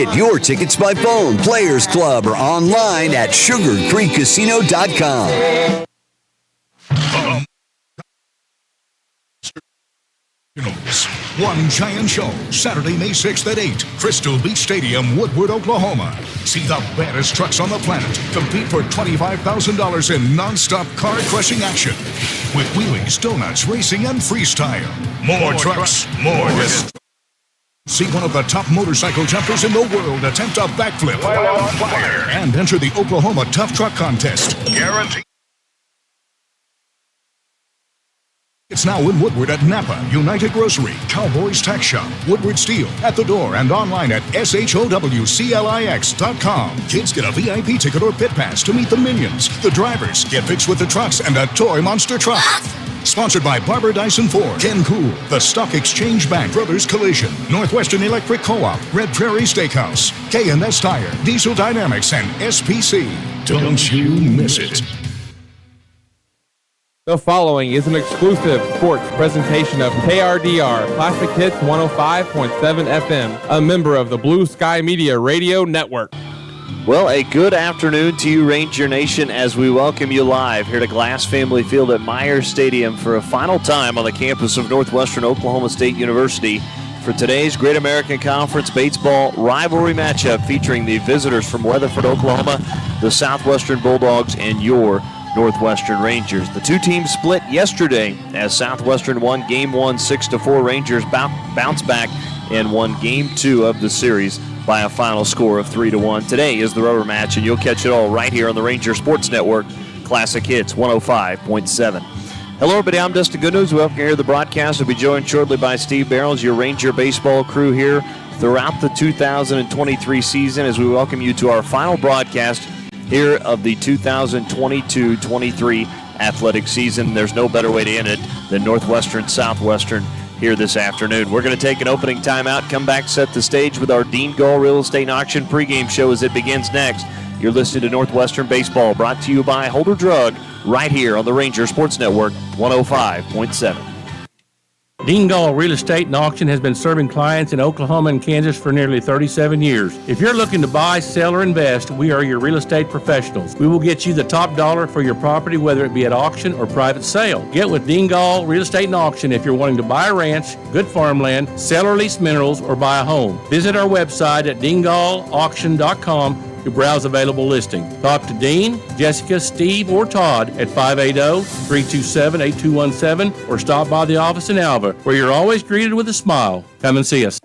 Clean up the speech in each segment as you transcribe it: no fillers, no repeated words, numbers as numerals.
Get your tickets by phone, Players Club, or online at sugarcreekcasino.com. One giant show, Saturday, May 6th at 8, Crystal Beach Stadium, Woodward, Oklahoma. See the baddest trucks on the planet compete for $25,000 in non-stop car-crushing action. With wheelies, donuts, racing, and freestyle. More trucks, more distance. See one of the top motorcycle jumpers in the world attempt a backflip. And enter the Oklahoma Tough Truck Contest. Guaranteed. It's now in Woodward at Napa, United Grocery, Cowboys Tax Shop, Woodward Steel, at the door and online at showclix.com. Kids get a VIP ticket or pit pass to meet the Minions. The drivers get fixed with the trucks and a toy monster truck. Sponsored by Barber Dyson Ford, Ken Cool, the Stock Exchange Bank, Brothers Collision, Northwestern Electric Co-op, Red Prairie Steakhouse, K&S Tire, Diesel Dynamics, and SPC. Don't you miss it. The following is an exclusive sports presentation of KRDR Classic Hits 105.7 FM, a member of the Blue Sky Media Radio Network. Well, a good afternoon to you, Ranger Nation, as we welcome you live here to Glass Family Field at Myers Stadium for a final time on the campus of Northwestern Oklahoma State University for today's Great American Conference baseball rivalry matchup featuring the visitors from Weatherford, Oklahoma, the Southwestern Bulldogs, and your Northwestern Rangers. The two teams split yesterday as Southwestern won Game 1 6-4. Rangers bounced back and won Game 2 of the series by a final score of 3-1. Today is the rubber match, and you'll catch it all right here on the Ranger Sports Network, Classic Hits 105.7. Hello, everybody. I'm Dustin Goodnews. Welcome here to the broadcast. We'll be joined shortly by Steve Barrels, your Ranger baseball crew here throughout the 2023 season, as we welcome you to our final broadcast here of the 2022-23 athletic season. There's no better way to end it than Northwestern Southwestern here this afternoon. We're going to take an opening timeout, come back, set the stage with our Dean Gall Real Estate and Auction pregame show as it begins next. You're listening to Northwestern Baseball, brought to you by Holder Drug, right here on the Ranger Sports Network, 105.7. Dean Gall Real Estate and Auction has been serving clients in Oklahoma and Kansas for nearly 37 years. If you're looking to buy, sell, or invest, we are your real estate professionals. We will get you the top dollar for your property, whether it be at auction or private sale. Get with Dean Gall Real Estate and Auction if you're wanting to buy a ranch, good farmland, sell or lease minerals, or buy a home. Visit our website at deangallauction.com to browse available listings. Talk to Dean, Jessica, Steve, or Todd at 580-327-8217 or stop by the office in Alva, where you're always greeted with a smile. Come and see us.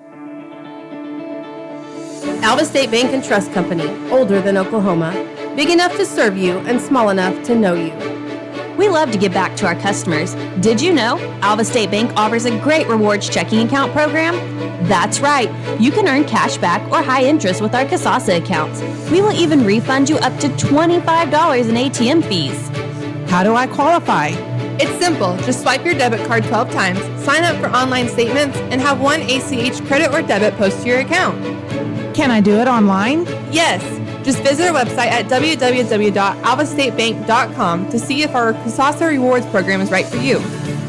Alva State Bank and Trust Company, older than Oklahoma, big enough to serve you and small enough to know you. We love to give back to our customers. Did you know Alva State Bank offers a great rewards checking account program? That's right. You can earn cash back or high interest with our Kasasa accounts. We will even refund you up to $25 in ATM fees. How do I qualify? It's simple. Just swipe your debit card 12 times, sign up for online statements, and have one ACH credit or debit post to your account. Can I do it online? Yes. Just visit our website at www.alvastatebank.com to see if our Kasasa Rewards program is right for you.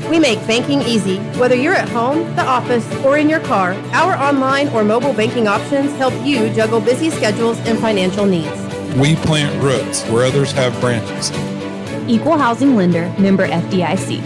We make banking easy. Whether you're at home, the office, or in your car, our online or mobile banking options help you juggle busy schedules and financial needs. We plant roots where others have branches. Equal Housing Lender, member FDIC.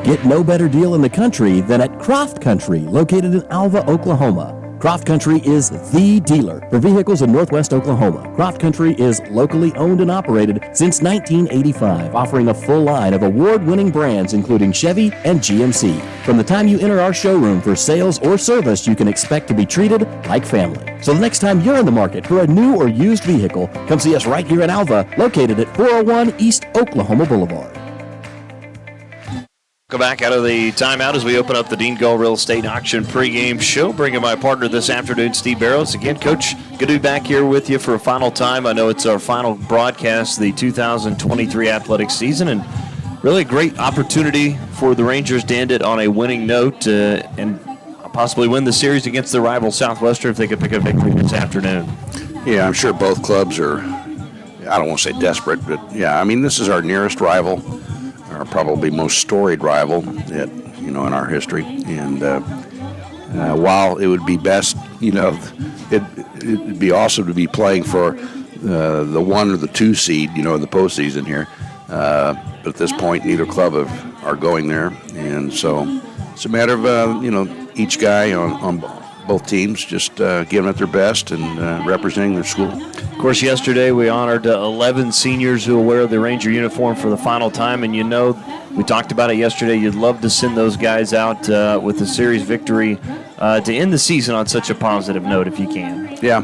Get no better deal in the country than at Croft Country, located in Alva, Oklahoma. Croft Country is the dealer for vehicles in Northwest Oklahoma. Croft Country is locally owned and operated since 1985, offering a full line of award-winning brands including Chevy and GMC. From the time you enter our showroom for sales or service, you can expect to be treated like family. So the next time you're in the market for a new or used vehicle, come see us right here in Alva, located at 401 East Oklahoma Boulevard. Welcome back out of the timeout as we open up the Dean Gall Real Estate Auction pregame show. Bringing my partner this afternoon, Steve Barrows. Again, Coach, good to be back here with you for a final time. I know it's our final broadcast of the 2023 athletic season, and really a great opportunity for the Rangers to end it on a winning note and possibly win the series against their rival Southwestern if they could pick a victory this afternoon. Yeah, I'm sure both clubs are, I don't want to say desperate, but yeah, I mean, this is our nearest rival. Our probably most storied rival. in our history. And while it would be best, it'd be awesome to be playing for the 1 or the 2 seed, in the postseason here. But at this point, neither club are going there, and so it's a matter of each guy on both teams just giving it their best and representing their school. Of course, yesterday we honored 11 seniors who will wear the Ranger uniform for the final time, and we talked about it yesterday. You'd love to send those guys out with a series victory to end the season on such a positive note if you can. Yeah.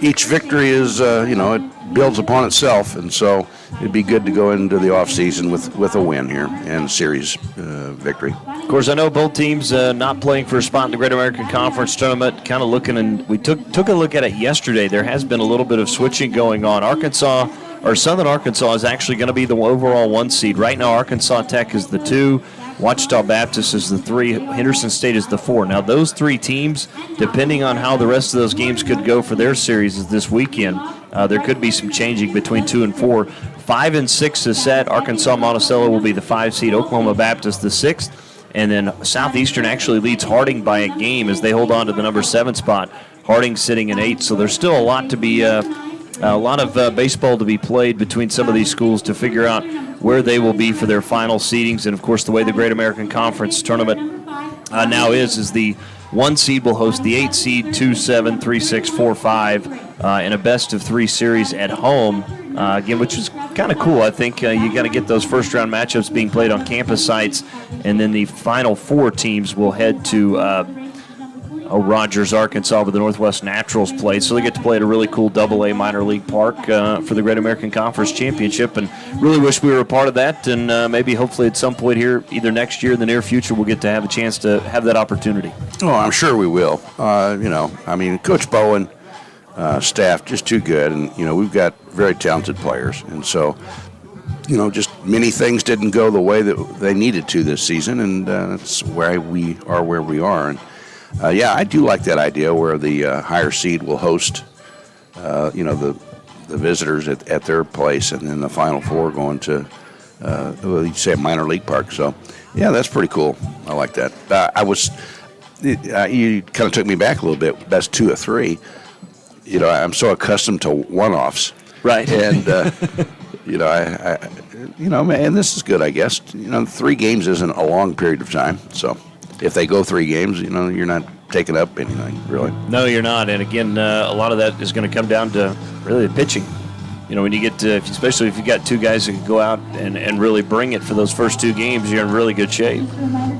Each victory is, it builds upon itself, and so it'd be good to go into the offseason with a win here and series victory. Of course, I know both teams not playing for a spot in the Great American Conference tournament, kind of looking, and we took a look at it yesterday. There has been a little bit of switching going on. Southern Arkansas is actually going to be the overall 1 seed. Right now, Arkansas Tech is the 2. Wichita Baptist is the 3, Henderson State is the 4. Now, those 3 teams, depending on how the rest of those games could go for their series this weekend, there could be some changing between 2 and 4. 5 and 6 is set. Arkansas Monticello will be the 5 seed, Oklahoma Baptist the 6th, and then Southeastern actually leads Harding by a game as they hold on to the number 7 spot. Harding sitting in 8, so there's still a lot of baseball to be played between some of these schools to figure out where they will be for their final seedings. And, of course, the way the Great American Conference tournament now is the 1 seed will host the 8 seed, 2, 7, 3, 6, 4, 5 in a best-of-3 series at home, again, which is kind of cool. I think you got to get those first-round matchups being played on campus sites, and then the final 4 teams will head to Rogers, Arkansas, where the Northwest Naturals play. So they get to play at a really cool AA minor league park for the Great American Conference Championship, and really wish we were a part of that, and maybe hopefully at some point here, either next year or in the near future, we'll get to have a chance to have that opportunity. Oh, I'm sure we will. Coach Bowen, staff, just too good, and, we've got very talented players, and so, just many things didn't go the way that they needed to this season, and that's why we are where we are. And I do like that idea where the higher seed will host, the visitors at their place, and then the Final 4 going to, you say a minor league park. So, that's pretty cool. I like that. You kind of took me back a little bit. That's 2 of 3. I'm so accustomed to one-offs. Right. And, man, this is good, I guess. 3 games isn't a long period of time, so. If they go 3 games, you're not taking up anything, really. No, you're not. And, again, a lot of that is going to come down to really the pitching. When you get to, especially if you've got 2 guys that can go out and really bring it for those first 2 games, you're in really good shape.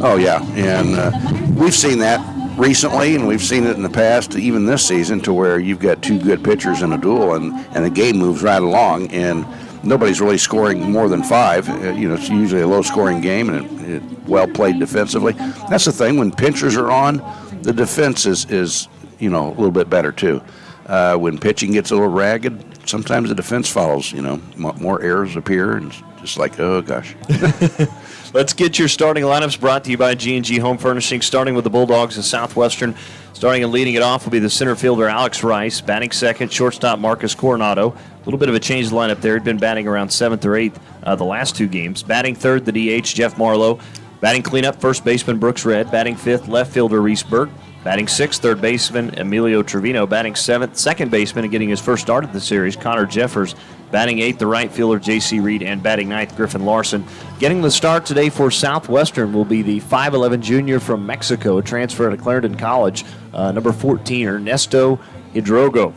Oh, yeah. And we've seen that recently, and we've seen it in the past, even this season, to where you've got 2 good pitchers in a duel, and the game moves right along, and nobody's really scoring more than 5. It's usually a low-scoring game, and it well played defensively. That's the thing. When pitchers are on, the defense is a little bit better too. When pitching gets a little ragged, sometimes the defense follows. More errors appear, and it's just like, oh gosh. Let's get your starting lineups brought to you by G&G Home Furnishing, starting with the Bulldogs of Southwestern. Starting and leading it off will be the center fielder Alex Rice. Batting second, shortstop Marcus Coronado. A little bit of a changed lineup there. He'd been batting around 7th or 8th the last 2 games. Batting third, the DH, Jeff Marlowe. Batting cleanup, first baseman Brooks Red. Batting 5th, left fielder Reese Burke. Batting 6th, third baseman Emilio Trevino. Batting 7th, second baseman and getting his first start of the series, Connor Jeffers. Batting 8th, the right fielder J.C. Reed. And batting 9th, Griffin Larson. Getting the start today for Southwestern will be the 5'11 junior from Mexico, a transfer to Clarendon College, number 14, Ernesto Hidrogo.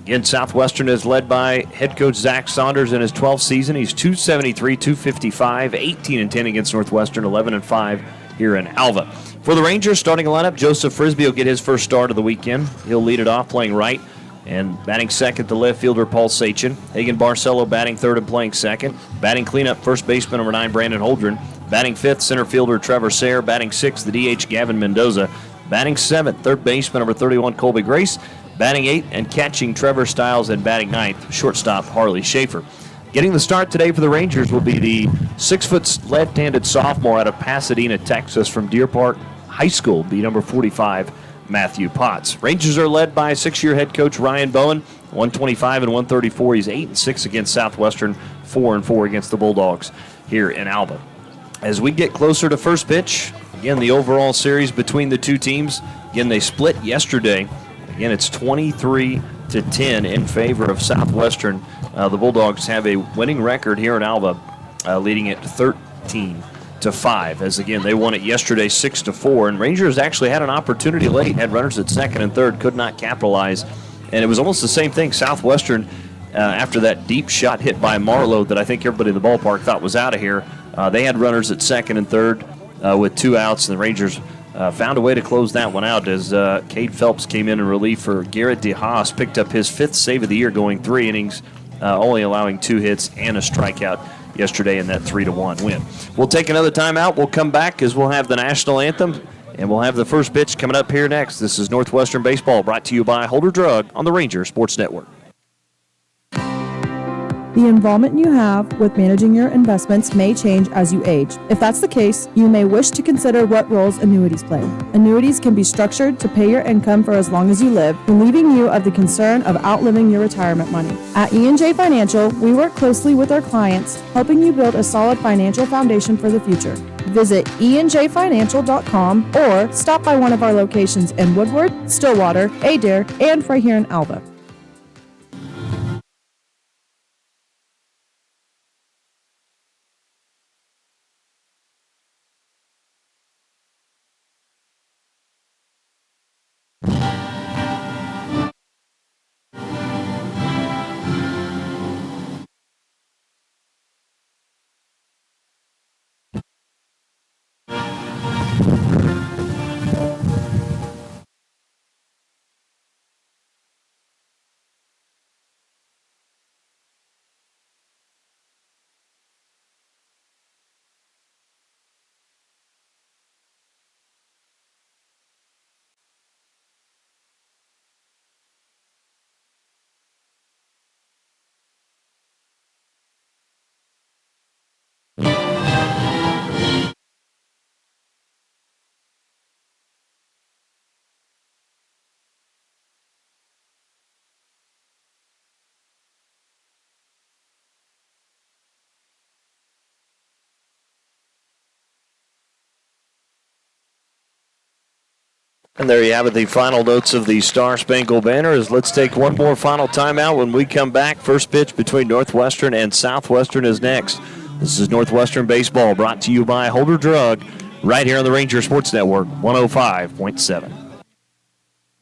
Again, Southwestern is led by head coach Zach Saunders in his 12th season. He's 273, 255, 18-10 against Northwestern, 11-5 here in Alva. For the Rangers, starting lineup, Joseph Frisbee will get his first start of the weekend. He'll lead it off playing right. And batting second, the left fielder Paul Sachin. Hagen Barcelo batting third and playing second. Batting cleanup, first baseman number 9, Brandon Holdren. Batting fifth, center fielder Trevor Sayre. Batting sixth, the DH Gavin Mendoza. Batting seventh, third baseman number 31, Colby Grace. Batting 8 and catching Trevor Stiles, and batting 9th, shortstop Harley Schaefer. Getting the start today for the Rangers will be the 6-foot left-handed sophomore out of Pasadena, Texas from Deer Park High School, be number 45, Matthew Potts. Rangers are led by 6-year head coach Ryan Bowen, 125 and 134. He's 8-6 against Southwestern, 4-4 against the Bulldogs here in Alba. as we get closer to first pitch, again, the overall series between the two teams, again, they split yesterday. Again, it's 23-10 in favor of Southwestern. The Bulldogs have a winning record here in Alva, leading it 13-5, as again, they won it yesterday 6-4. And Rangers actually had an opportunity late, had runners at second and third, could not capitalize. And it was almost the same thing. Southwestern, after that deep shot hit by Marlowe that I think everybody in the ballpark thought was out of here, they had runners at second and third with 2 outs, and the Rangers found a way to close that one out as Cade Phelps came in relief for Garrett DeHaas, picked up his 5th save of the year, going 3 innings, only allowing 2 hits and a strikeout yesterday in that 3-1 win. We'll take another timeout. We'll come back as we'll have the national anthem, and we'll have the first pitch coming up here next. This is Northwestern Baseball, brought to you by Holder Drug on the Ranger Sports Network. The involvement you have with managing your investments may change as you age. If that's the case, you may wish to consider what roles annuities play. Annuities can be structured to pay your income for as long as you live, relieving you of the concern of outliving your retirement money. At E&J Financial, we work closely with our clients, helping you build a solid financial foundation for the future. Visit enjfinancial.com or stop by one of our locations in Woodward, Stillwater, Adair, and right here in Alva. And there you have it, the final notes of the Star Spangled Banner. Is let's take one more final timeout. When we come back, first pitch between Northwestern and Southwestern is next. This is Northwestern Baseball, brought to you by Holder Drug, right here on the Ranger Sports Network, 105.7.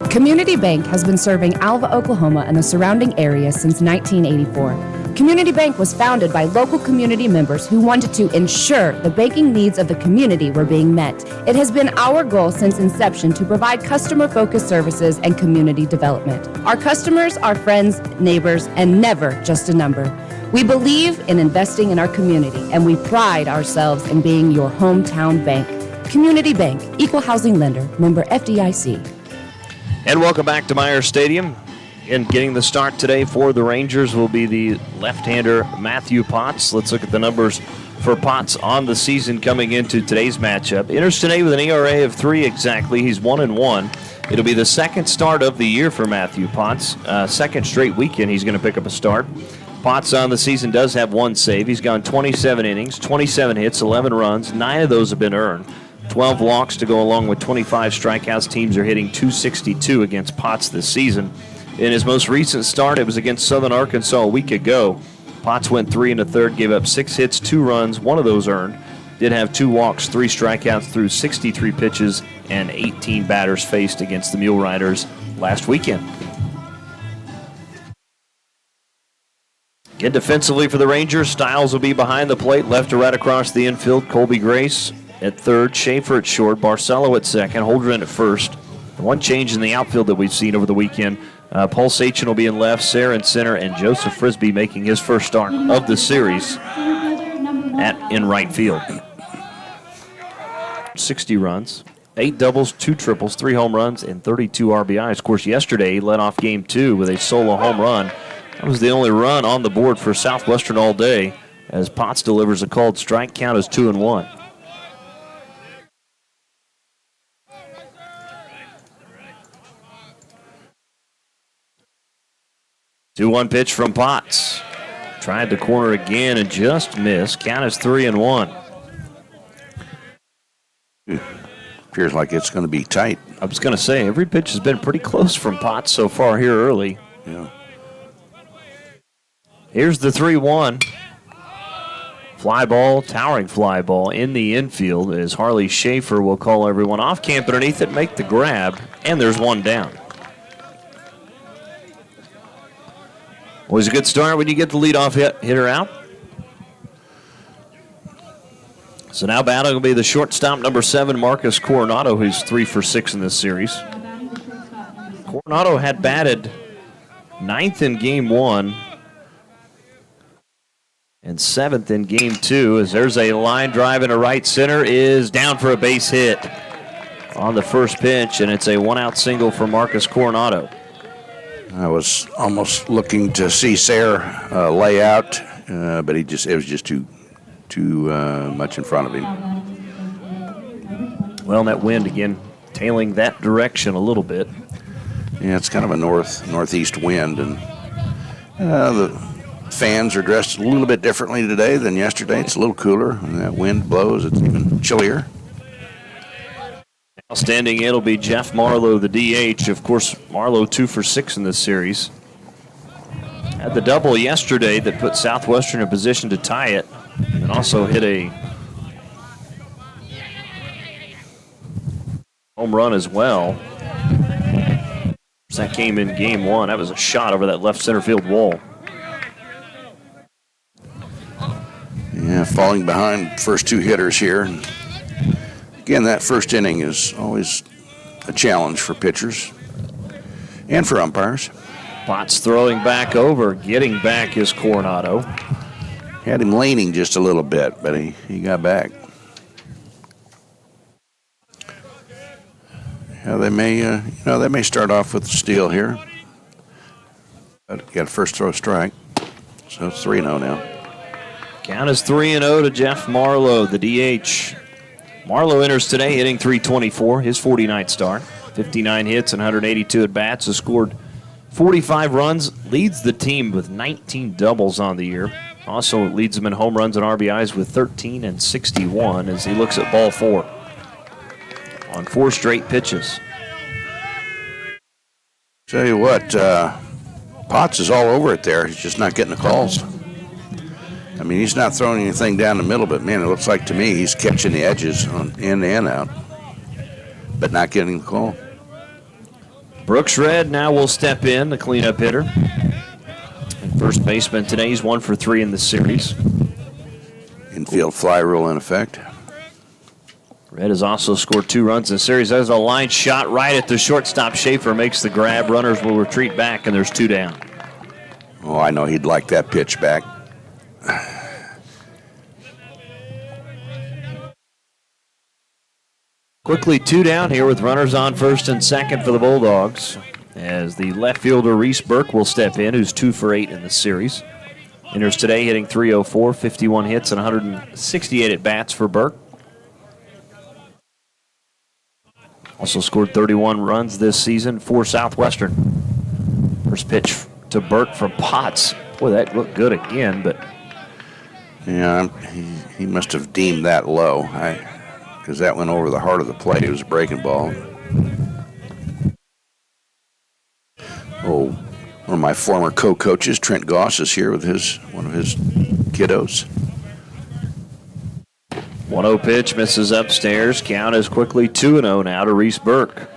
Community Bank has been serving Alva, Oklahoma and the surrounding area since 1984. Community Bank was founded by local community members who wanted to ensure the banking needs of the community were being met. It has been our goal since inception to provide customer-focused services and community development. Our customers are friends, neighbors, and never just a number. We believe in investing in our community, and we pride ourselves in being your hometown bank. Community Bank, Equal Housing Lender, member FDIC. And welcome back to Myers Stadium. And getting the start today for the Rangers will be the left-hander Matthew Potts. Let's look at the numbers for Potts on the season coming into today's matchup. Enters today with an ERA of 3 exactly. He's 1-1. It'll be the second start of the year for Matthew Potts. Second straight weekend he's going to pick up a start. Potts on the season does have 1 save. He's gone 27 innings, 27 hits, 11 runs. 9 of those have been earned. 12 walks to go along with 25 strikeouts. Teams are hitting .262 against Potts this season. In his most recent start, it was against Southern Arkansas a week ago. Potts went 3 1/3, gave up 6 hits, 2 runs, 1 of those earned. Did have 2 walks, 3 strikeouts through 63 pitches, and 18 batters faced against the Mule Riders last weekend. Again, defensively for the Rangers, Stiles will be behind the plate, left to right across the infield. Colby Grace at third, Schaefer at short, Barcelo at second, Holdren at first. The one change in the outfield that we've seen over the weekend, Paul Sachin will be in left, Sarah in center, and Joseph Frisbee making his first start of the series in right field. 60 runs, 8 doubles, 2 triples, 3 home runs, and 32 RBIs. Of course, yesterday he led off game 2 with a solo home run. That was the only run on the board for Southwestern all day, as Potts delivers a called strike. Count is 2-1. 2-1 pitch from Potts. Tried the corner again and just missed. Count is 3-1. Appears like it's going to be tight. I was going to say, every pitch has been pretty close from Potts so far here early. Yeah. Here's the 3-1. Fly ball, towering fly ball in the infield as Harley Schaefer will call everyone off. Camp underneath it, make the grab, and there's one down. Always a good start when you get the leadoff hitter out. So now batting will be the shortstop, number 7, Marcus Coronado, who's 3 for 6 in this series. Coronado had batted 9th in Game 1 and 7th in Game 2, as there's a line drive into right center, is down for a base hit on the first pitch, and it's a 1-out single for Marcus Coronado. I was almost looking to see Sayre lay out, but it was just too much in front of him. Well, that wind again tailing that direction a little bit. Yeah, it's kind of a northeast wind, and the fans are dressed a little bit differently today than yesterday. It's a little cooler, and that wind blows. It's even chillier. Now standing in will be Jeff Marlowe, the DH. Of course, Marlowe 2 for 6 in this series. Had the double yesterday that put Southwestern in position to tie it, and also hit a home run as well. That came in Game 1. That was a shot over that left center field wall. Yeah, falling behind first 2 hitters here. Again, that first inning is always a challenge for pitchers and for umpires. Potts throwing back over, getting back is Coronado. Had him leaning just a little bit, but he got back. Yeah, they may start off with the steal here. But got a first throw strike, so it's 3-0 now. Count is 3-0 to Jeff Marlowe, the DH. Marlowe enters today hitting .324, his 49th start. 59 hits and 182 at-bats, has scored 45 runs, leads the team with 19 doubles on the year. Also leads them in home runs and RBIs with 13 and 61 as he looks at ball 4 on 4 straight pitches. Tell you what, Potts is all over it there. He's just not getting the calls. I mean, he's not throwing anything down the middle, but, man, it looks like to me he's catching the edges on in and out, but not getting the call. Brooks Red now will step in, the cleanup hitter. And first baseman today, he's 1 for 3 in the series. Infield fly rule in effect. Red has also scored 2 runs in the series. There's a line shot right at the shortstop. Schaefer makes the grab. Runners will retreat back, and there's 2 down. Oh, I know he'd like that pitch back. Quickly 2 down here with runners on first and second for the Bulldogs, as the left fielder Reese Burke will step in, who's 2 for 8 in the series. Enters today hitting .304, 51 hits and 168 at-bats for Burke. Also scored 31 runs this season for Southwestern. First pitch to Burke from Potts. Boy, that looked good again, but... Yeah, he must have deemed that low, because that went over the heart of the plate. It was a breaking ball. Oh, one of my former co-coaches, Trent Goss, is here with one of his kiddos. 1-0 pitch misses upstairs. Count is quickly 2-0 now to Reese Burke.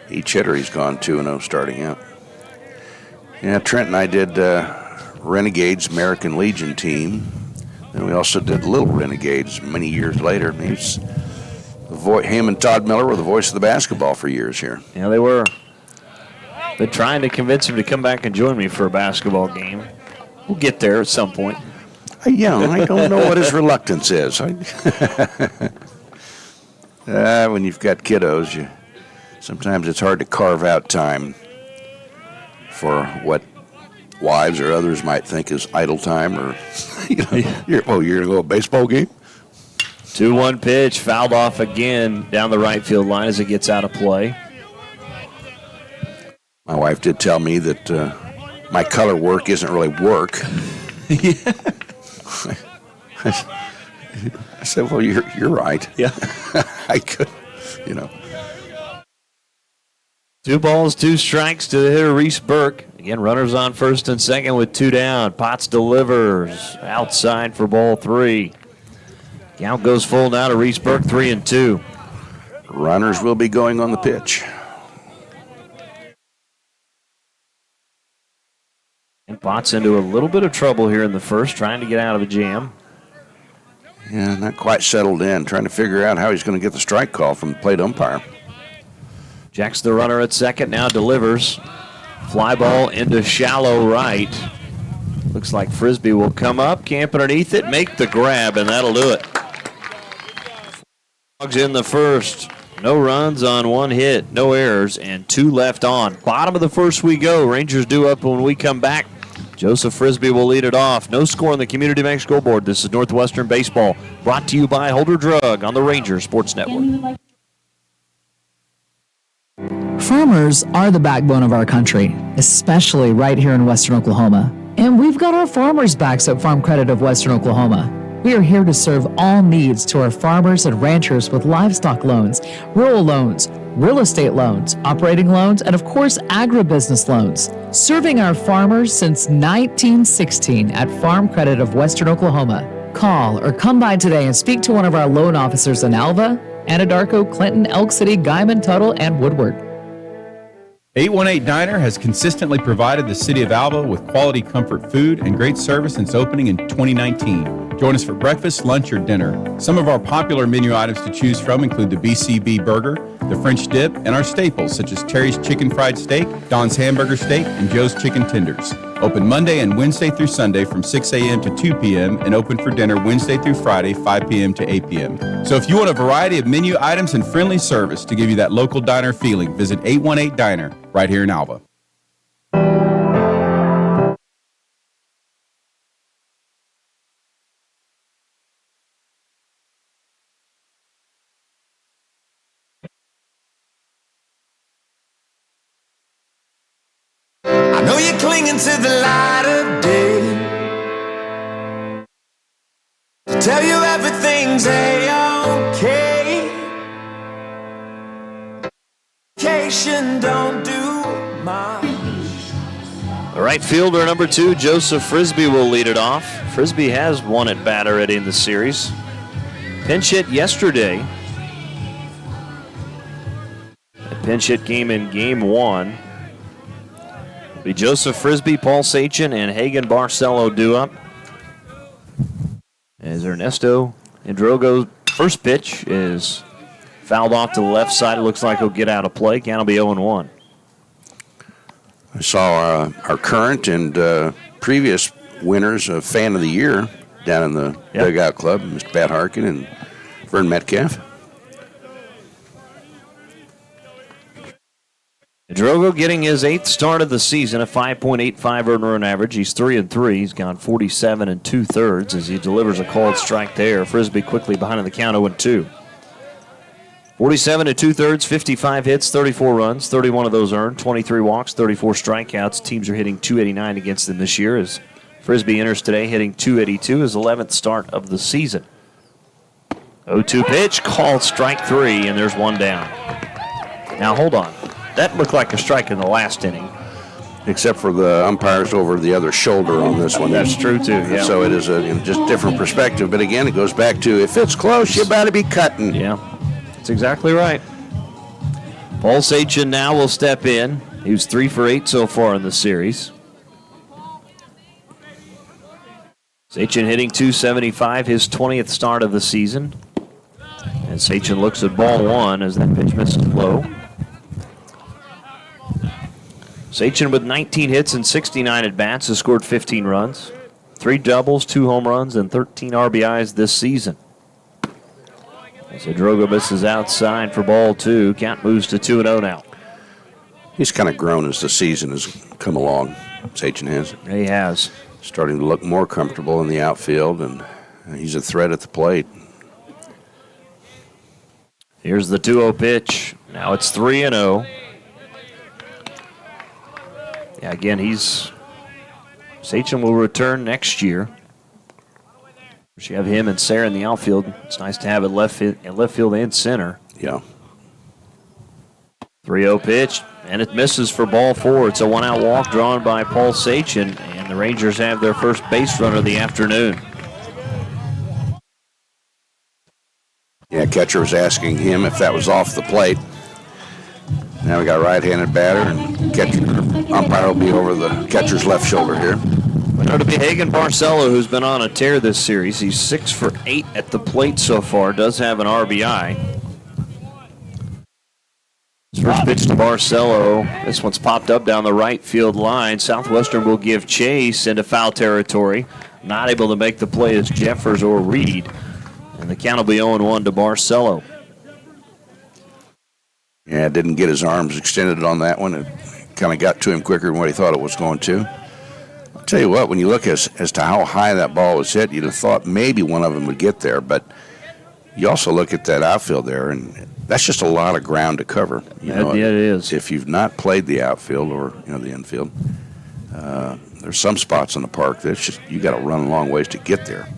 Each hitter he's gone 2-0 starting out. Yeah, Trent and I did Renegades American Legion team. And we also did Little Renegades many years later. Him and Todd Miller were the voice of the basketball for years here. Yeah, they were. Been trying to convince him to come back and join me for a basketball game. We'll get there at some point. Yeah, I don't know what his reluctance is. When you've got kiddos, sometimes it's hard to carve out time for what wives or others might think is idle time, or you're going to go to a baseball game? 2-1 pitch, fouled off again down the right field line as it gets out of play. My wife did tell me that my color work isn't really work. Yeah. I said, well, you're right. Yeah. I could you know. 2 balls, 2 strikes to the hitter, Reese Burke. Again, runners on first and second with 2 down. Potts delivers outside for ball 3. Count goes full now to Reese Burke, 3-2. Runners will be going on the pitch. And Potts into a little bit of trouble here in the first, trying to get out of a jam. Yeah, not quite settled in, trying to figure out how he's going to get the strike call from the plate umpire. Jacks the runner at second, now delivers. Fly ball into shallow right. Looks like Frisbee will come up, camp underneath it, make the grab, and that'll do it. Dogs in the first. No runs on 1 hit, no errors, and 2 left on. Bottom of the first we go. Rangers due up when we come back. Joseph Frisbee will lead it off. No score on the Community Bank scoreboard. This is Northwestern Baseball, brought to you by Holder Drug on the Rangers Sports Network. Farmers are the backbone of our country, especially right here in Western Oklahoma. And we've got our farmers' backs at Farm Credit of Western Oklahoma. We are here to serve all needs to our farmers and ranchers with livestock loans, rural loans, real estate loans, operating loans, and of course, agribusiness loans. Serving our farmers since 1916 at Farm Credit of Western Oklahoma. Call or come by today and speak to one of our loan officers in Alva, Anadarko, Clinton, Elk City, Guyman, Tuttle, and Woodward. 818 Diner has consistently provided the city of Alva with quality comfort food and great service since opening in 2019. Join us for breakfast, lunch, or dinner. Some of our popular menu items to choose from include the BCB burger, the French dip, and our staples such as Terry's chicken fried steak, Don's hamburger steak, and Joe's chicken tenders. Open Monday and Wednesday through Sunday from 6 a.m. to 2 p.m. and open for dinner Wednesday through Friday, 5 p.m. to 8 p.m. So if you want a variety of menu items and friendly service to give you that local diner feeling, visit 818 Diner right here in Alva. I know you're clinging to the light of day, to tell you everything's A-okay. Vacation don't do much. The right fielder, number 2, Joseph Frisbee, will lead it off. Frisbee has 1 at bat already in the series. Pinch hit yesterday. A pinch hit game in Game 1. Be Joseph Frisbee, Paul Sachin, and Hagen Barcelo due up. As Ernesto Indrogo's first pitch is fouled off to the left side. It looks like he'll get out of play. Count will be 0-1. I saw our current and previous winners of Fan of the Year down in the Dugout Club, Mr. Pat Harkin and Vern Metcalf. Drogo getting his 8th start of the season, a 5.85 earned run average. He's 3-3. He's gone 47 2/3 as he delivers a called strike there. Frisbee quickly behind in the count, 0-2. 47 2/3, 55 hits, 34 runs, 31 of those earned, 23 walks, 34 strikeouts. Teams are hitting .289 against them this year as Frisbee enters today hitting .282, his 11th start of the season. 0-2 pitch, called strike 3, and there's 1 down. Now hold on. That looked like a strike in the last inning. Except for the umpires over the other shoulder on this one. That's true, too, yeah. So it is a just different perspective. But again, it goes back to if it's close, you better be cutting. Yeah, that's exactly right. Paul Sachin now will step in. He was 3 for 8 so far in the series. Sachin hitting .275, his 20th start of the season. And Sachin looks at ball 1 as that pitch misses low. Sachin with 19 hits and 69 at-bats has scored 15 runs, 3 doubles, 2 home runs, and 13 RBIs this season. As Drogo misses outside for ball 2, count moves to 2-0 now. He's kind of grown as the season has come along. Sachin has. He has. Starting to look more comfortable in the outfield, and he's a threat at the plate. Here's the 2-0 pitch. Now it's 3-0. Yeah, again, Sachin will return next year. You have him and Sarah in the outfield. It's nice to have it left field and center. Yeah. 3-0 pitch, and it misses for ball 4. It's a one-out walk drawn by Paul Sachin, and the Rangers have their first base runner of the afternoon. Yeah, catcher was asking him if that was off the plate. Now we got a right-handed batter, and umpire will be over the catcher's left shoulder here. It'll be Hagen Barcelo, who's been on a tear this series. He's 6 for 8 at the plate so far. Does have an RBI. First pitch to Barcelo. This one's popped up down the right field line. Southwestern will give chase into foul territory. Not able to make the play as Jeffers or Reed. And the count will be 0-1 to Barcelo. Yeah, didn't get his arms extended on that one. It kind of got to him quicker than what he thought it was going to. I'll tell you what, when you look as to how high that ball was hit, you'd have thought maybe one of them would get there. But you also look at that outfield there, and that's just a lot of ground to cover. Yeah, it is. If you've not played the outfield or the infield, there's some spots in the park that's just you got to run a long ways to get there.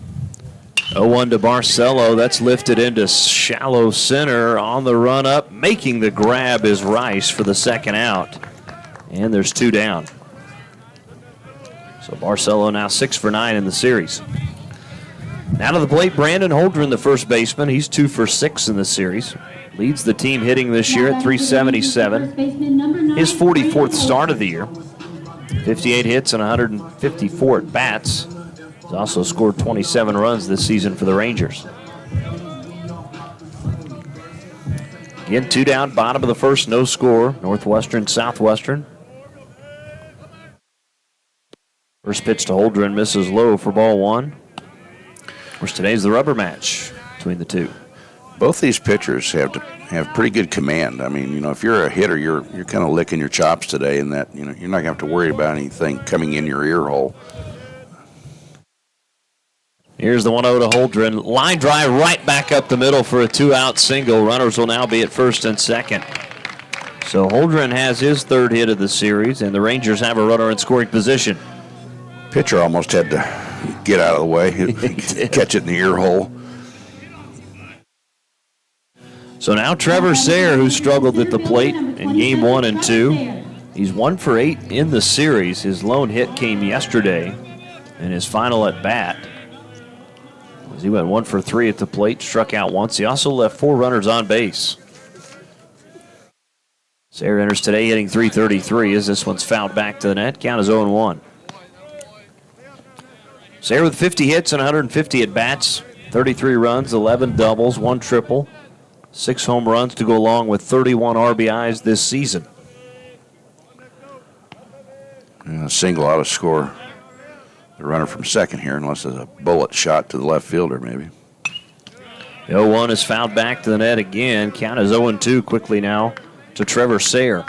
0-1 to Barcelo. That's lifted into shallow center on the run up. Making the grab is Rice for the second out. And there's 2 down. So Barcelo now 6 for 9 in the series. Now to the plate, Brandon Holdren, the first baseman. He's 2 for 6 in the series. Leads the team hitting this year at .377. His 44th start of the year. 58 hits and 154 at bats. He's also scored 27 runs this season for the Rangers. Again, 2 down, bottom of the first, no score. Northwestern, Southwestern. First pitch to Holdren misses low for ball 1. Of course, today's the rubber match between the two. Both these pitchers have pretty good command. I mean, if you're a hitter, you're kind of licking your chops today, and that you're not going to have to worry about anything coming in your ear hole. Here's the 1-0 to Holdren. Line drive right back up the middle for a 2-out single. Runners will now be at first and second. So Holdren has his 3rd hit of the series, and the Rangers have a runner in scoring position. Pitcher almost had to get out of the way, catch it in the ear hole. So now Trevor Sayre, who struggled at the plate in game 1 and 2. He's 1 for 8 in the series. His lone hit came yesterday in his final at bat. He went 1 for 3 at the plate, struck out once. He also left 4 runners on base. Sayre enters today hitting .333 as this one's fouled back to the net. Count is 0-1. Sayre with 50 hits and 150 at bats, 33 runs, 11 doubles, 1 triple, 6 home runs to go along with 31 RBIs this season. A single ought to score the runner from second here, unless there's a bullet shot to the left fielder, maybe. The 0-1 is fouled back to the net again. Count is 0-2 quickly now to Trevor Sayre.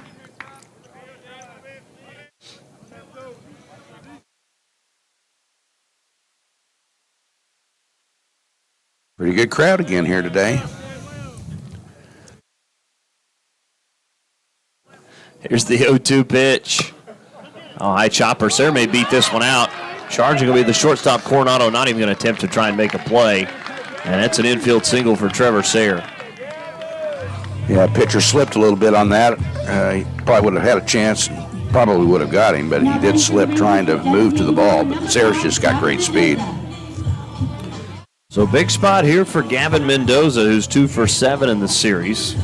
Pretty good crowd again here today. Here's the 0-2 pitch. Oh, high chopper. Sayre may beat this one out. Charging will be the shortstop, Coronado, not even going to attempt to try and make a play. And that's an infield single for Trevor Sayre. Yeah, pitcher slipped a little bit on that. He probably would have had a chance, probably would have got him, but he did slip trying to move to the ball. But Sayre's just got great speed. So big spot here for Gavin Mendoza, who's 2 for 7 in the series.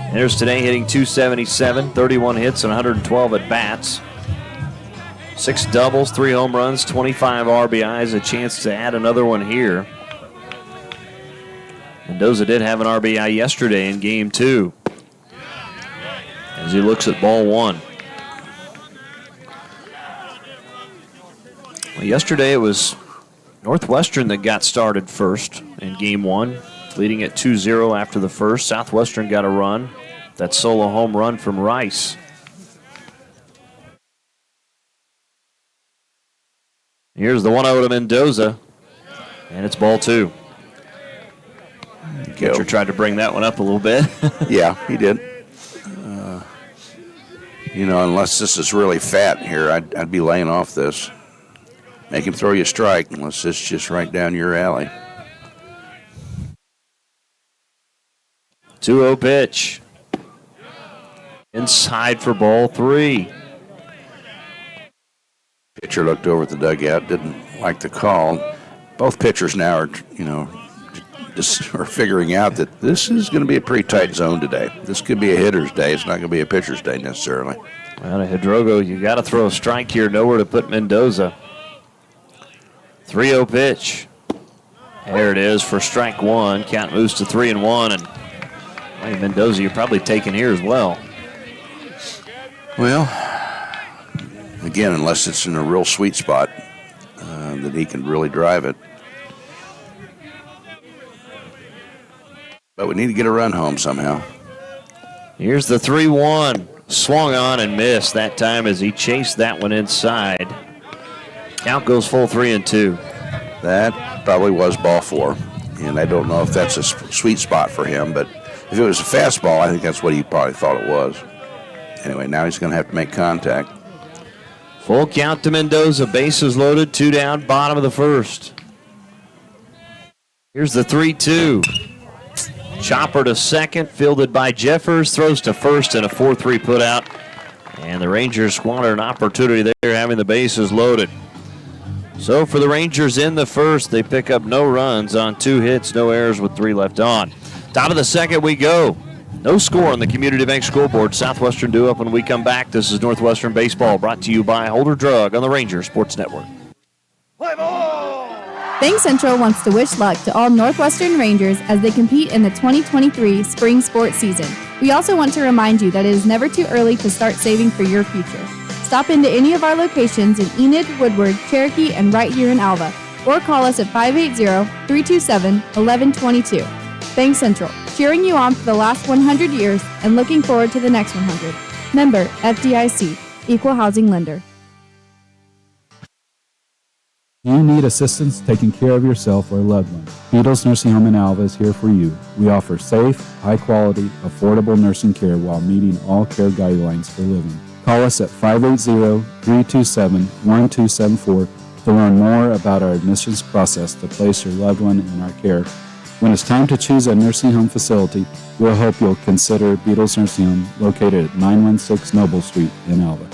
Enters today hitting .277, 31 hits and 112 at bats. 6 doubles, 3 home runs, 25 RBIs, a chance to add another one here. Mendoza did have an RBI yesterday in game 2 as he looks at ball 1. Well, yesterday it was Northwestern that got started first in game 1, leading at 2-0 after the first. Southwestern got a run. That solo home run from Rice. Here's the 1-0 to Mendoza, and it's ball 2. Catcher tried to bring that one up a little bit. Yeah, he did. Unless this is really fat here, I'd be laying off this. Make him throw you a strike unless it's just right down your alley. 2-0 pitch. Inside for ball 3. Pitcher looked over at the dugout, didn't like the call. Both pitchers now are, just are figuring out that this is going to be a pretty tight zone today. This could be a hitter's day. It's not going to be a pitcher's day necessarily. Well, to Hidrogo, you got to throw a strike here. Nowhere to put Mendoza. 3-0 pitch. There it is for strike 1. Count moves to 3-1. And hey, Mendoza, you're probably taking here as well. Well, again, unless it's in a real sweet spot, that he can really drive it. But we need to get a run home somehow. Here's the 3-1. Swung on and missed that time as he chased that one inside. Count goes full 3-2. That probably was ball 4. And I don't know if that's a sweet spot for him, but if it was a fastball, I think that's what he probably thought it was. Anyway, now he's going to have to make contact. Full count to Mendoza. Bases loaded. 2 down. Bottom of the first. Here's the 3-2. Chopper to second. Fielded by Jeffers. Throws to first and a 4-3 put out. And the Rangers squander an opportunity there, having the bases loaded. So for the Rangers in the first, they pick up no runs on 2 hits, no errors with 3 left on. Top of the second we go. No score on the Community Bank scoreboard. Southwestern due up when we come back. This is Northwestern Baseball, brought to you by Holder Drug on the Ranger Sports Network. Bank Central wants to wish luck to all Northwestern Rangers as they compete in the 2023 spring sports season. We also want to remind you that it is never too early to start saving for your future. Stop into any of our locations in Enid, Woodward, Cherokee, and right here in Alva, or call us at 580-327-1122. Bank Central, cheering you on for the last 100 years and looking forward to the next 100. Member FDIC, Equal Housing Lender. You need assistance taking care of yourself or a loved one. Beatles Nursing Home in Alva is here for you. We offer safe, high-quality, affordable nursing care while meeting all care guidelines for living. Call us at 580-327-1274 to learn more about our admissions process to place your loved one in our care. When it's time to choose a nursing home facility, we'll hope you'll consider Beatles Nursing Home, located at 916 Noble Street in Alva.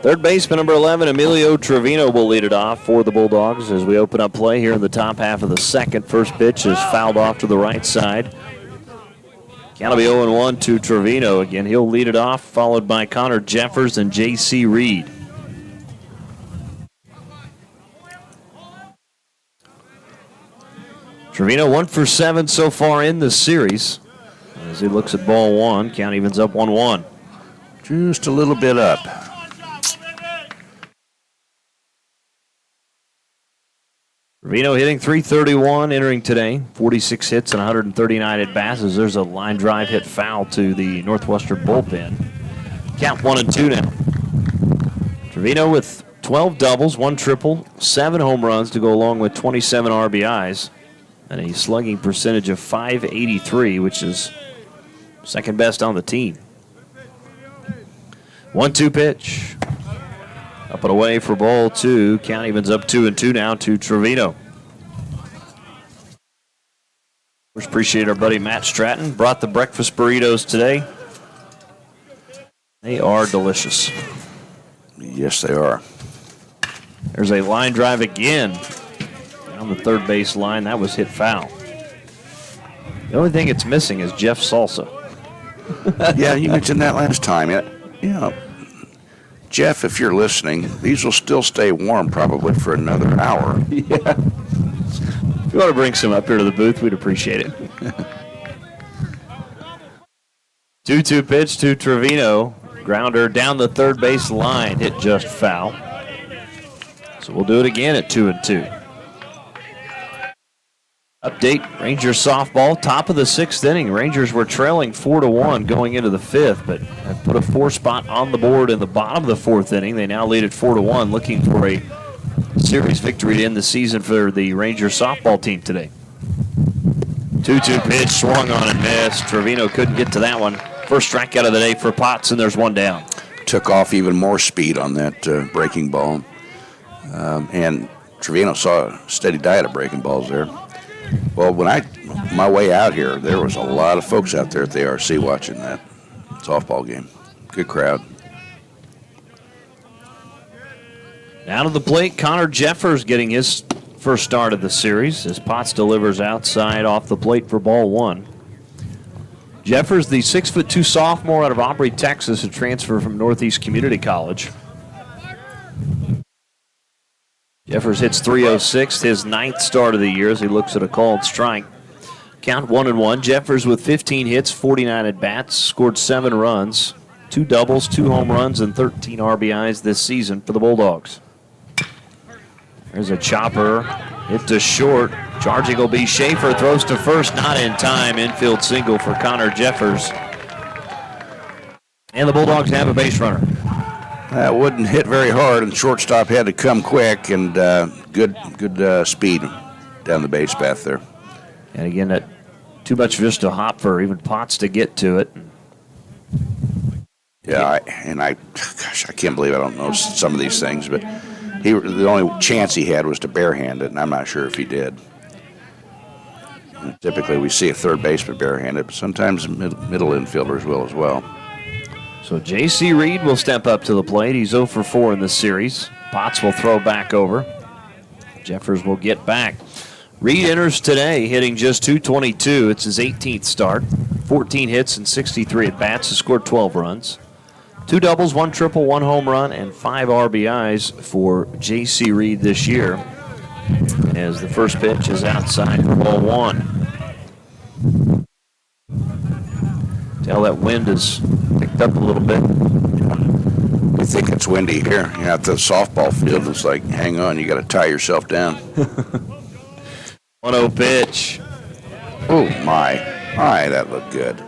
Third baseman, number 11, Emilio Trevino will lead it off for the Bulldogs as we open up play here in the top half of the second. First pitch is fouled off to the right side. Count will be 0-1 to Trevino. Again, he'll lead it off, followed by Connor Jeffers and J.C. Reed. Trevino 1 for 7 so far in the series. As he looks at ball 1, count evens up 1-1. Just a little bit up. Trevino hitting .331 entering today. 46 hits and 139 at-bats as there's a line drive hit foul to the Northwestern bullpen. Count 1-2 now. Trevino with 12 doubles, 1 triple, 7 home runs to go along with 27 RBIs. And a slugging percentage of .583, which is second best on the team. 1-2 pitch. Up and away for ball 2. Count evens up 2-2 now to Trevino. First, appreciate our buddy Matt Stratton. Brought the breakfast burritos today. They are delicious. Yes, they are. There's a line drive again down the third base line. That was hit foul. The only thing it's missing is Jeff Salsa. Yeah, you mentioned that last time. Yeah. Jeff, if you're listening, these will still stay warm probably for another hour. Yeah. If you want to bring some up here to the booth, we'd appreciate it. 2-2 pitch to Trevino. Grounder down the third base line. Hit just foul. So we'll do it again at 2-2. Update, Rangers softball, top of the 6th inning. Rangers were trailing 4-1 going into the 5th, but have put a 4 spot on the board in the bottom of the 4th inning. They now lead at 4-1, looking for a series victory to end the season for the Rangers softball team today. 2-2 pitch, swung on and missed. Trevino couldn't get to that one. First strikeout of the day for Potts, and there's one down. Took off even more speed on that breaking ball. And Trevino saw a steady diet of breaking balls there. Well, my way out here, there was a lot of folks out there at the ARC watching that softball game. Good crowd. Down to the plate, Connor Jeffers getting his first start of the series as Potts delivers outside off the plate for ball 1. Jeffers, the 6'2" sophomore out of Aubrey, Texas, a transfer from Northeast Community College. Jeffers hits .306, his 9th start of the year as he looks at a called strike. Count 1-1. Jeffers with 15 hits, 49 at-bats, scored 7 runs, 2 doubles, 2 home runs, and 13 RBIs this season for the Bulldogs. There's a chopper, hit to short. Charging will be Schaefer, throws to first, not in time. Infield single for Connor Jeffers. And the Bulldogs have a base runner. That wouldn't hit very hard, and shortstop had to come quick, and good speed down the base path there. And again, that too much just a hop for even Potts to get to it. Yeah, I can't believe I don't know some of these things, but the only chance he had was to barehand it, and I'm not sure if he did. Typically, we see a third baseman barehand it, but sometimes middle infielders will as well. So J.C. Reed will step up to the plate. He's 0 for 4 in this series. Potts will throw back over. Jeffers will get back. Reed enters today hitting just .222. It's his 18th start. 14 hits and 63 at-bats. Has scored 12 runs. 2 doubles, 1 triple, 1 home run, and 5 RBIs for J.C. Reed this year. As the first pitch is outside for ball 1. Tell that wind has picked up a little bit. I think it's windy here. At the softball field, it's like, hang on, you got to tie yourself down. 1-0 pitch. Oh, my, that looked good.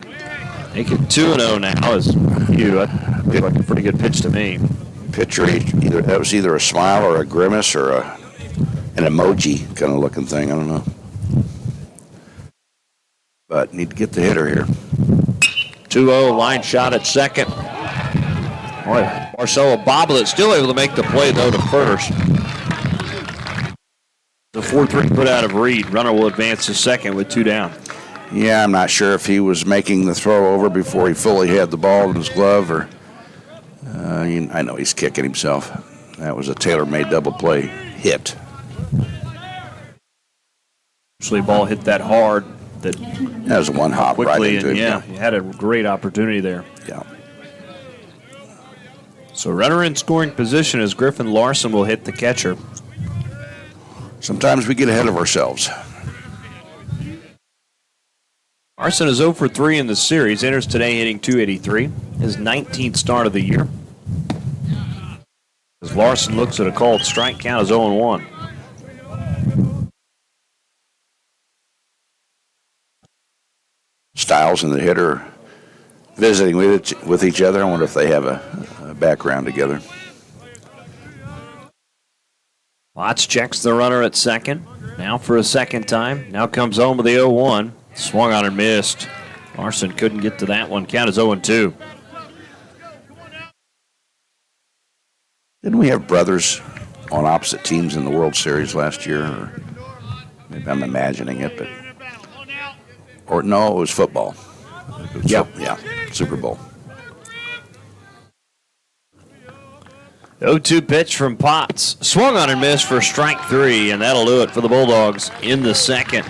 Make it 2-0 now is you. That looked like a pretty good pitch to me. Pitcher, that was either a smile or a grimace or an emoji kind of looking thing. I don't know. But need to get the hitter here. 2-0 line shot at second. Boy, Marcelo Boblet still able to make the play, though, to first. The 4-3 put out of Reed. Runner will advance to second with 2 down. Yeah, I'm not sure if he was making the throw over before he fully had the ball in his glove or I know he's kicking himself. That was a tailor-made double play hit. Actually, ball hit that hard that was one hop quickly, right into and him. yeah, you had a great opportunity there. Yeah. So runner in scoring position as Griffin Larson will hit the catcher. Sometimes we get ahead of ourselves. Larson is 0 for 3 in the series. Enters today hitting .283. His 19th start of the year. As Larson looks at a called strike, count is 0-1. Styles and the hitter visiting with each other. I wonder if they have a background together. Potts checks the runner at second. Now for a second time. Now comes home with the 0-1. Swung on and missed. Larson couldn't get to that one. Count is 0-2. Didn't we have brothers on opposite teams in the World Series last year? Or maybe I'm imagining it, but no, it was football. Yep. Yeah, Super Bowl. 0-2 pitch from Potts. Swung on and missed for strike 3, and that'll do it for the Bulldogs in the second.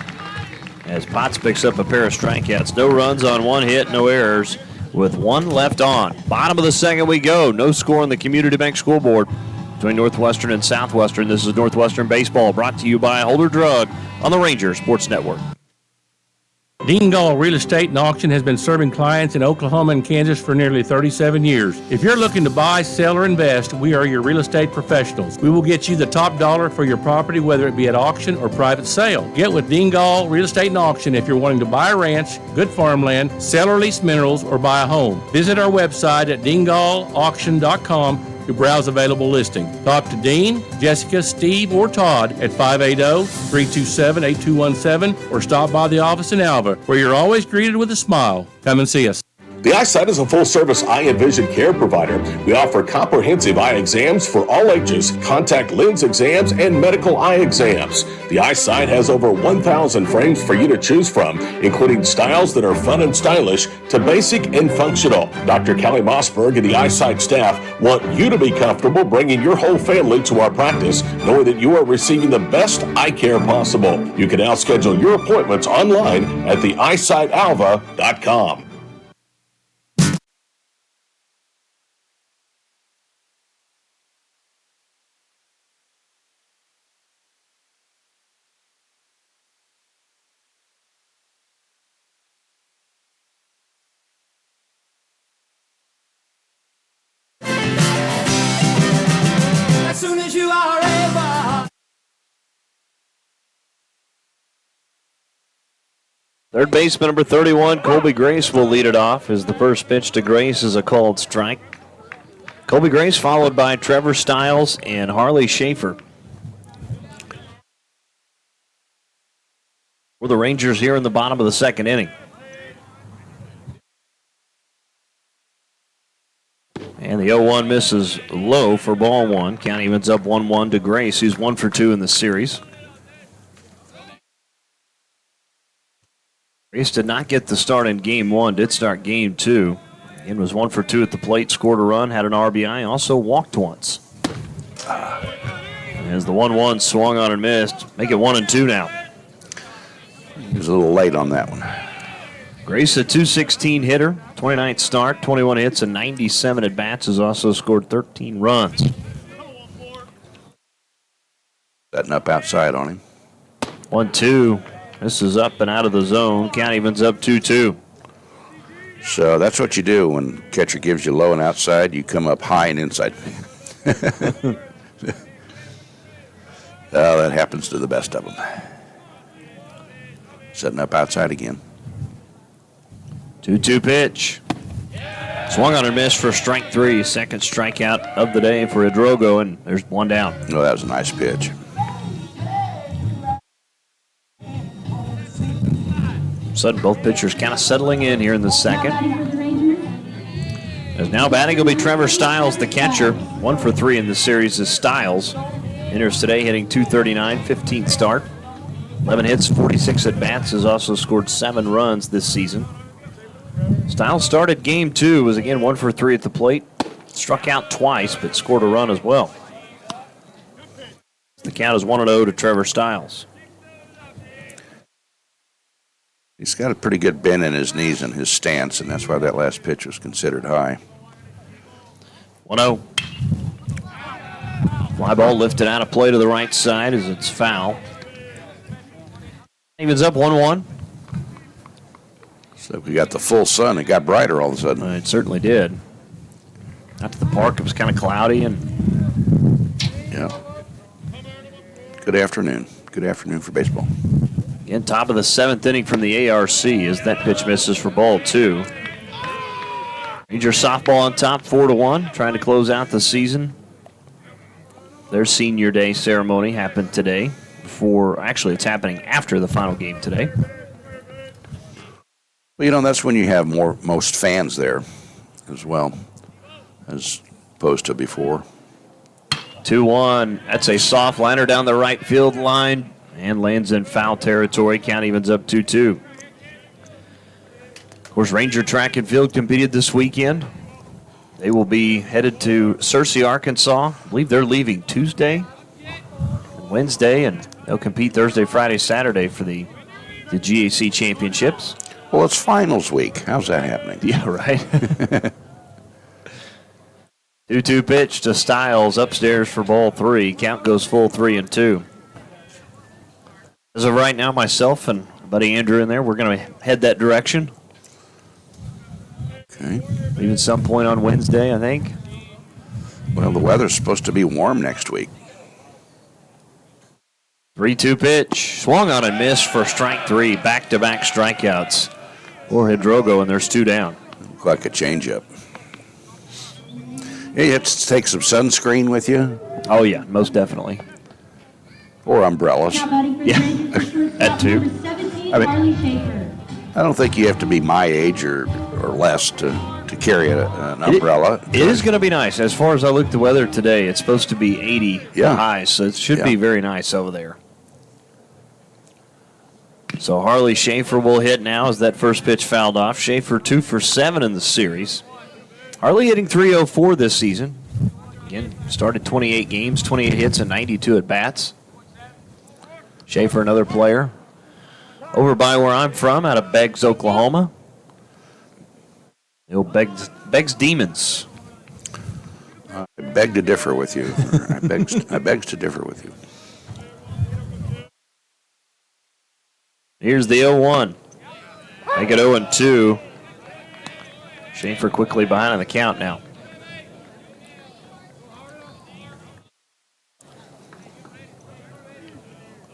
As Potts picks up a pair of strikeouts. No runs on 1 hit, no errors, with 1 left on. Bottom of the second we go. No score on the Community Bank scoreboard between Northwestern and Southwestern. This is Northwestern Baseball, brought to you by Holder Drug on the Ranger Sports Network. Dingall Real Estate and Auction has been serving clients in Oklahoma and Kansas for nearly 37 years. If you're looking to buy, sell, or invest, we are your real estate professionals. We will get you the top dollar for your property, whether it be at auction or private sale. Get with Dingall Real Estate and Auction if you're wanting to buy a ranch, good farmland, sell or lease minerals, or buy a home. Visit our website at dingallauction.com to browse available listings. Talk to Dean, Jessica, Steve, or Todd at 580-327-8217 or stop by the office in Alva, where you're always greeted with a smile. Come and see us. The Eyesight is a full-service eye and vision care provider. We offer comprehensive eye exams for all ages, contact lens exams, and medical eye exams. The Eyesight has over 1,000 frames for you to choose from, including styles that are fun and stylish to basic and functional. Dr. Kelly Mossberg and the Eyesight staff want you to be comfortable bringing your whole family to our practice, knowing that you are receiving the best eye care possible. You can now schedule your appointments online at theeyesightAlva.com. As soon as you are able. Third baseman number 31, Colby Grace, will lead it off as the first pitch to Grace is a called strike. Colby Grace followed by Trevor Stiles and Harley Schaefer. For the Rangers here in the bottom of the second inning. And the 0-1 misses low for ball one. Count evens up 1-1 to Grace, who's 1 for 2 in the series. Grace did not get the start in game one, did start game two. And was 1 for 2 at the plate, scored a run, had an RBI, also walked once. As the 1-1 swung on and missed, make it 1-2 now. He was a little late on that one. Grace, a .216 hitter, 29th start, 21 hits, and 97 at-bats, has also scored 13 runs. Setting up outside on him. 1-2. This is up and out of the zone. Count evens up 2-2. So that's what you do when catcher gives you low and outside. You come up high and inside. That happens to the best of them. Setting up outside again. 2-2 pitch. Swung on and missed for strike three. Second strikeout of the day for Hidrogo, and there's one down. Oh, that was a nice pitch. Sudden, both pitchers kind of settling in here in the second. As now batting will be Trevor Stiles, the catcher. 1 for 3 in the series is Stiles. Enters today hitting .239, 15th start. 11 hits, 46 at-bats, has also scored 7 runs this season. Stiles started game two, was again 1 for 3 at the plate. Struck out twice, but scored a run as well. The count is 1-0 to Trevor Stiles. He's got a pretty good bend in his knees and his stance, and that's why that last pitch was considered high. 1-0. Fly ball lifted out of play to the right side as it's foul. Evens up 1-1. So we got the full sun. It got brighter all of a sudden. It certainly did. Out to the park, it was kind of cloudy. And yeah. Good afternoon. Good afternoon for baseball. Again, top of the 7th inning from the ARC as that pitch misses for ball 2. Ranger softball on top, 4-1, trying to close out the season. Their senior day ceremony happened today. Actually, it's happening after the final game today. Well, that's when you have most fans there as well, as opposed to before. 2-1. That's a soft liner down the right field line and lands in foul territory. Count evens up 2-2. Of course, Ranger Track and Field competed this weekend. They will be headed to Searcy, Arkansas. I believe they're leaving Tuesday and Wednesday, and they'll compete Thursday, Friday, Saturday for the GAC championships. Well, it's finals week. How's that happening? Yeah, right. 2-2 pitch to Stiles upstairs for ball 3. Count goes full 3-2. As of right now, myself and Buddy Andrew in there. We're going to head that direction. Okay. Maybe at some point on Wednesday, I think. Well, the weather's supposed to be warm next week. 3-2 pitch. Swung on and missed for strike 3. Back-to-back strikeouts for Hidrogo, and there's 2 down. Look like a changeup. Yeah, you have to take some sunscreen with you. Oh, yeah, most definitely. Or umbrellas. Yeah, that too. I mean, I don't think you have to be my age or less to carry an umbrella. It is going to be nice. As far as I look at the weather today, it's supposed to be 80 highs, so it should be very nice over there. So Harley Schaefer will hit now as that first pitch fouled off. Schaefer 2 for 7 in the series. Harley hitting .304 this season. Again, started 28 games, 28 hits, and 92 at-bats. Schaefer, another player. Over by where I'm from, out of Beggs, Oklahoma. The old Beggs Demons. I beg to differ with you. I begs to differ with you. Here's the 0-1. Make it 0-2. Schaefer quickly behind on the count now.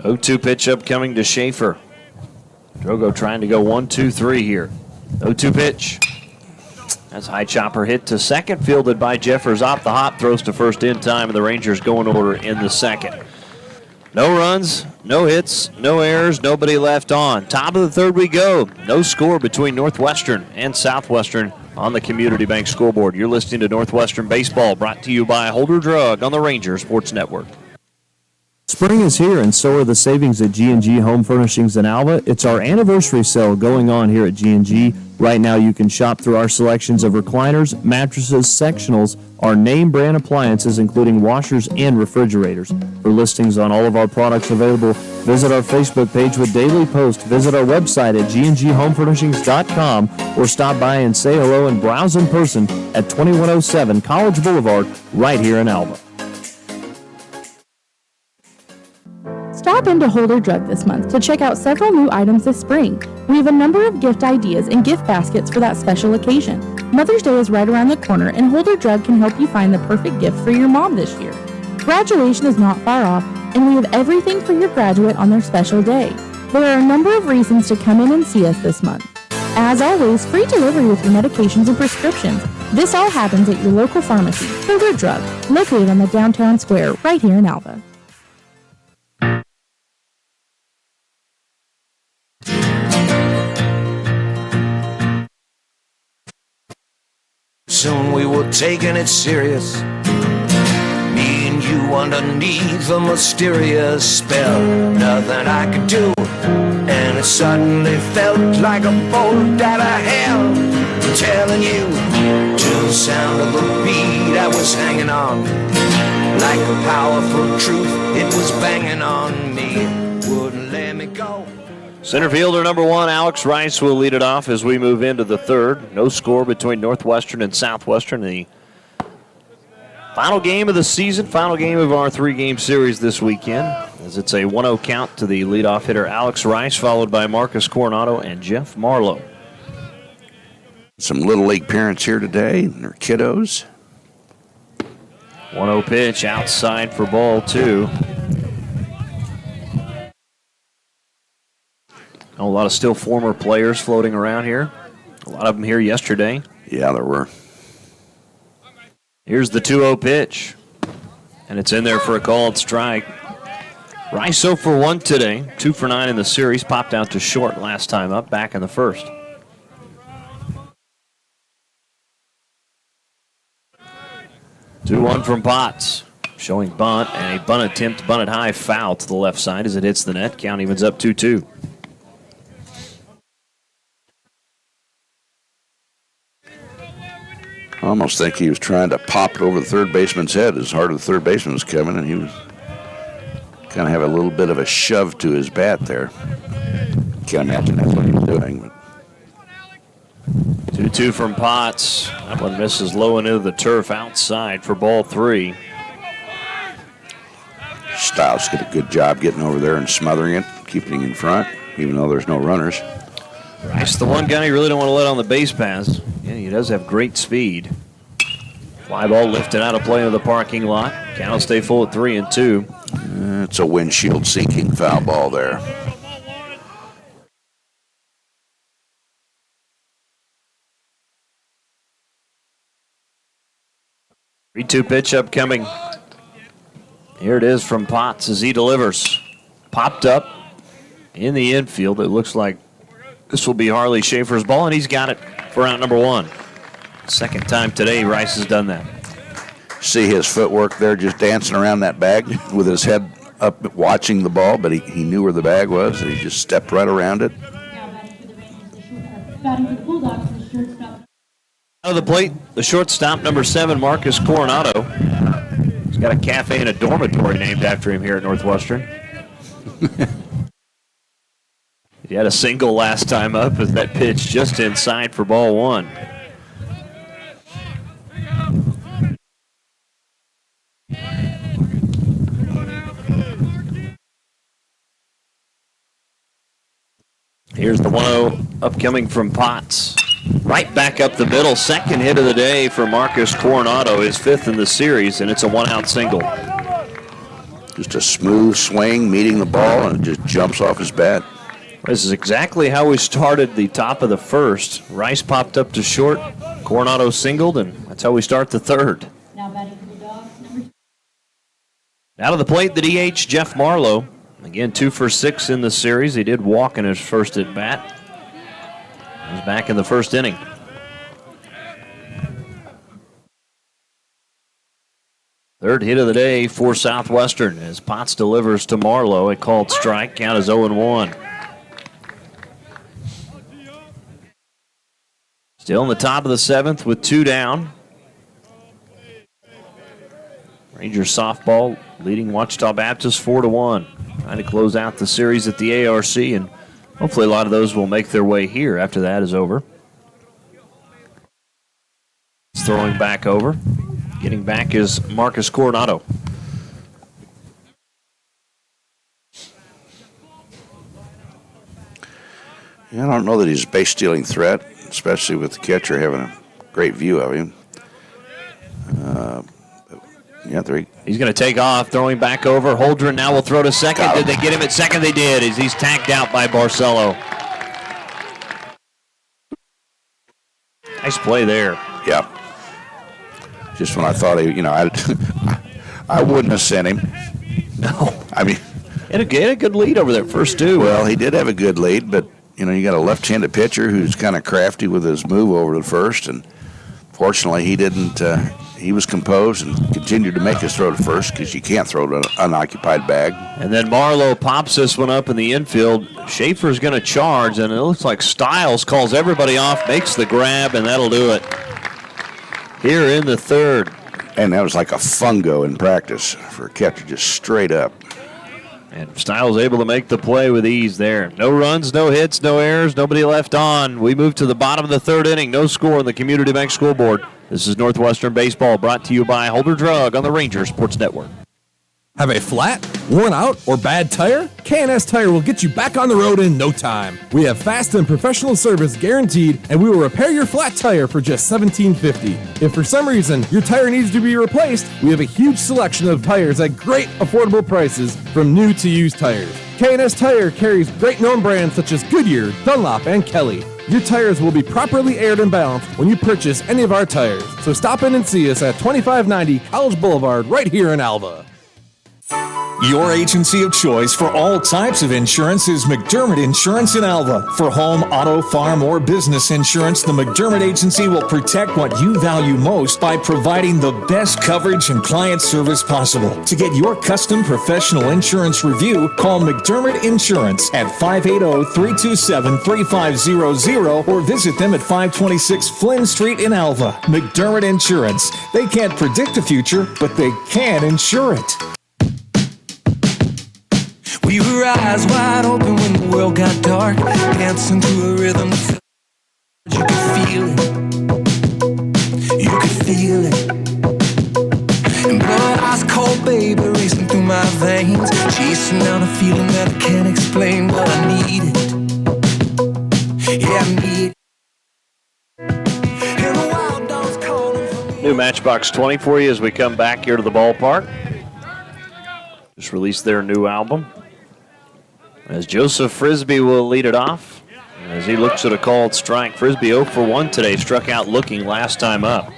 Oh, 2 pitch upcoming to Schaefer. Drogo trying to go 1-2-3 here. 0-2 pitch. That's a high chopper hit to second, fielded by Jeffers. Off the hop, throws to first in time, and the Rangers go in order in the second. No runs, no hits, no errors, nobody left on. Top of the third we go. No score between Northwestern and Southwestern on the Community Bank scoreboard. You're listening to Northwestern Baseball, brought to you by Holder Drug on the Ranger Sports Network. Spring is here, and so are the savings at G&G Home Furnishings in Alva. It's our anniversary sale going on here at G&G. Right now, you can shop through our selections of recliners, mattresses, sectionals, our name brand appliances, including washers and refrigerators. For listings on all of our products available, visit our Facebook page with daily posts, visit our website at gnghomefurnishings.com, or stop by and say hello and browse in person at 2107 College Boulevard, right here in Alva. Stop into Holder Drug this month to check out several new items this spring. We have a number of gift ideas and gift baskets for that special occasion. Mother's Day is right around the corner, and Holder Drug can help you find the perfect gift for your mom this year. Graduation is not far off, and we have everything for your graduate on their special day. There are a number of reasons to come in and see us this month. As always, free delivery with your medications and prescriptions. This all happens at your local pharmacy, Holder Drug, located on the downtown square right here in Alva. Soon we were taking it serious, me and you underneath a mysterious spell. Nothing I could do, and it suddenly felt like a bolt out of hell. I'm telling you, to the sound of the beat I was hanging on, like a powerful truth, it was banging on me, wouldn't let me go. Center fielder number 1, Alex Rice, will lead it off as we move into the third. No score between Northwestern and Southwestern. The final game of the season, final game of our 3-game series this weekend, as it's a 1-0 count to the leadoff hitter Alex Rice, followed by Marcus Coronado and Jeff Marlowe. Some Little League parents here today and their kiddos. 1-0 pitch outside for ball 2. A lot of still former players floating around here. A lot of them here yesterday. Yeah, there were. Here's the 2-0 pitch. And it's in there for a called strike. Rice 0 for 1 today. 2 for 9 in the series. Popped out to short last time up, back in the first. Two-one from Potts. Showing bunt, and a bunt attempt, bunted high, foul to the left side as it hits the net. Count evens up 2-2. I almost think he was trying to pop it over the third baseman's head as hard as the third baseman was coming, and he was kind of have a little bit of a shove to his bat there. Can't imagine that's what he was doing. 2-2 from Potts. That one misses low and into the turf outside for ball 3. Stiles did a good job getting over there and smothering it. keeping in front, even though there's no runners. Rice, the one guy you really don't want to let on the base pass. Yeah, he does have great speed. Fly ball lifted out of play into the parking lot. Count will stay full at 3-2. It's a windshield seeking foul ball there. Three-two pitch upcoming. Here it is from Potts as he delivers. Popped up in the infield. It looks like this will be Harley Schaefer's ball, and he's got it for out number one. Second time today Rice has done that. See his footwork there, just dancing around that bag with his head up watching the ball, but he knew where the bag was, and he just stepped right around it. Out of the plate, the shortstop, number 7, Marcus Coronado. He's got a cafe and a dormitory named after him here at Northwestern. He had a single last time up as that pitch just inside for ball one. Here's the 1-0 upcoming from Potts. Right back up the middle. Second hit of the day for Marcus Coronado, his 5th in the series, and it's a 1-out single. Just a smooth swing, meeting the ball, and it just jumps off his bat. This is exactly how we started the top of the first. Rice popped up to short, Coronado singled, and that's how we start the third. Out of the plate, the DH, Jeff Marlowe. Again, 2 for 6 in the series. He did walk in his first at bat. He's back in the first inning. Third hit of the day for Southwestern as Potts delivers to Marlowe. A called strike. Count is 0-1. Still in the top of the 7th with 2 down. Rangers softball leading Ouachita Baptist 4-1. Trying to close out the series at the ARC, and hopefully a lot of those will make their way here after that is over. It's throwing back over. Getting back is Marcus Coronado. Yeah, I don't know that he's a base stealing threat, especially with the catcher having a great view of him. He's going to take off, throwing back over. Holdren now will throw to second. Did they get him at second? They did, as he's tagged out by Barcelo. Nice play there. Yeah. Just when I thought I wouldn't have sent him. No. I mean, he had a good lead over there, first 2. Well, he did have a good lead, but you got a left-handed pitcher who's kind of crafty with his move over to first, and fortunately he didn't. He was composed and continued to make his throw to first because you can't throw to an unoccupied bag. And then Marlowe pops this one up in the infield. Schaefer's going to charge, and it looks like Stiles calls everybody off, makes the grab, and that'll do it. Here in the third. And that was like a fungo in practice for a catcher, just straight up. And Stiles able to make the play with ease there. No runs, no hits, no errors, nobody left on. We move to the bottom of the third inning. No score on the Community Bank scoreboard. This is Northwestern Baseball, brought to you by Holder Drug on the Ranger Sports Network. Have a flat, worn out, or bad tire? K&S Tire will get you back on the road in no time. We have fast and professional service guaranteed, and we will repair your flat tire for just $17.50. If for some reason your tire needs to be replaced, we have a huge selection of tires at great affordable prices from new to used tires. K&S Tire carries great known brands such as Goodyear, Dunlop, and Kelly. Your tires will be properly aired and balanced when you purchase any of our tires. So stop in and see us at 2590 College Boulevard right here in Alva. Your agency of choice for all types of insurance is McDermott Insurance in Alva. For home, auto, farm, or business insurance, the McDermott Agency will protect what you value most by providing the best coverage and client service possible. To get your custom professional insurance review, call McDermott Insurance at 580-327-3500 or visit them at 526 Flynn Street in Alva. McDermott Insurance. They can't predict the future, but they can insure it. We were eyes wide open when the world got dark, dancing to a rhythm. You could feel it. You could feel it. And blood ice cold, baby, racing through my my veins, chasing down a feeling that I can't explain, but I need it. Yeah, I need it. New Matchbox 20 for you as we come back here to the ballpark. Just released their new album. As Joseph Frisbee will lead it off. As he looks at a called strike. Frisbee 0 for 1 today. Struck out looking last time up.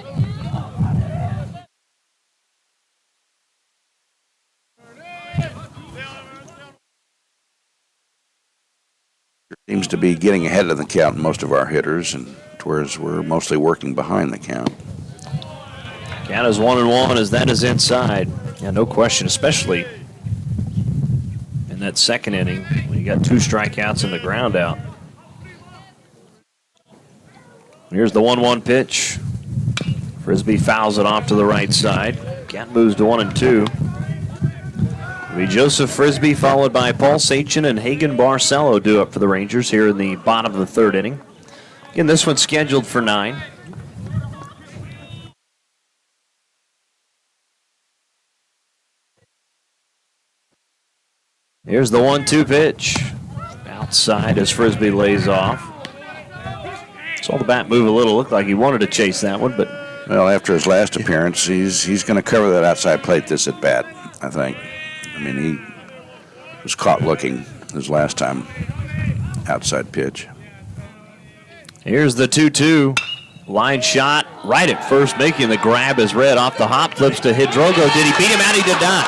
Seems to be getting ahead of the count in most of our hitters, and whereas we're mostly working behind the count. Count is 1-1 as that is inside. Yeah, no question, especially in that second inning when you got 2 strikeouts and the ground out. Here's the 1-1 pitch. Frisbee fouls it off to the right side. Count moves to 1-2. It'll be Joseph Frisbee followed by Paul Sachin and Hagen Barcelo due up for the Rangers here in the bottom of the third inning. Again, this one's scheduled for 9. Here's the 1-2 pitch. Outside as Frisbee lays off. Saw the bat move a little. Looked like he wanted to chase that one, but... Well, after his last appearance, he's going to cover that outside plate this at bat, I think. I mean, he was caught looking his last time outside pitch. Here's the 2-2. Line shot right at first, making the grab as Red off the hop, flips to Hidrogo. Did he beat him out? He did not.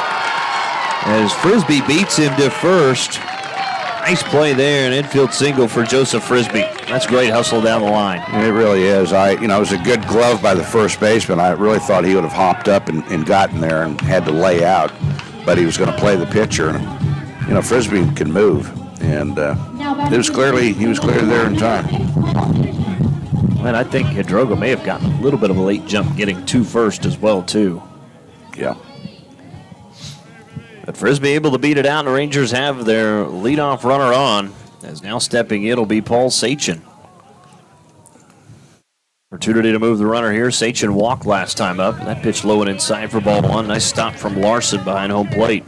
As Frisbee beats him to first. Nice play there, an infield single for Joseph Frisbee. That's great hustle down the line. It really is. It was a good glove by the first baseman. I really thought he would have hopped up and gotten there and had to lay out, but he was going to play the pitcher. And, Frisbee can move, and he was clearly there in time. And I think Hidrogo may have gotten a little bit of a late jump getting to first as well, too. Yeah. But Frisbee able to beat it out, and the Rangers have their leadoff runner on. As now stepping in will be Paul Sachin. Opportunity to move the runner here. Sachin walked last time up. That pitch low and inside for ball 1. Nice stop from Larson behind home plate.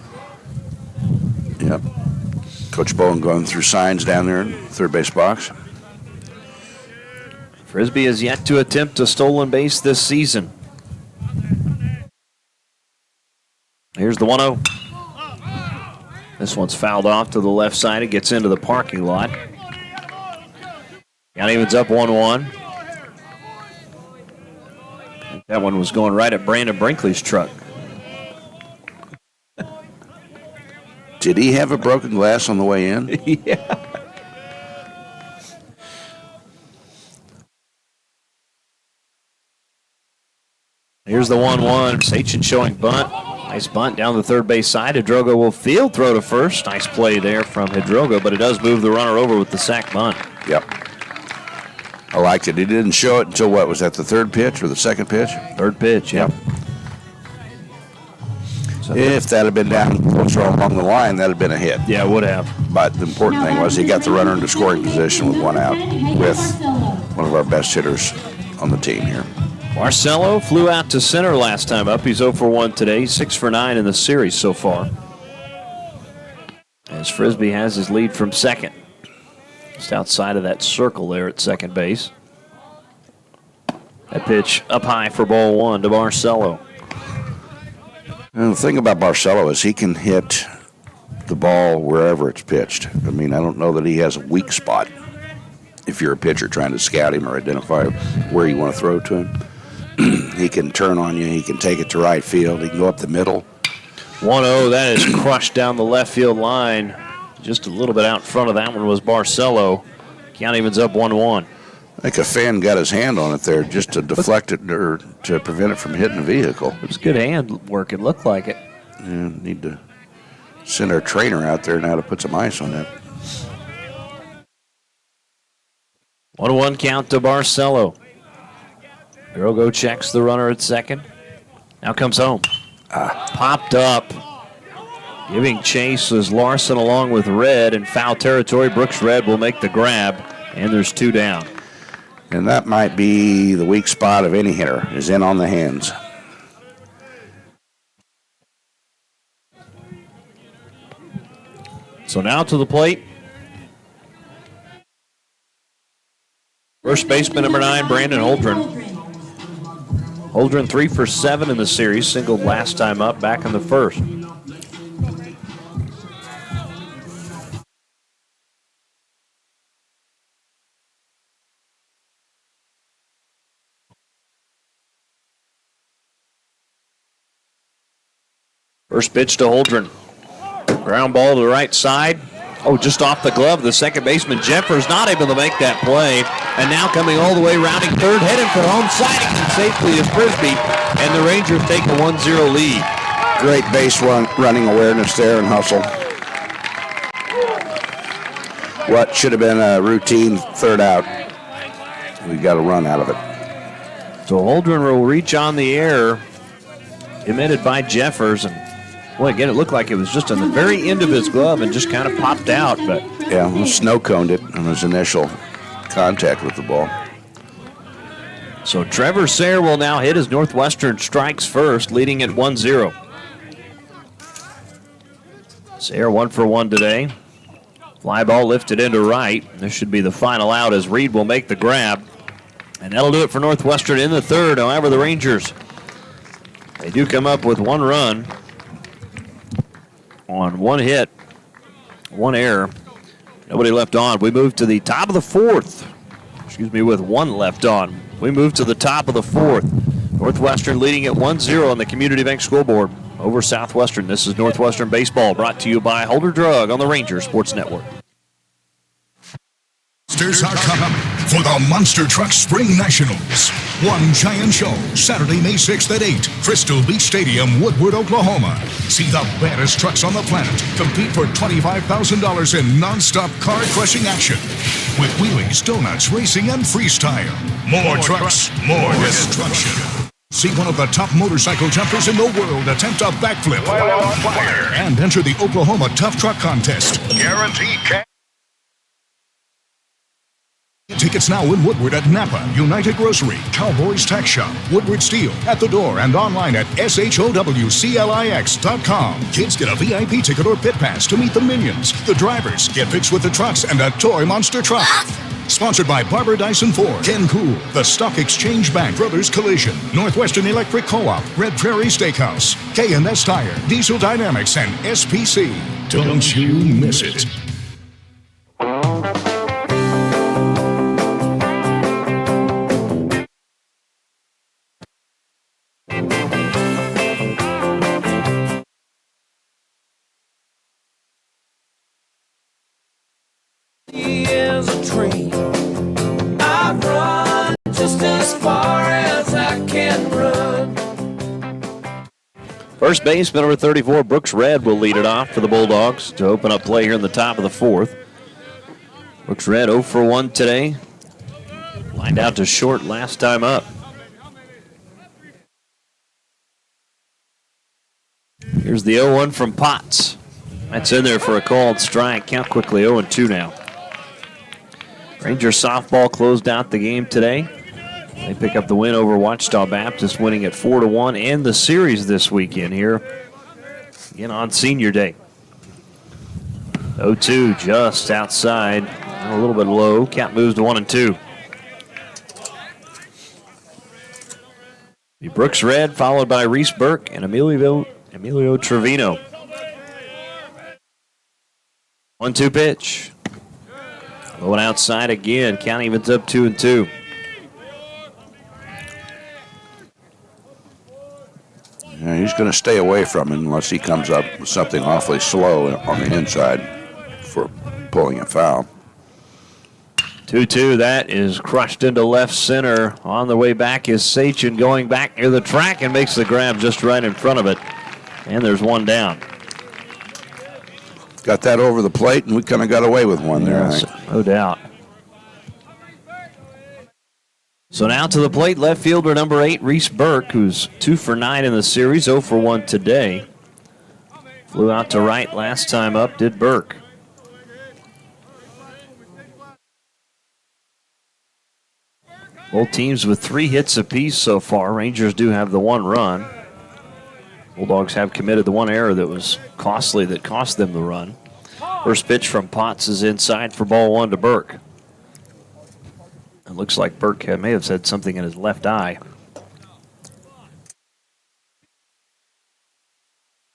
Yep. Coach Bowen going through signs down there in the third base box. Frisbee has yet to attempt a stolen base this season. Here's the 1-0. This one's fouled off to the left side. It gets into the parking lot. Count evens up 1-1. That one was going right at Brandon Brinkley's truck. Did he have a broken glass on the way in? Yeah. Here's the 1-1. Sachin showing bunt. Nice bunt down the third base side. Hidrogo will field throw to first. Nice play there from Hidrogo, but it does move the runner over with the sac bunt. Yep. I liked it. He didn't show it until what? Was that the third pitch or the second pitch? Third pitch, yep. So if that had been down closer along the line, that had been a hit. Yeah, it would have. But the important thing was he got the runner into scoring position with 1 out with one of our best hitters on the team here. Barcelo flew out to center last time up. He's 0 for 1 today, 6 for 9 in the series so far. As Frisbee has his lead from second. Just outside of that circle there at second base. That pitch up high for ball 1 to Barcelo. And the thing about Barcelo is he can hit the ball wherever it's pitched. I mean, I don't know that he has a weak spot if you're a pitcher trying to scout him or identify where you want to throw to him. He can turn on you. He can take it to right field. He can go up the middle. 1-0, that is crushed down the left field line. Just a little bit out in front of that one was Barcelo. Count evens up 1-1. I think a fan got his hand on it there just to deflect it or to prevent it from hitting a vehicle. It was good hand work. It looked like it. Yeah, need to send our trainer out there now to put some ice on that. 1-1 count to Barcelo. Hidrogo checks the runner at second. Now comes home. Popped up. Giving chase is Larson along with Red in foul territory. Brooks Red will make the grab, and there's 2 down. And that might be the weak spot of any hitter, is in on the hands. So now to the plate. First baseman number 9, Brandon Holdren. Holdren 3 for 7 in the series, singled last time up back in the first. First pitch to Holdren. Ground ball to the right side. Oh, just off the glove. The second baseman, Jeffers, not able to make that play. And now coming all the way, rounding third, heading for home, sliding in safely is Frisbee. And the Rangers take a 1-0 lead. Great base running awareness there and hustle. What should have been a routine third out. We got a run out of it. So Holdren will reach on the air, emitted by Jeffers. And well, again, it looked like it was just on the very end of his glove and just kind of popped out. But yeah, snow coned it in his initial contact with the ball. So Trevor Sayre will now hit as Northwestern strikes first, leading at 1-0. Sayre 1 for 1 today. Fly ball lifted into right. This should be the final out as Reed will make the grab. And that'll do it for Northwestern in the third. However, the Rangers, they do come up with one run on one hit, one error. Nobody left on. We move to the top of the fourth. With one left on. We move to the top of the fourth. Northwestern leading at 1-0 on the Community Bank scoreboard over Southwestern. This is Northwestern Baseball, brought to you by Holder Drug on the Ranger Sports Network. Monsters are coming for the Monster Truck Spring Nationals. One giant show, Saturday, May 6th at 8, Crystal Beach Stadium, Woodward, Oklahoma. See the baddest trucks on the planet compete for $25,000 in non-stop car-crushing action. With wheelies, donuts, racing, and freestyle. More trucks, more destruction. See one of the top motorcycle jumpers in the world attempt a backflip. And enter the Oklahoma Tough Truck Contest. Guaranteed cash. Tickets now in Woodward at Napa, United Grocery, Cowboys Tax Shop, Woodward Steel, at the door and online at showclix.com. Kids get a VIP ticket or pit pass to meet the Minions. The drivers get fixed with the trucks and a toy monster truck. Sponsored by Barbara Dyson Ford, Ken Cool, the Stock Exchange Bank, Brothers Collision, Northwestern Electric Co-op, Red Prairie Steakhouse, K&S Tire, Diesel Dynamics, and SPC. Don't you miss it. First baseman number 34, Brooks Red, will lead it off for the Bulldogs to open up play here in the top of the fourth. Brooks Red 0 for 1 today. Lined out to short last time up. Here's the 0-1 from Potts. That's in there for a called strike. Count quickly 0-2 now. Ranger softball closed out the game today. They pick up the win over Ouachita Baptist, winning at 4-1, and the series this weekend here, again on Senior Day. 0-2 just outside, a little bit low. Count moves to 1-2. Brooks Red, followed by Reese Burke and Emilio Trevino. 1-2 pitch. Going outside again. Count evens up 2-2. Yeah, he's going to stay away from it unless he comes up with something awfully slow on the inside for pulling a foul. 2-2, that is crushed into left center. On the way back is Sachin going back near the track and makes the grab just right in front of it. And there's one down. Got that over the plate, and we kind of got away with one there, I think. No doubt. So now to the plate, left fielder number 8, Reese Burke, who's 2 for 9 in the series, 0 for 1 today. Flew out to right last time up, did Burke. Both teams with 3 hits apiece so far. Rangers do have the 1 run. Bulldogs have committed the 1 error that was costly, that cost them the run. First pitch from Potts is inside for ball one to Burke. It looks like Burke may have said something in his left eye.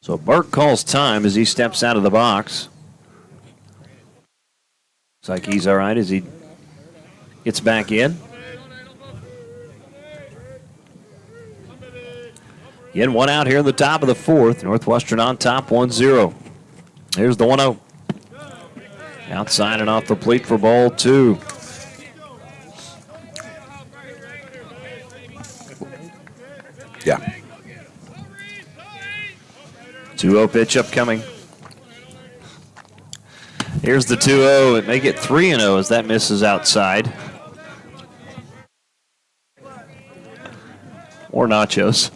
So Burke calls time as he steps out of the box. Looks like he's all right as he gets back in. Again, one out here in the top of the fourth. Northwestern on top, 1-0. Here's the 1-0. Outside and off the plate for ball two. Yeah. 2-0 pitch upcoming. Here's the 2-0. It may get 3-0 as that misses outside. Or nachos.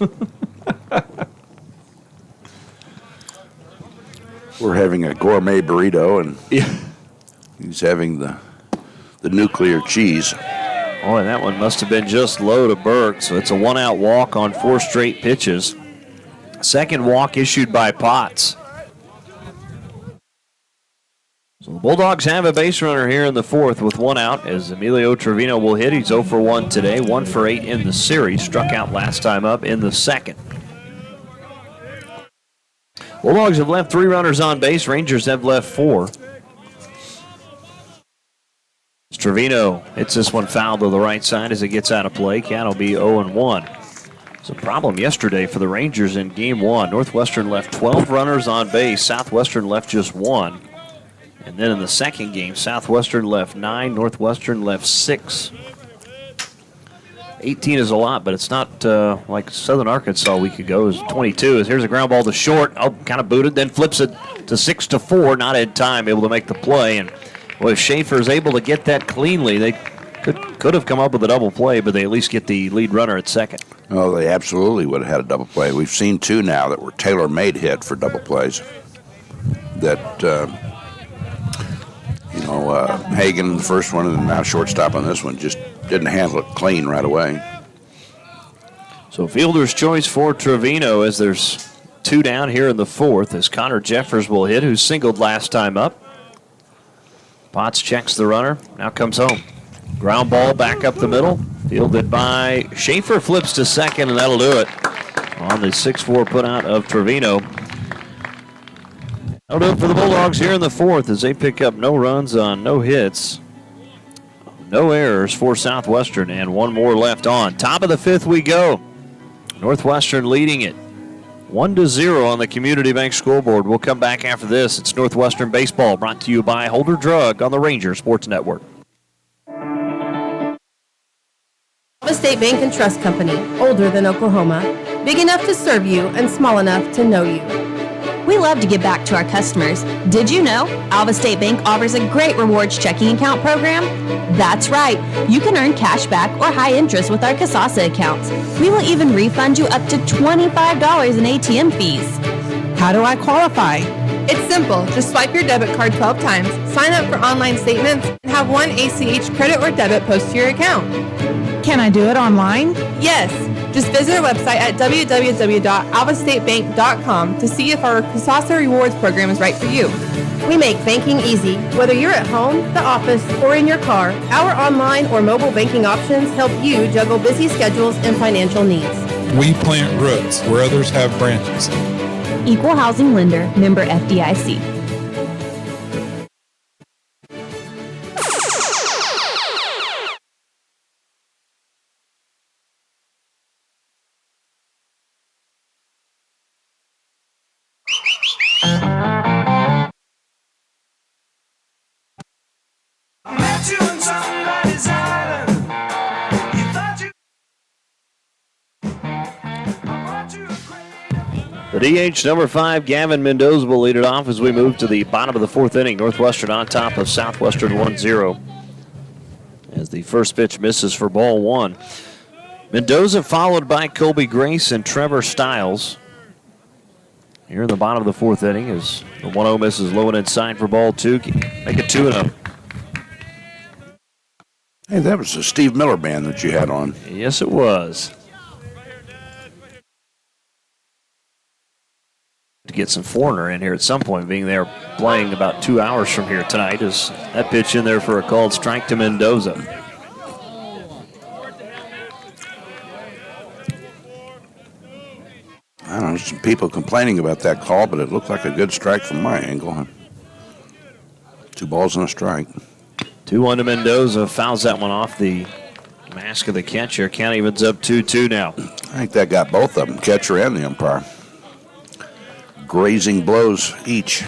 We're having a gourmet burrito, and he's having the nuclear cheese. Oh, and that one must have been just low to Burke, so it's a one-out walk on 4 straight pitches. Second walk issued by Potts. So the Bulldogs have a base runner here in the fourth with 1 out as Emilio Trevino will hit. He's 0 for 1 today, 1 for 8 in the series. Struck out last time up in the second. Bulldogs have left 3 runners on base. Rangers have left 4. Trevino hits this one foul to the right side as it gets out of play. Count will be 0-1. It's a problem yesterday for the Rangers in game 1. Northwestern left 12 runners on base. Southwestern left just 1. And then in the second game, Southwestern left 9. Northwestern left 6. 18 is a lot, but it's not like Southern Arkansas a week ago. It was 22. Here's a ground ball to short. Oh, kind of booted, then flips it to 6-4. Not in time, able to make the play. And boy, if Schaefer is able to get that cleanly, they could have come up with a double play, but they at least get the lead runner at second. Oh, they absolutely would have had a double play. We've seen 2 now that were tailor-made hit for double plays. That, Hagan, the first one, and now shortstop on this one, just didn't handle it clean right away. So fielder's choice for Trevino as there's 2 down here in the fourth as Connor Jeffers will hit, who singled last time up. Potts checks the runner, now comes home. Ground ball back up the middle, fielded by Schaefer, flips to second, and that'll do it on the 6-4 put out of Trevino. That'll do it for the Bulldogs here in the fourth as they pick up no runs on no hits. No errors for Southwestern, and 1 more left on. Top of the fifth we go. Northwestern leading it 1-0 on the Community Bank scoreboard. We'll come back after this. It's Northwestern Baseball, brought to you by Holder Drug on the Ranger Sports Network. Alva State Bank and Trust Company, older than Oklahoma, big enough to serve you and small enough to know you. We love to give back to our customers. Did you know Alva State Bank offers a great rewards checking account program? That's right. You can earn cash back or high interest with our Casasa accounts. We will even refund you up to $25 in ATM fees. How do I qualify? It's simple. Just swipe your debit card 12 times, sign up for online statements, and have 1 ACH credit or debit post to your account. Can I do it online? Yes. Just visit our website at www.alvastatebank.com to see if our Casasa Rewards program is right for you. We make banking easy. Whether you're at home, the office, or in your car, our online or mobile banking options help you juggle busy schedules and financial needs. We plant roots where others have branches. Equal housing lender, member FDIC. The DH number 5, Gavin Mendoza, will lead it off as we move to the bottom of the fourth inning. Northwestern on top of Southwestern 1-0. As the first pitch misses for ball 1. Mendoza followed by Colby Grace and Trevor Stiles. Here in the bottom of the fourth inning as the 1-0 misses low and inside for ball 2. Make it 2-0. Hey, that was the Steve Miller Band that you had on. Yes, it was. get some foreigner in here at some point, being they're playing about 2 hours from here tonight. Is that pitch in there for a called strike to Mendoza? I don't know, some people complaining about that call, but it looked like a good strike from my angle. 2 balls and a strike. 2-1 to Mendoza. Fouls that one off the mask of the catcher. Count evens up 2-2 now. I think that got both of them, catcher and the umpire. Grazing blows each.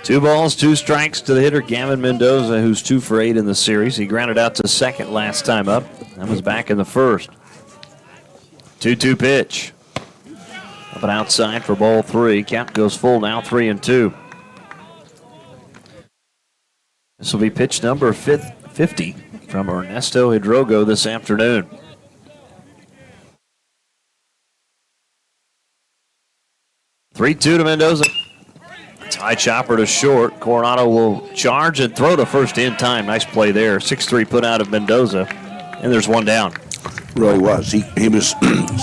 2 balls, 2 strikes to the hitter, Gavin Mendoza, who's 2 for 8 in the series. He grounded out to second last time up. That was back in the first. 2-2 pitch. Up and outside for ball 3. Count goes full now, 3-2. This will be pitch number 50 from Ernesto Hidrogo this afternoon. Three-two to Mendoza. High chopper to short. Coronado will charge and throw to first in time. Nice play there. 6-3 put out of Mendoza. And there's one down. Really was. He was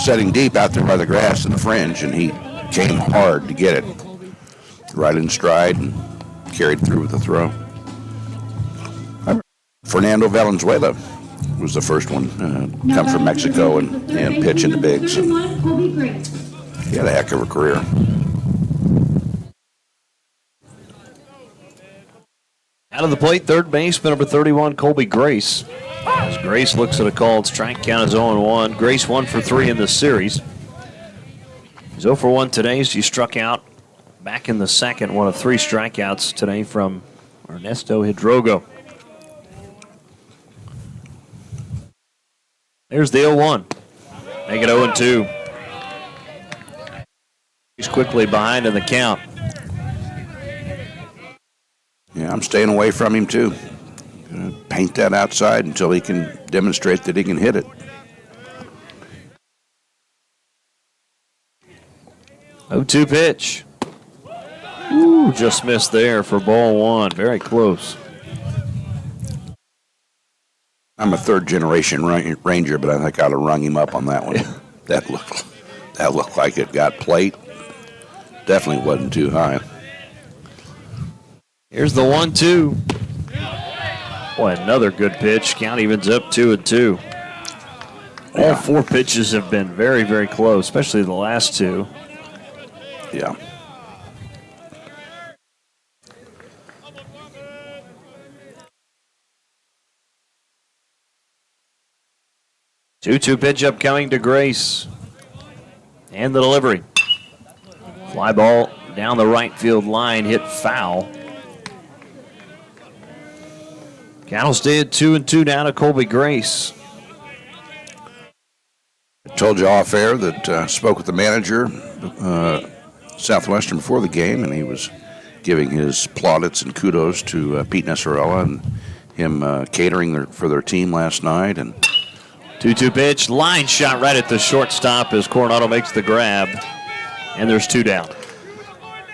setting deep out there by the grass in the fringe, and he came hard to get it. Right in stride and carried through with the throw. Fernando Valenzuela was the first one come from Mexico and pitch in the bigs. And he had a heck of a career. Out of the plate, third baseman, number 31, Colby Grace. As Grace looks at a called strike, count is 0-1. Grace 1 for 3 in the series. He's 0 for 1 today as he struck out back in the second. One of 3 strikeouts today from Ernesto Hidrogo. There's the 0-1. Make it 0-2. He's quickly behind in the count. Yeah, I'm staying away from him too. Gonna paint that outside until he can demonstrate that he can hit it. Oh, 2 pitch. Ooh, just missed there for ball 1. Very close. I'm a third-generation Ranger, but I think I'd have rung him up on that one. That looked like it got plate. Definitely wasn't too high. Here's the 1-2. Boy, another good pitch. Count evens up 2-2. All 4 pitches have been very, very close, especially the last 2. Yeah. Two pitch upcoming to Grace. And the delivery. Fly ball down the right field line, hit foul. Count will stay at 2-2 down to Colby Grace. I told you off air that spoke with the manager, Southwestern, before the game, and he was giving his plaudits and kudos to Pete Nessarella and him catering for their team last night. And 2-2 pitch, line shot right at the shortstop as Coronado makes the grab, and there's 2 down.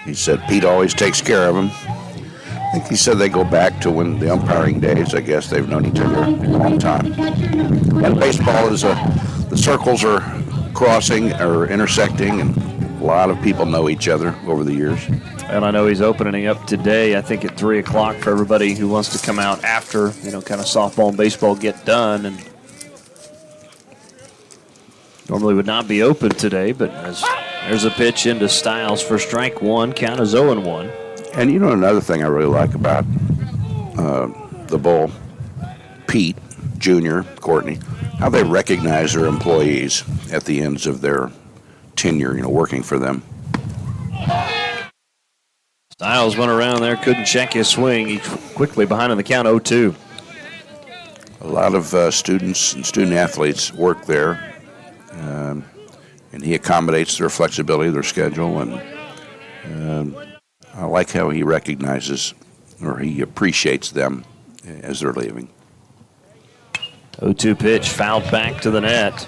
He said Pete always takes care of him. I think he said they go back to when the umpiring days. I guess they've known each other a long time. And baseball is the circles are crossing or intersecting, and a lot of people know each other over the years. And I know he's opening up today, I think at 3 o'clock for everybody who wants to come out after, kind of softball and baseball get done. And normally would not be open today, but there's a pitch into Styles for strike 1. Count is 0-1. And another thing I really like about the Bull, Pete, Junior, Courtney, how they recognize their employees at the ends of their tenure, working for them. Styles went around there, couldn't check his swing. He's quickly behind in the count, 0-2. A lot of students and student athletes work there, and he accommodates their flexibility, their schedule, and I like how he recognizes or he appreciates them as they're leaving. 0-2 pitch, fouled back to the net.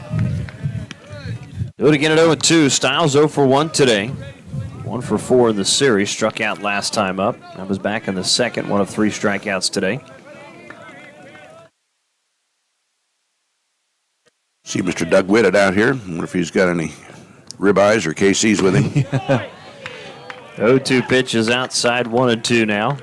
Do it again at 0-2. Styles 0 for 1 today. 1 for 4 in the series. Struck out last time up. That was back in the second. 1 of 3 strikeouts today. See Mr. Doug Whitted out here. I wonder if he's got any ribeyes or KCs with him. 0-2 pitch is outside, 1-2 now.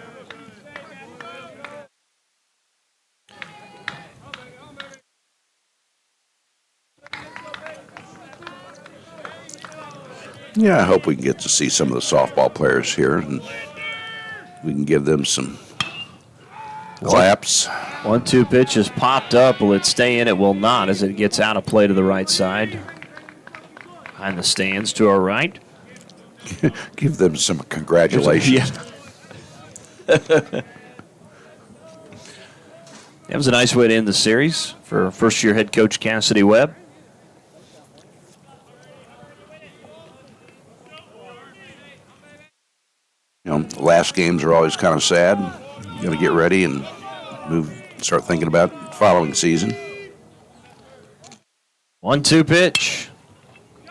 Yeah, I hope we can get to see some of the softball players here, and we can give them some claps. 1-2 pitch is popped up. Will it stay in? It will not as it gets out of play to the right side. Behind the stands to our right. Give them some congratulations. That was a nice way to end the series for first-year head coach Cassidy Webb. You know, last games are always kind of sad. You got to get ready and start thinking about the following season. 1-2 pitch.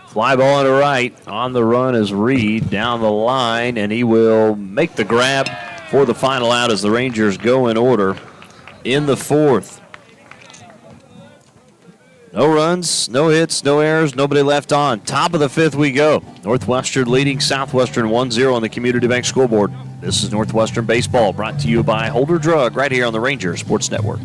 Fly ball to right. On the run is Reed down the line, and he will make the grab for the final out as the Rangers go in order in the fourth. No runs, no hits, no errors, nobody left on. Top of the fifth we go. Northwestern leading Southwestern 1-0 on the Community Bank scoreboard. This is Northwestern Baseball, brought to you by Holder Drug right here on the Ranger Sports Network.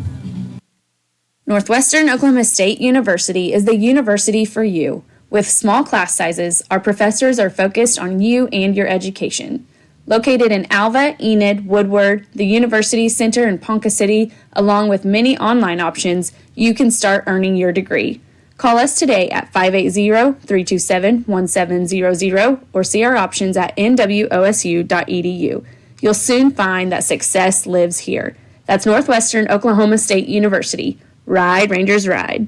Northwestern Oklahoma State University is the university for you. With small class sizes, our professors are focused on you and your education. Located in Alva, Enid, Woodward, the University Center in Ponca City, along with many online options, you can start earning your degree. Call us today at 580-327-1700 or see our options at nwosu.edu. You'll soon find that success lives here. That's Northwestern Oklahoma State University. Ride, Rangers, ride.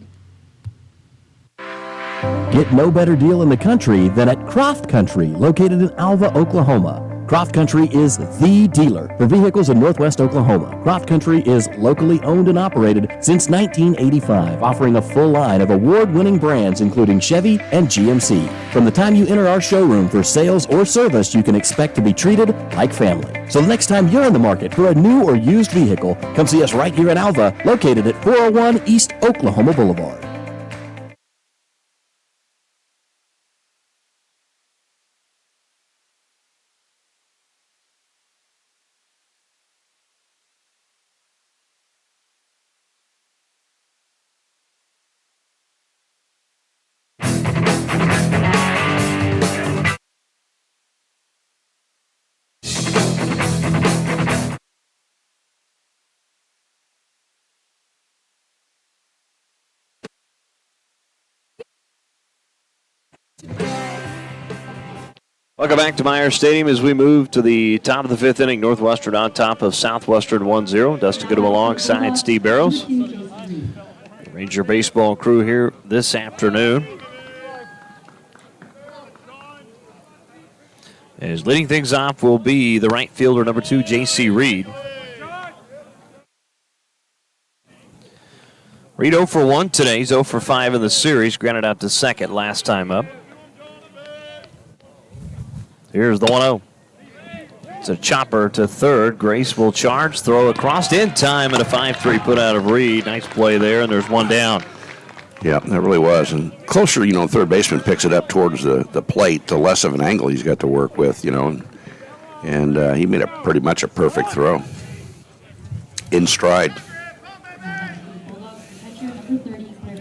Get no better deal in the country than at Croft Country, located in Alva, Oklahoma. Croft Country is the dealer for vehicles in Northwest Oklahoma. Croft Country is locally owned and operated since 1985, offering a full line of award-winning brands including Chevy and GMC. From the time you enter our showroom for sales or service, you can expect to be treated like family. So the next time you're in the market for a new or used vehicle, come see us right here in Alva, located at 401 East Oklahoma Boulevard. Welcome back to Myers Stadium as we move to the top of the fifth inning. Northwestern on top of Southwestern 1-0. Dustin Goodham alongside Steve Barrows. Ranger baseball crew here this afternoon. As leading things off will be the right fielder, number 2, J.C. Reed. Reed 0 for 1 today. He's 0 for 5 in the series. Grounded out to second last time up. Here's the 1-0. It's a chopper to third. Grace will charge, throw across in time, and a 5-3 put out of Reed. Nice play there, and there's one down. Yeah, that really was. And closer, third baseman picks it up towards the plate, the less of an angle he's got to work with, and he made pretty much a perfect throw. In stride.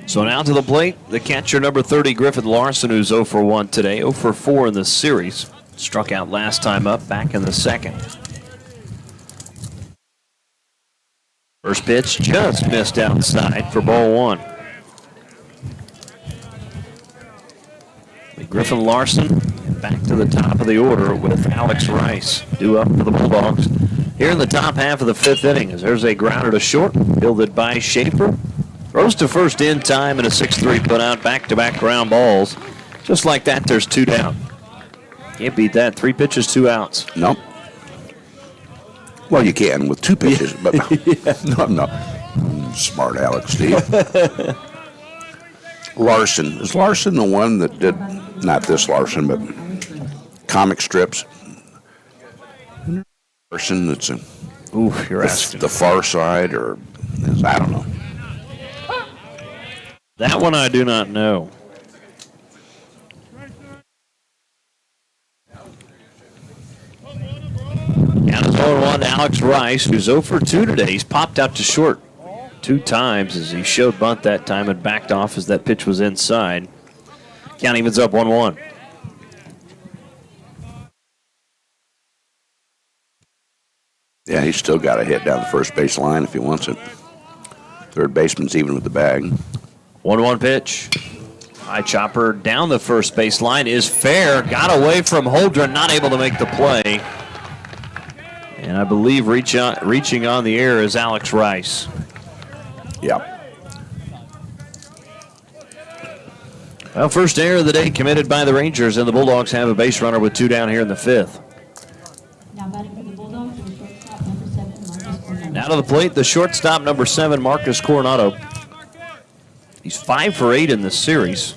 So now to the plate, the catcher, number 30, Griffin Larson, who's 0 for 1 today, 0 for 4 in the series. Struck out last time up, back in the second. First pitch just missed outside for ball one. Griffin Larson back to the top of the order with Alex Rice due up for the Bulldogs. Here in the top half of the fifth inning, as there's a grounder to short, fielded by Schaefer. Throws to first in time and a 6-3 put out, back-to-back ground balls. Just like that, there's two down. Can't beat that. 3 pitches, 2 outs. Nope. Well, you can with 2 pitches, but no. Smart Alex, Steve. Larson. Is Larson the one that did, not this Larson, but comic strips? Larson that's you're asking. The Far Side, or I don't know. That one I do not know. Count is 0-1 to Alex Rice, who's 0 for 2 today. He's popped out to short 2 times as he showed bunt that time and backed off as that pitch was inside. Count evens up 1-1. Yeah, he's still got a hit down the first base line if he wants it. Third baseman's even with the bag. 1-1 pitch. High chopper down the first base line is fair. Got away from Holdren, not able to make the play. And I believe reaching on the air is Alex Rice. Yeah. Well, first error of the day committed by the Rangers, and the Bulldogs have a base runner with 2 down here in the 5th. Now to the plate, the shortstop, number 7, Marcus Coronado. He's 5 for 8 in this series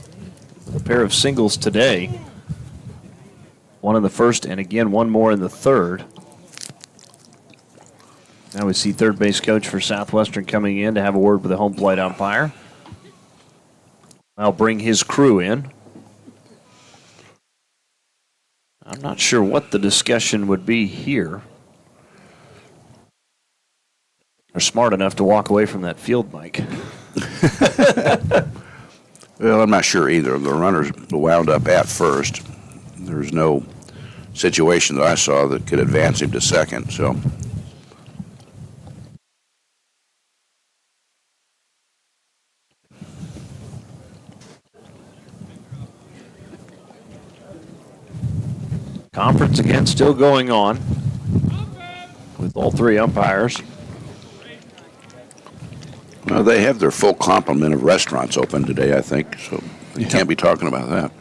with a pair of singles today. One in the first, and again, one more in the third. Now we see third base coach for Southwestern coming in to have a word with the home plate umpire. I'll bring his crew in. I'm not sure what the discussion would be here. They're smart enough to walk away from that field mic. Well, I'm not sure either. The runners wound up at first. There's no situation that I saw that could advance him to second, so. Conference again still going on with all 3 umpires. Well, they have their full complement of restaurants open today, I think, so they can't be talking about that.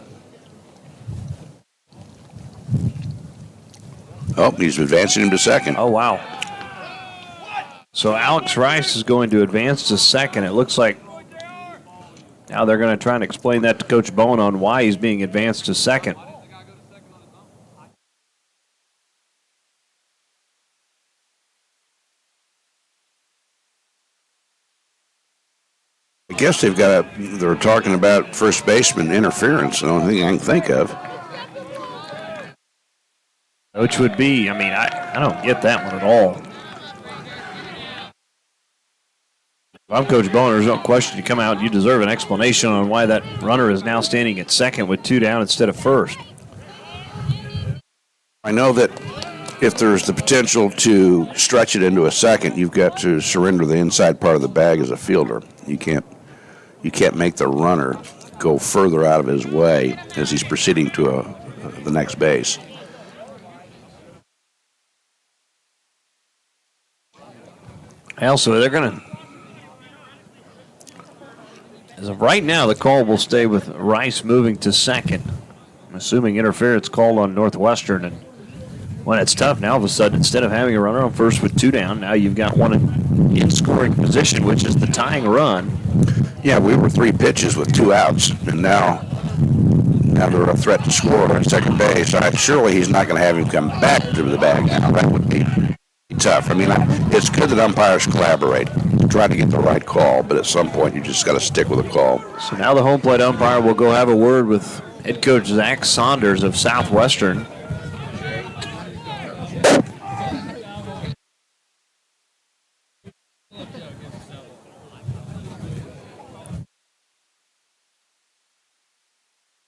Oh, he's advancing him to second. Oh, wow. So Alex Rice is going to advance to second. It looks like now they're going to try and explain that to Coach Bowen on why he's being advanced to second. I guess they're talking about first baseman interference. The only thing I can think of. Which would be, I don't get that one at all. If I'm Coach Bowen, there's no question you come out and you deserve an explanation on why that runner is now standing at second with 2 down instead of first. I know that if there's the potential to stretch it into a second, you've got to surrender the inside part of the bag as a fielder. You can't make the runner go further out of his way as he's proceeding to the next base. Also, they're going to, as of right now, the call will stay with Rice moving to second. I'm assuming interference called on Northwestern, and when it's tough, now all of a sudden, instead of having a runner on first with 2 down, now you've got one in scoring position, which is the tying run. Yeah, we were 3 pitches with 2 outs, and now they're a threat to score on second base. Surely he's not going to have him come back to the bag now. That would be tough. It's good that umpires collaborate, try to get the right call, but at some point you just got to stick with a call. So now the home plate umpire will go have a word with head coach Zach Saunders of Southwestern.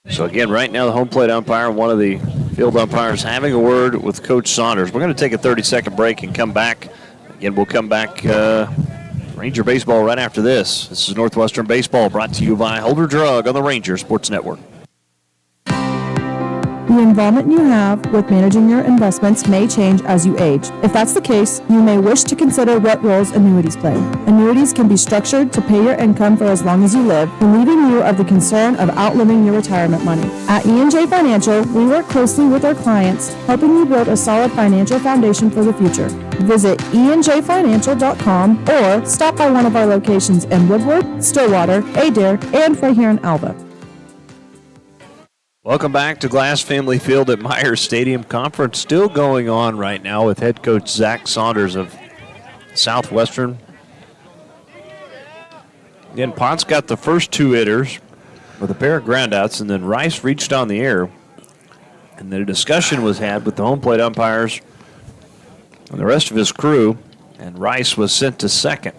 So again, right now the home plate umpire and one of the field umpires having a word with Coach Saunders. We're going to take a 30-second break and come back. Again, we'll come back Ranger Baseball right after this. This is Northwestern Baseball brought to you by Holder Drug on the Ranger Sports Network. The involvement you have with managing your investments may change as you age. If that's the case, you may wish to consider what roles annuities play. Annuities can be structured to pay your income for as long as you live, relieving you of the concern of outliving your retirement money. At E&J Financial, we work closely with our clients, helping you build a solid financial foundation for the future. Visit enjfinancial.com or stop by one of our locations in Woodward, Stillwater, Adair, and right here in Alva. Welcome back to Glass Family Field at Myers Stadium. Conference still going on right now with head coach Zach Saunders of Southwestern Again, Potts got the first two hitters with a pair of groundouts, and then Rice reached on the air. And then a discussion was had with the home plate umpires and the rest of his crew, and Rice was sent to second.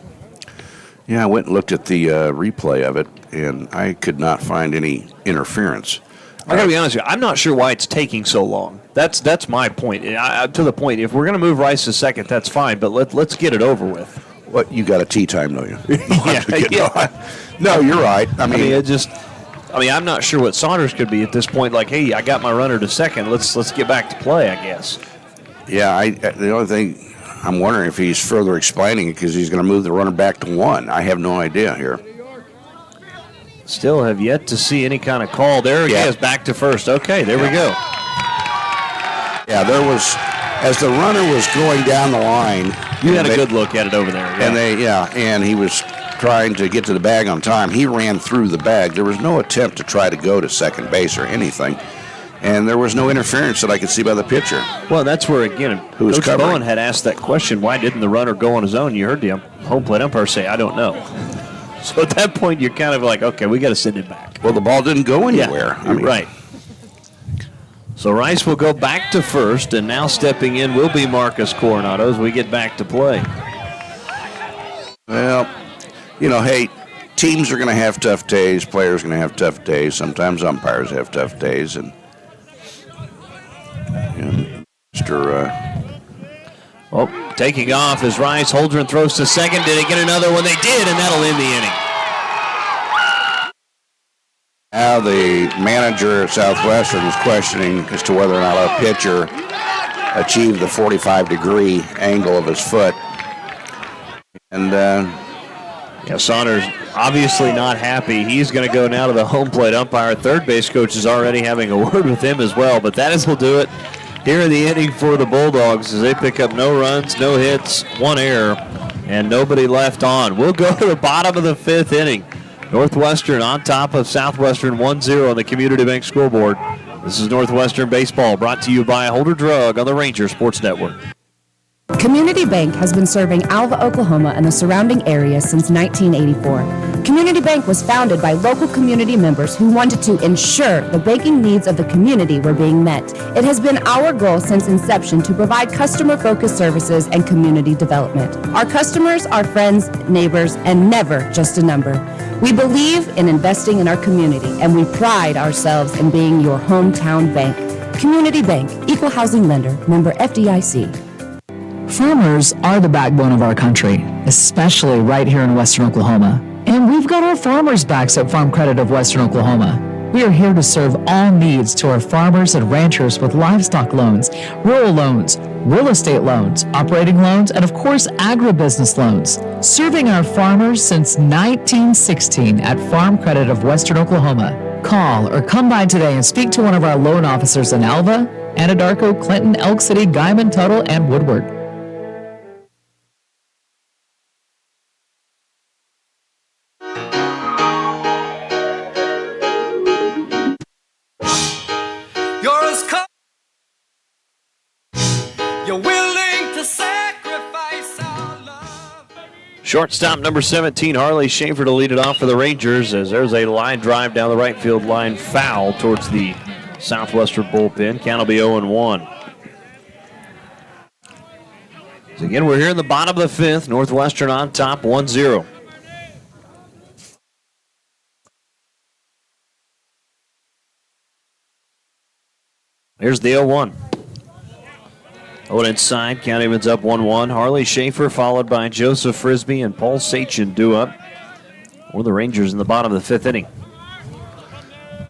Yeah, I went and looked at the replay of it, and I could not find any interference. I got to be honest with you, I'm not sure why it's taking so long. That's my point. To the point, if we're going to move Rice to second, that's fine, but let's get it over with. What, you got a tea time, don't you? Yeah. No, you're right. I mean, I'm not sure what Saunders could be at this point. Like, hey, I got my runner to second. Let's get back to play, I guess. Yeah, the only thing I'm wondering if he's further explaining it because he's going to move the runner back to one. I have no idea here. Still have yet to see any kind of call. There he is, back to first. Okay, there we go. Yeah, there was, as the runner was going down the line. You had a good look at it over there. Yeah. And he was trying to get to the bag on time. He ran through the bag. There was no attempt to try to go to second base or anything. And there was no interference that I could see by the pitcher. Well, that's where, again, Coach Bowen had asked that question, why didn't the runner go on his own? You heard the home plate umpire say, I don't know. So at that point, you're kind of like, okay, we got to send it back. Well, the ball didn't go anywhere. Yeah, right. So Rice will go back to first, and now stepping in will be Marcus Coronado as we get back to play. Well, hey, teams are going to have tough days. Players are going to have tough days. Sometimes umpires have tough days. And taking off is Rice. Holdren throws to second. Did he get another one? They did, and that'll end the inning. Now the manager at Southwestern is questioning as to whether or not a pitcher achieved the 45-degree angle of his foot. And Saunders obviously not happy. He's going to go now to the home plate umpire. Third base coach is already having a word with him as well, but that will do it here in the inning for the Bulldogs as they pick up no runs, no hits, one error, and nobody left on. We'll go to the bottom of the fifth inning. Northwestern on top of Southwestern 1-0 on the Community Bank scoreboard. This is Northwestern Baseball, brought to you by Holder Drug on the Ranger Sports Network. Community Bank has been serving Alva, Oklahoma and the surrounding area since 1984. Community Bank was founded by local community members who wanted to ensure the banking needs of the community were being met. It has been our goal since inception to provide customer-focused services and community development. Our customers are friends, neighbors, and never just a number. We believe in investing in our community, and we pride ourselves in being your hometown bank. Community Bank, Equal Housing Lender, member FDIC. Farmers are the backbone of our country, especially right here in Western Oklahoma. And we've got our farmers' backs at Farm Credit of Western Oklahoma. We are here to serve all needs to our farmers and ranchers with livestock loans, rural loans, real estate loans, operating loans, and of course, agribusiness loans. Serving our farmers since 1916 at Farm Credit of Western Oklahoma. Call or come by today and speak to one of our loan officers in Alva, Anadarko, Clinton, Elk City, Guyman, Tuttle, and Woodward. Shortstop number 17, Harley Schaefer, to lead it off for the Rangers as there's a line drive down the right field line, foul towards the Southwestern bullpen. Count will be 0-1. So again, we're here in the bottom of the fifth. Northwestern on top, 1-0. Here's the 0-1. Inside, count evens up 1-1. Harley Schaefer followed by Joseph Frisbee and Paul Sachin due up for the Rangers in the bottom of the fifth inning.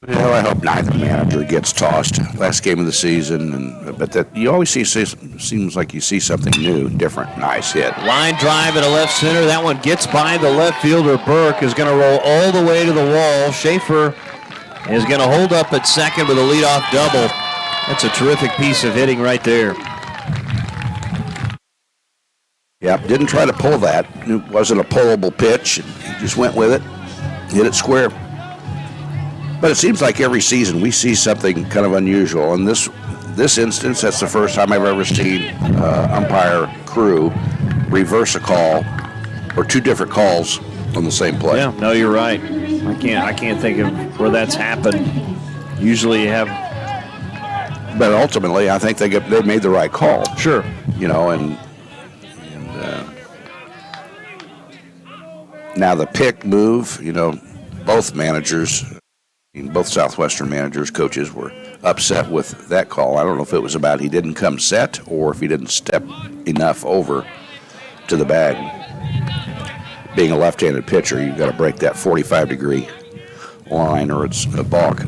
Well, I hope neither manager gets tossed. Last game of the season, but that you always seems like you see something new, different, nice hit. Line drive at a left center. That one gets by the left fielder. Burke is going to roll all the way to the wall. Schaefer is going to hold up at second with a leadoff double. That's a terrific piece of hitting right there. Yep, didn't try to pull that. It wasn't a pullable pitch. He just went with it, hit it square. But it seems like every season we see something kind of unusual. In this instance, that's the first time I've ever seen umpire crew reverse a call or two different calls on the same play. Yeah, no, you're right. I can't think of where that's happened. Usually you have. But ultimately, I think they made the right call. Sure. You know, and now the pick move, you know, both managers, both Southwestern managers, coaches were upset with that call. I don't know if it was about he didn't come set or if he didn't step enough over to the bag. Being a left-handed pitcher, you've got to break that 45-degree line or it's a balk.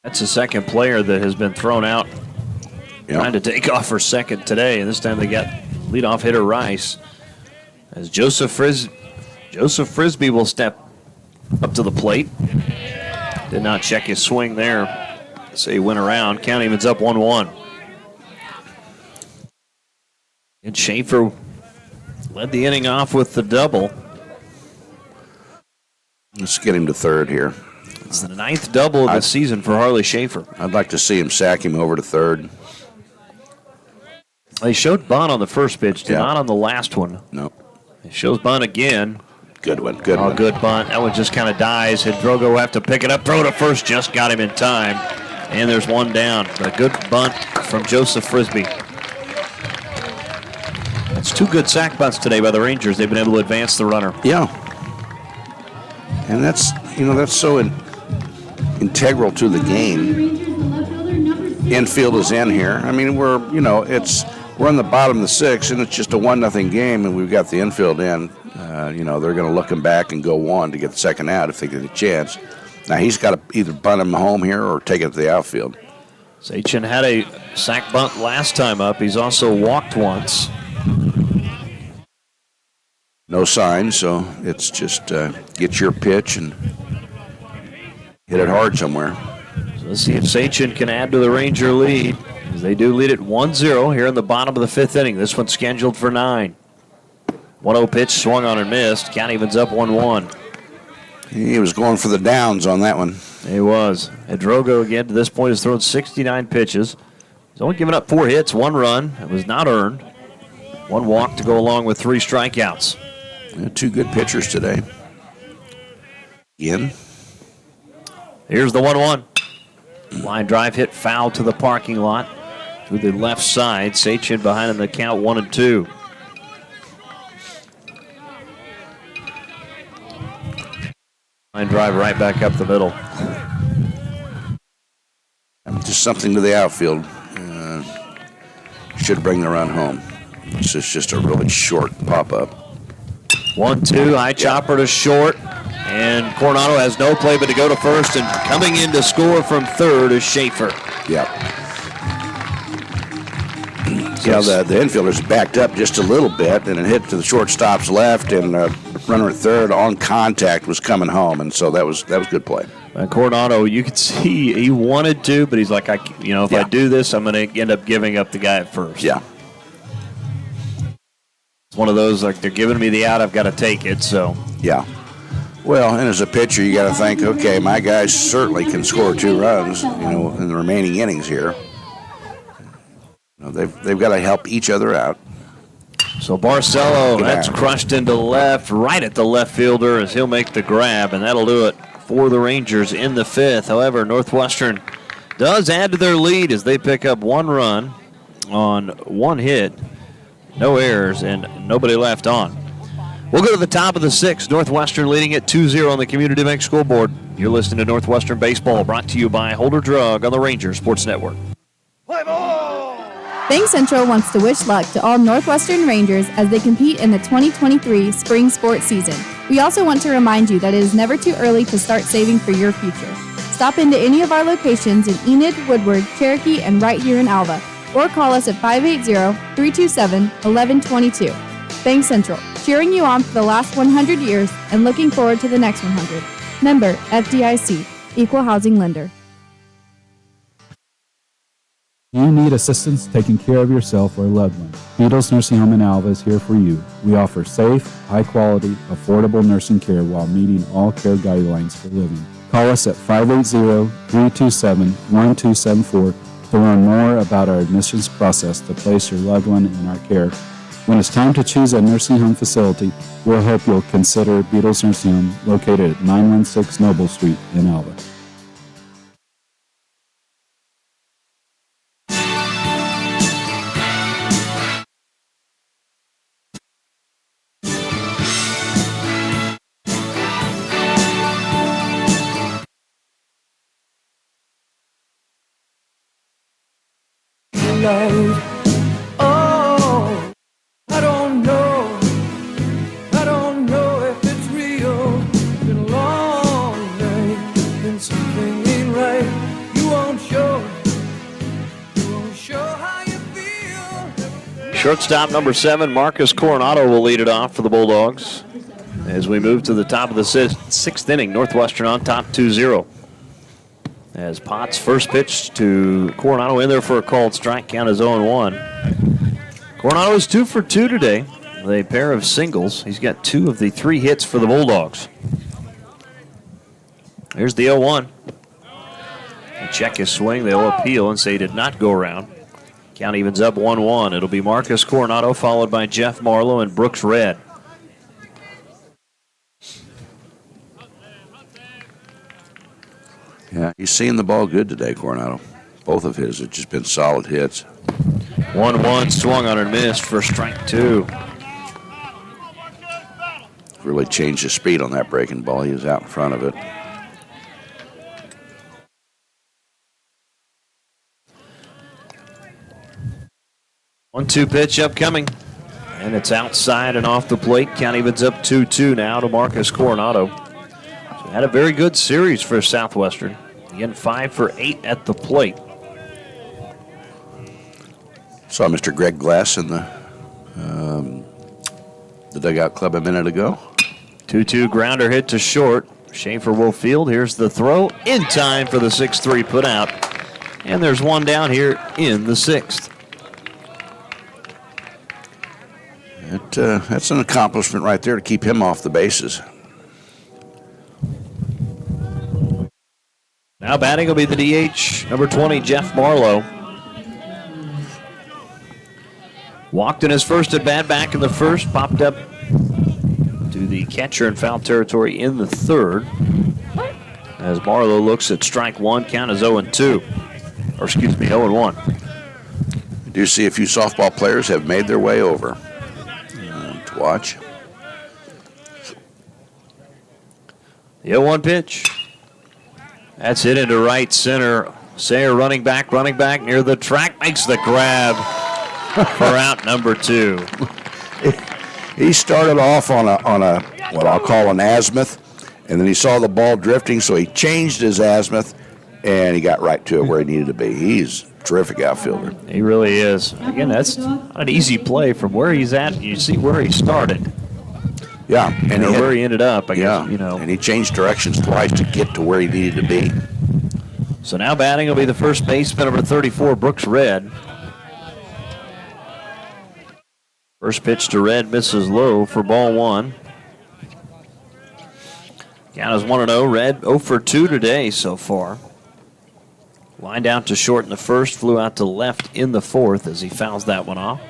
That's the second player that has been thrown out trying to take off for second today, and this time they got leadoff hitter Rice. As Joseph Frisbee will step up to the plate. Did not check his swing there. So he went around. Count evens up 1-1. And Schaefer led the inning off with the double. Let's get him to third here. It's the 9th double of the season for Harley Schaefer. I'd like to see him sack him over to third. They showed bunt on the first pitch, not on the last one. No. It shows bunt again. Good one, good one. Good bunt. That one just kind of dies. Hidrogo will have to pick it up, throw it to first, just got him in time. And there's one down. A good bunt from Joseph Frisbee. That's 2 good sack bunts today by the Rangers. They've been able to advance the runner. Yeah. And that's so integral to the game. Infield is in here. I mean, we're in the bottom of the 6th, and it's just a 1-0 game, and we've got the infield in. They're going to look him back and go one to get the second out if they get a chance. Now he's got to either bunt him home here or take it to the outfield. Sachin had a sack bunt last time up. He's also walked once. No sign, so it's just get your pitch and hit it hard somewhere. So let's see if Sachin can add to the Ranger lead, as they do lead it 1-0 here in the bottom of the 5th inning. This one's scheduled for 9. 1-0 pitch swung on and missed. Count evens up 1-1. He was going for the downs on that one. He was. Hidrogo, again, to this point, has thrown 69 pitches. He's only given up 4 hits, 1 run. It was not earned. 1 walk to go along with 3 strikeouts. 2 good pitchers today. Again. Here's the 1-1. Line drive hit foul to the parking lot through the left side. Sachin behind in the count 1-2. Line drive right back up the middle. Just something to the outfield. Should bring the run home. This is just a really short pop-up. 1-2, high chopper to short. And Coronado has no play but to go to first. And coming in to score from third is Schaefer. Yeah. The infielder's backed up just a little bit, and it hit to the shortstop's left, and runner at third on contact was coming home, and so that was good play. Coronado, you could see he wanted to, but he's like, if I do this, I'm going to end up giving up the guy at first. Yeah. It's one of those, like, they're giving me the out, I've got to take it, so. Yeah. Well, and as a pitcher, you got to think, okay, my guys certainly can score 2 runs, in the remaining innings here. They've got to help each other out. So Barcelo, that's crushed into left, right at the left fielder as he'll make the grab, and that'll do it for the Rangers in the 5th. However, Northwestern does add to their lead as they pick up 1 run on 1 hit, no errors, and nobody left on. We'll go to the top of the 6th. Northwestern leading at 2-0 on the Community Bank scoreboard. You're listening to Northwestern Baseball, brought to you by Holder Drug on the Rangers Sports Network. Bank Central wants to wish luck to all Northwestern Rangers as they compete in the 2023 spring sports season. We also want to remind you that it is never too early to start saving for your future. Stop into any of our locations in Enid, Woodward, Cherokee, and right here in Alva, or call us at 580-327-1122. Bank Central, cheering you on for the last 100 years and looking forward to the next 100. Member FDIC, Equal Housing Lender. You need assistance taking care of yourself or a loved one. Beatles Nursing Home in Alva is here for you. We offer safe, high-quality, affordable nursing care while meeting all care guidelines for living. Call us at 580-327-1274 to learn more about our admissions process to place your loved one in our care When it's time to choose a nursing home facility, we'll hope you'll consider Beatles Nursing Home located at 916 Noble Street in Alva. Oh, I don't know if it's real. Been a long night, and something ain't right. You won't show how you feel. Shortstop number 7, Marcus Coronado, will lead it off for the Bulldogs. As we move to the top of the sixth inning, Northwestern on top 2-0. As Potts first pitch to Coronado in there for a called strike, count is 0-1. Coronado is 2 for 2 today with a pair of singles. He's got 2 of the 3 hits for the Bulldogs. Here's the 0-1. They check his swing. They'll appeal and say he did not go around. Count evens up 1-1. It'll be Marcus Coronado followed by Jeff Marlowe and Brooks Red. Yeah, he's seeing the ball good today, Coronado. Both of his have just been solid hits. 1-1, swung on and missed for strike 2. Really changed his speed on that breaking ball. He was out in front of it. One-two pitch upcoming. And it's outside and off the plate. Count evens up 2-2 now to Marcus Coronado. So had a very good series for Southwestern. Again, 5 for 8 at the plate. Saw Mr. Greg Glass in the dugout club a minute ago. 2-2 grounder hit to short. Schaefer will field. Here's the throw in time for the 6-3 put out. And there's one down here in the 6th. That's an accomplishment right there to keep him off the bases. Now batting will be the DH, number 20, Jeff Marlowe. Walked in his first at bat back in the first, popped up to the catcher in foul territory in the third. As Marlowe looks at strike 1, count is 0-2. Or excuse me, 0-1. I do see a few softball players have made their way over. To watch. The 0-1 pitch. That's hit into right center. Sayer running back near the track, makes the grab for out number 2. He started off on a what I'll call an azimuth, and then he saw the ball drifting, so he changed his azimuth, and he got right to it where he needed to be. He's a terrific outfielder. He really is. Again, that's not an easy play from where he's at. You see where he started. Yeah, and where he ended up. I guess, and he changed directions twice to get to where he needed to be. So now batting will be the first baseman, number 34, Brooks Red. First pitch to Red misses low for ball 1. Count is 1-0. Red 0 for 2 today so far. Lined out to short in the first, flew out to left in the fourth as he fouls that one off.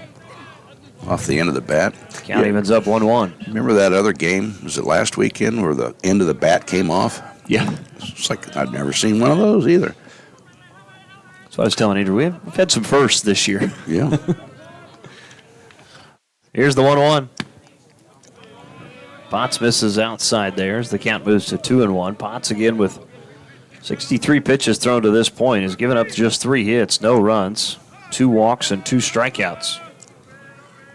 Off the end of the bat. Count evens up 1-1. Remember that other game? Was it last weekend where the end of the bat came off? Yeah. It's like I've never seen one of those either. So I was telling Andrew, we've had some firsts this year. Yeah. Here's the 1-1. Potts misses outside there as the count moves to 2-1. Potts again with 63 pitches thrown to this point. Has given up just 3 hits, no runs, 2 walks, and 2 strikeouts.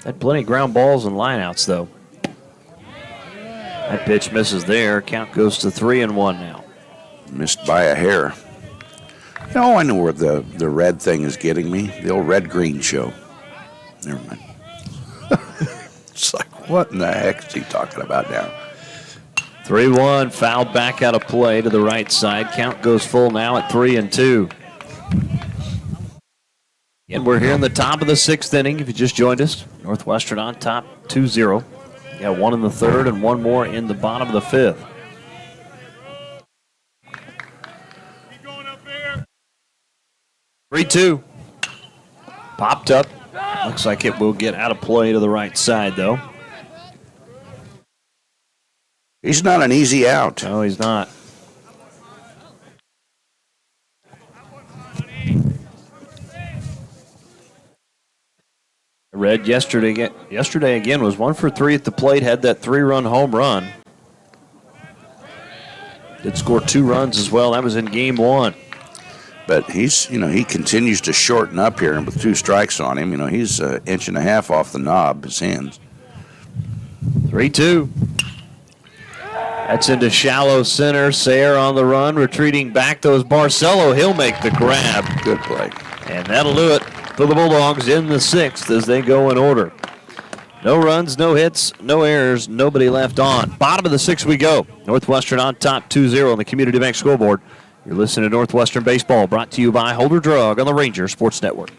Had plenty of ground balls and lineouts, though. That pitch misses there. Count goes to 3-1 now. Missed by a hair. No, I know where the red thing is getting me. The old red-green show. Never mind. It's like, what in the heck is he talking about now? 3-1, fouled back out of play to the right side. Count goes full now at 3-2. And we're here in the top of the 6th inning. If you just joined us, Northwestern on top 2-0. Got 1 in the 3rd and 1 more in the bottom of the 5th. Keep going up there. 3-2. Popped up Looks like it will get out of play to the right side, though. He's not an easy out. No, he's not. Red yesterday again was 1 for 3 at the plate, had that 3-run home run. Did score 2 runs as well. That was in game 1. But he continues to shorten up here, and with 2 strikes on him, he's an inch and a half off the knob, his hands. 3-2. That's into shallow center. Sayre on the run, retreating back to Barcelo. He'll make the grab. Good play. And that'll do it for the Bulldogs in the 6th as they go in order. No runs, no hits, no errors, nobody left on. Bottom of the 6th we go. Northwestern on top 2-0 on the Community Bank scoreboard. You're listening to Northwestern Baseball, brought to you by Holder Drug on the Ranger Sports Network.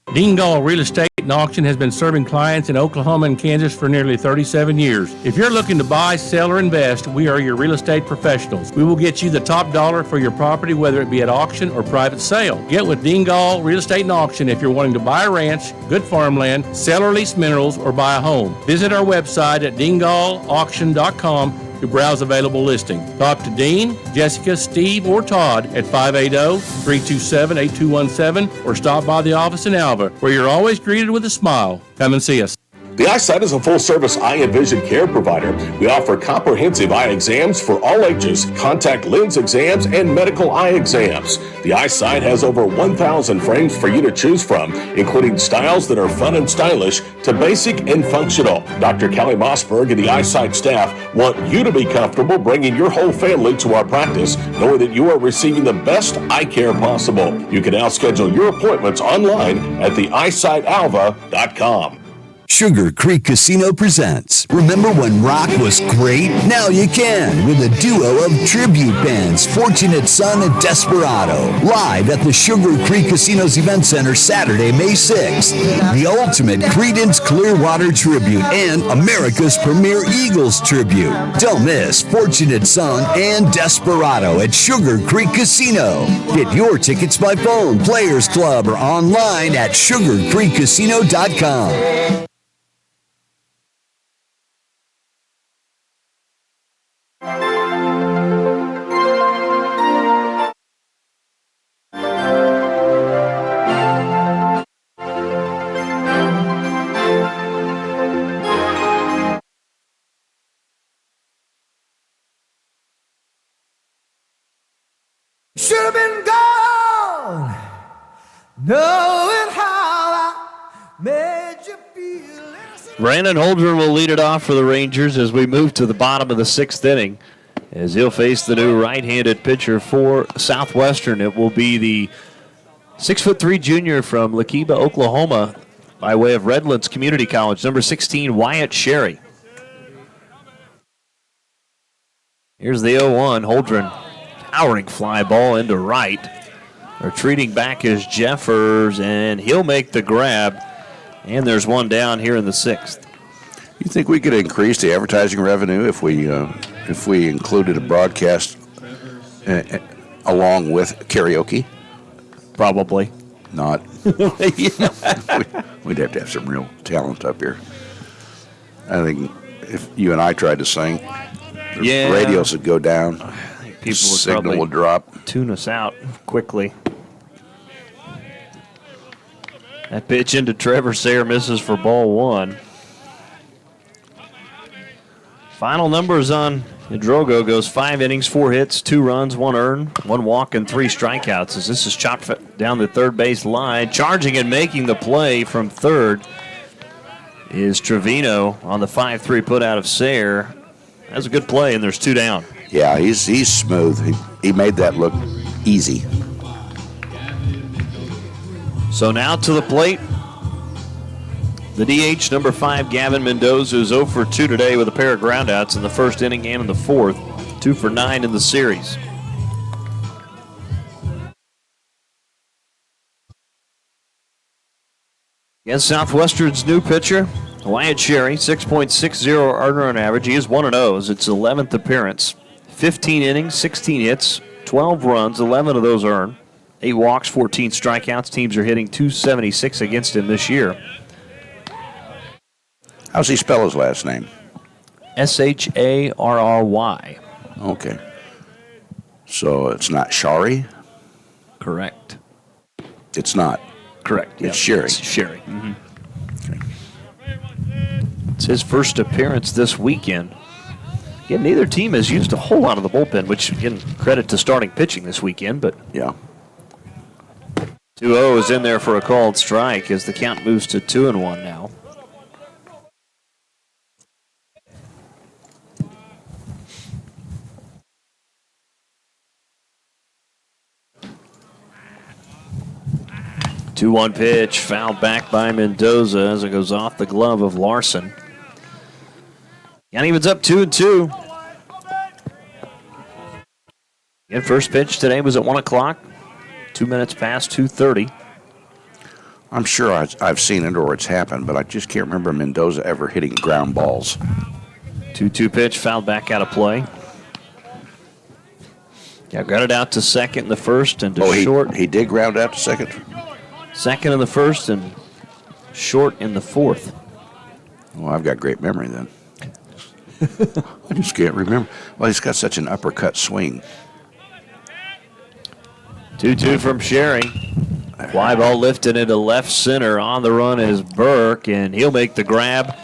Dingall Real Estate and Auction has been serving clients in Oklahoma and Kansas for nearly 37 years. If you're looking to buy, sell, or invest, we are your real estate professionals. We will get you the top dollar for your property, whether it be at auction or private sale. Get with Dingall Real Estate and Auction if you're wanting to buy a ranch, good farmland, sell or lease minerals, or buy a home. Visit our website at dingallauction.com to browse available listings. Talk to Dean, Jessica, Steve, or Todd at 580-327-8217 or stop by the office in Alva, where you're always greeted with a smile. Come and see us. The Eyesight is a full-service eye and vision care provider. We offer comprehensive eye exams for all ages, contact lens exams, and medical eye exams. The Eyesight has over 1,000 frames for you to choose from, including styles that are fun and stylish to basic and functional. Dr. Kelly Mossberg and the Eyesight staff want you to be comfortable bringing your whole family to our practice, knowing that you are receiving the best eye care possible. You can now schedule your appointments online at theeyesightAlva.com. Sugar Creek Casino presents Remember When Rock Was Great? Now you can with a duo of tribute bands, Fortunate Son and Desperado, live at the Sugar Creek Casino's Event Center Saturday, May 6th. The ultimate Creedence Clearwater tribute and America's premier Eagles tribute. Don't miss Fortunate Son and Desperado at Sugar Creek Casino. Get your tickets by phone, Players Club, or online at sugarcreekcasino.com. Should have been gone, knowing how I made you feel. Brandon Holdren will lead it off for the Rangers as we move to the bottom of the 6th inning, as he'll face the new right-handed pitcher for Southwestern. It will be the 6'3" junior from Lakiba, Oklahoma, by way of Redlands Community College, number 16, Wyatt Sherry. Here's the 0-1. Holdren, towering fly ball into right. Retreating back is Jeffers, and he'll make the grab. And there's one down here in the 6th. You think we could increase the advertising revenue if we included a broadcast along with karaoke? Probably not. We'd have to have some real talent up here. I think if you and I tried to sing, the radios would go down. I think people would signal would drop. Tune us out quickly. That pitch into Trevor Sayre misses for ball 1. Final numbers on Hidrogo goes 5 innings, 4 hits, 2 runs, 1 earned, 1 walk, and 3 strikeouts. As this is chopped down the third base line, charging and making the play from third is Trevino on the 5-3 put out of Sayre. That's a good play, and there's 2 down. Yeah, he's smooth. He made that look easy. So now to the plate, the DH, number 5, Gavin Mendoza, who's 0 for 2 today with a pair of groundouts in the first inning and in the 4th. 2 for 9 in the series. Against Southwestern's new pitcher, Wyatt Sherry, 6.60 earned run average. He is 1-0. It's his 11th appearance. 15 innings, 16 hits, 12 runs, 11 of those earned. 8 walks, 14 strikeouts. Teams are hitting .276 against him this year. How's he spell his last name? Sharry. Okay. So it's not Shari? Correct. It's not. Correct. It's Sherry. It's Sherry. Mm-hmm. Okay. It's his first appearance this weekend. Again, neither team has used a whole lot of the bullpen, which, again, credit to starting pitching this weekend, but yeah. 2-0 is in there for a called strike as the count moves to 2-1 now. Two-one pitch, fouled back by Mendoza as it goes off the glove of Larson. Count evens up 2-2. Again, first pitch today was at 1 o'clock. 2 minutes past 2:30. I'm sure I've seen it or it's happened, but I just can't remember Mendoza ever hitting ground balls. 2-2 pitch, fouled back out of play. Yeah, grounded out to second in the first and to short. He did ground out to second? Second in the first and short in the fourth. Well, I've got great memory then. I just can't remember. Well, he's got such an uppercut swing. 2-2 from Sherry. Fly ball lifted into left center. On the run is Burke, and he'll make the grab.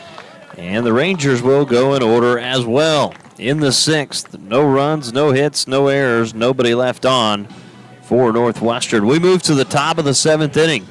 And the Rangers will go in order as well. In the sixth, no runs, no hits, no errors, nobody left on for Northwestern. We move to the top of the seventh inning.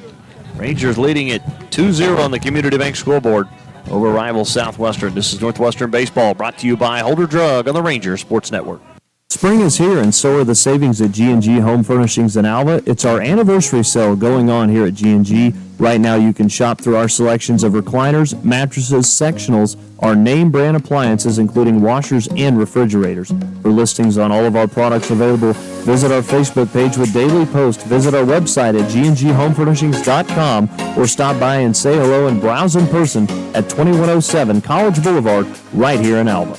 Rangers leading it 2-0 on the Community Bank scoreboard over rival Southwestern. This is Northwestern Baseball, brought to you by Holder Drug on the Rangers Sports Network. Spring is here, and so are the savings at G&G Home Furnishings in Alva. It's our anniversary sale going on here at G&G. Right now, you can shop through our selections of recliners, mattresses, sectionals, our name brand appliances, including washers and refrigerators. For listings on all of our products available, visit our Facebook page with daily posts. Visit our website at gnghomefurnishings.com or stop by and say hello and browse in person at 2107 College Boulevard right here in Alva.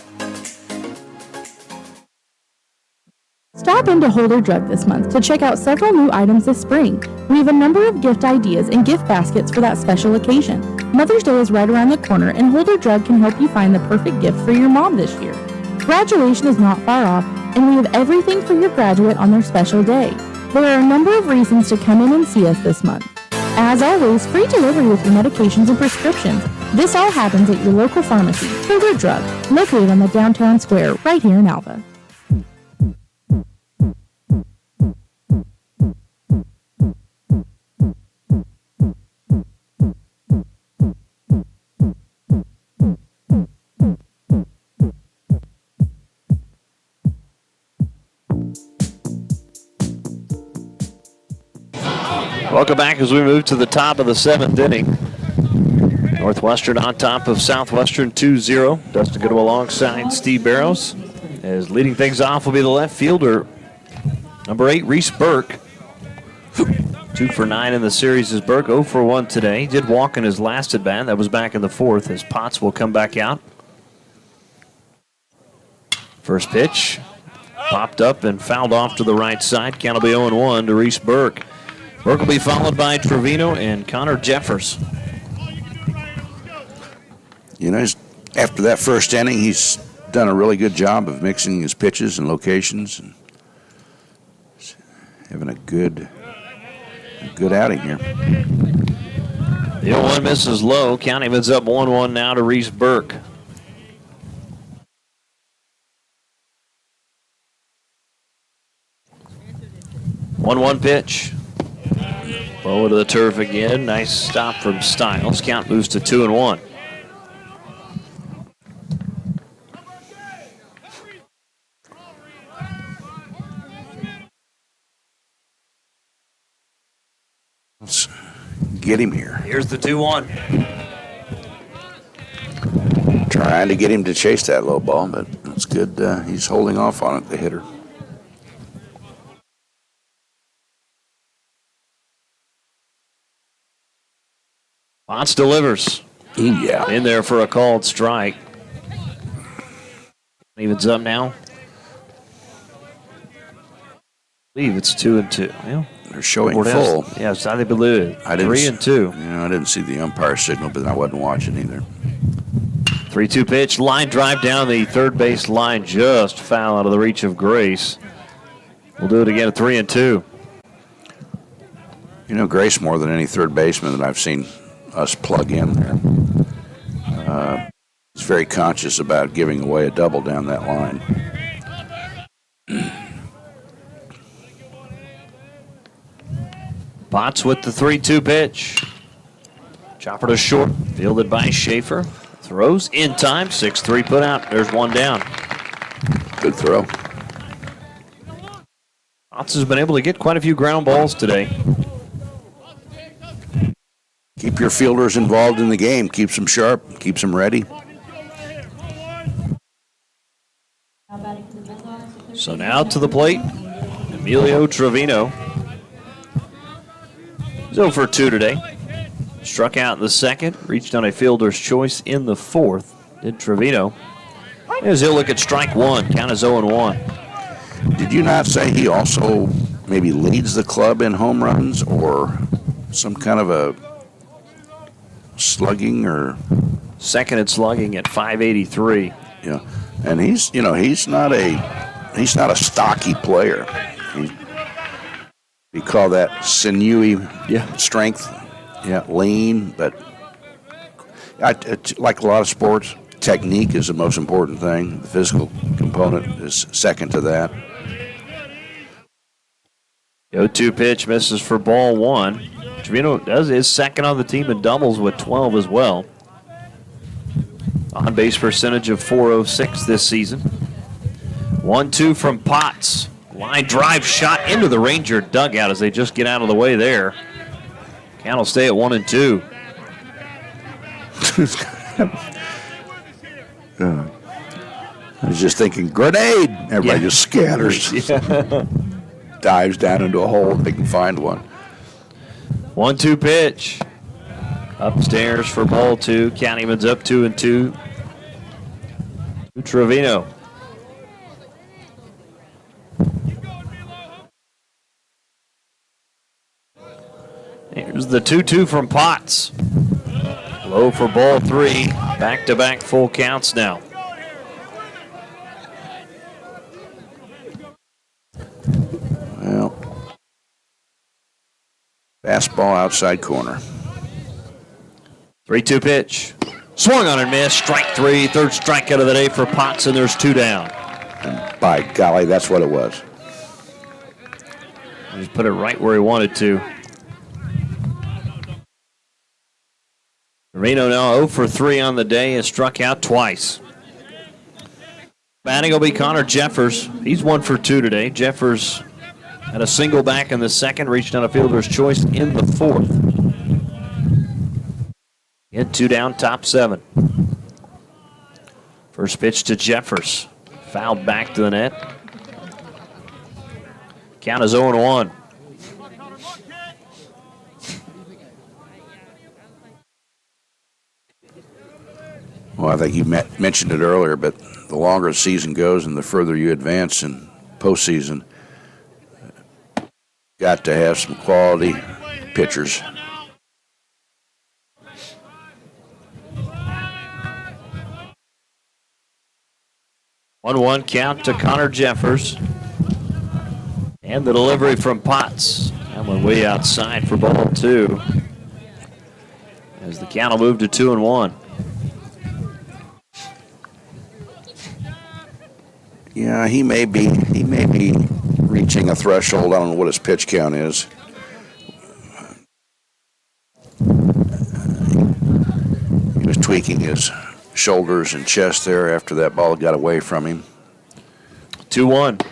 Stop into Holder Drug this month to check out several new items this spring. We have a number of gift ideas and gift baskets for that special occasion. Mother's Day is right around the corner, and Holder Drug can help you find the perfect gift for your mom this year. Graduation is not far off, and we have everything for your graduate on their special day. There are a number of reasons to come in and see us this month. As always, free delivery with your medications and prescriptions. This all happens at your local pharmacy, Holder Drug, located on the downtown square right here in Alva. Welcome back as we move to the top of the seventh inning. Northwestern on top of Southwestern 2-0. Dustin Goodwill alongside Steve Barrows. As leading things off will be the left fielder, number 8, Reese Burke. 2 for 9 in the series is Burke. 0 for 1 today. He did walk in his last at bat. That was back in the fourth as Potts will come back out. First pitch popped up and fouled off to the right side. Count will be 0-1 to Reese Burke. Burke will be followed by Trevino and Connor Jeffers. You know, after that first inning, he's done a really good job of mixing his pitches and locations and having a good outing here. The 0-1 misses low. Count evens up 1-1 now to Reese Burke. One pitch. Low to the turf again. Nice stop from Stiles. Count moves to 2-1. Let's get him here. Here's the 2-1. Trying to get him to chase that low ball, but it's good. He's holding off on it, the hitter. Potts delivers. Yeah. In there for a called strike. Evens up now. I believe it's 2-2. Yeah. They're showing full. Yes, I believe it. 3-2. Yeah, I didn't see the umpire signal, but I wasn't watching either. 3-2 pitch, line drive down the third base line, just foul out of the reach of Grace. We'll do it again at 3-2. You know, Grace, more than any third baseman that I've seen us plug in there, is very conscious about giving away a double down that line. Potts with the 3-2 pitch. Chopper to short, fielded by Schaefer. Throws in time, 6-3 put out. There's one down. Good throw. Potts has been able to get quite a few ground balls today. Keep your fielders involved in the game. Keeps them sharp. Keeps them ready. So now to the plate, Emilio Trevino. He's 0 for 2 today. Struck out in the second, reached on a fielder's choice in the fourth. Did Trevino. As he'll look at strike one. Count is 0-1. Did you not say he also maybe leads the club in home runs or some kind of a slugging or second in slugging at 583? Yeah, and he's not a stocky player. We call that sinewy strength. Yeah, lean, but like a lot of sports, technique is the most important thing. The physical component is second to that. 0-2 pitch misses for ball one. Trevino does his second on the team in doubles with 12 as well. On-base percentage of .406 this season. 1-2 from Potts. Line drive shot into the Ranger dugout as they just get out of the way there. Count will stay at 1-2. I was just thinking, grenade! Everybody just scatters. Dives down into a hole if they can find one. 1-2 pitch. Upstairs for ball two. Countyman's up 2-2. Trevino. Here's the 2-2 from Potts. Low for ball three. Back-to-back full counts now. Well, fastball outside corner. 3-2 pitch. Swung on and missed. Strike three. Third strikeout of the day for Potts, and there's two down. And by golly, that's what it was. He just put it right where he wanted to. Trevino now 0 for 3 on the day, has struck out twice. Batting will be Connor Jeffers. He's 1 for 2 today. Jeffers had a single back in the second, reached on a fielder's choice in the fourth. Get 2 down, top 7. First pitch to Jeffers. Fouled back to the net. Count is 0-1. Well, I think you mentioned it earlier, but the longer the season goes and the further you advance in postseason, got to have some quality pitchers. One count to Connor Jeffers. And the delivery from Potts. That one way outside for ball two. As the count will move to 2-1. Yeah, he may be reaching a threshold. I don't know what his pitch count is. He was tweaking his shoulders and chest there after that ball got away from him. 2-1.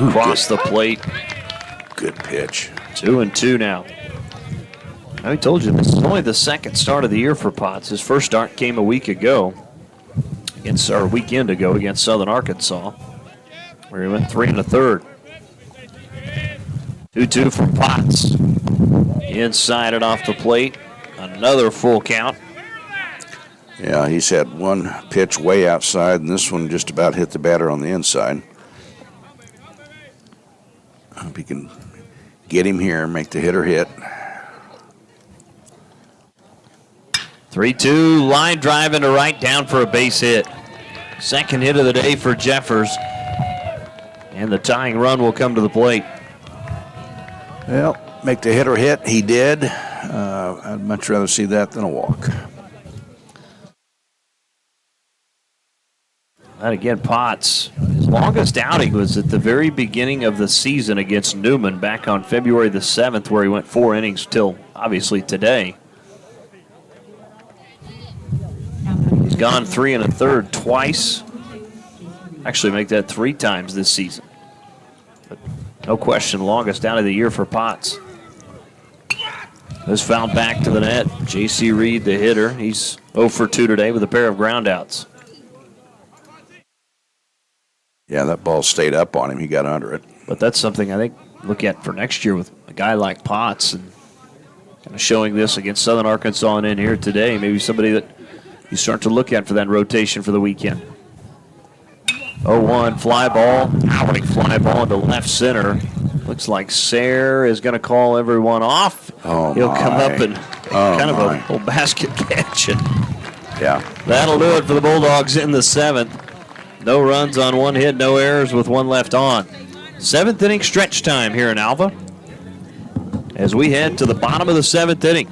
Across the plate. Good pitch. 2-2 now. I told you, this is only the second start of the year for Potts. His first start came a week ago, weekend ago against Southern Arkansas, where he went 3 1/3. 2-2 from Potts. Inside and off the plate. Another full count. Yeah, he's had one pitch way outside, and this one just about hit the batter on the inside. Hope he can get him here, make the hitter hit. 3-2, line drive into right, down for a base hit. Second hit of the day for Jeffers. And the tying run will come to the plate. Well, make the hitter hit. He did. I'd much rather see that than a walk. And again, Potts, his longest outing was at the very beginning of the season against Newman back on February the 7th, where he went 4 innings till, obviously, today. He's gone 3 1/3 twice. Actually, make that 3 times this season. But no question, longest out of the year for Potts. This foul back to the net. J.C. Reed, the hitter. He's 0 for 2 today with a pair of groundouts. Yeah, that ball stayed up on him. He got under it. But that's something I think look at for next year with a guy like Potts, and kind of showing this against Southern Arkansas and in here today. Maybe somebody that you start to look at for that rotation for the weekend. 0-1 fly ball, powering fly ball into left center. Looks like Sayre is going to call everyone off. He'll come up and kind of a little basket catch. And yeah, that'll do it for the Bulldogs in the 7th. No runs on 1 hit, no errors with 1 left on. 7th inning stretch time here in Alva. As we head to the bottom of the 7th inning.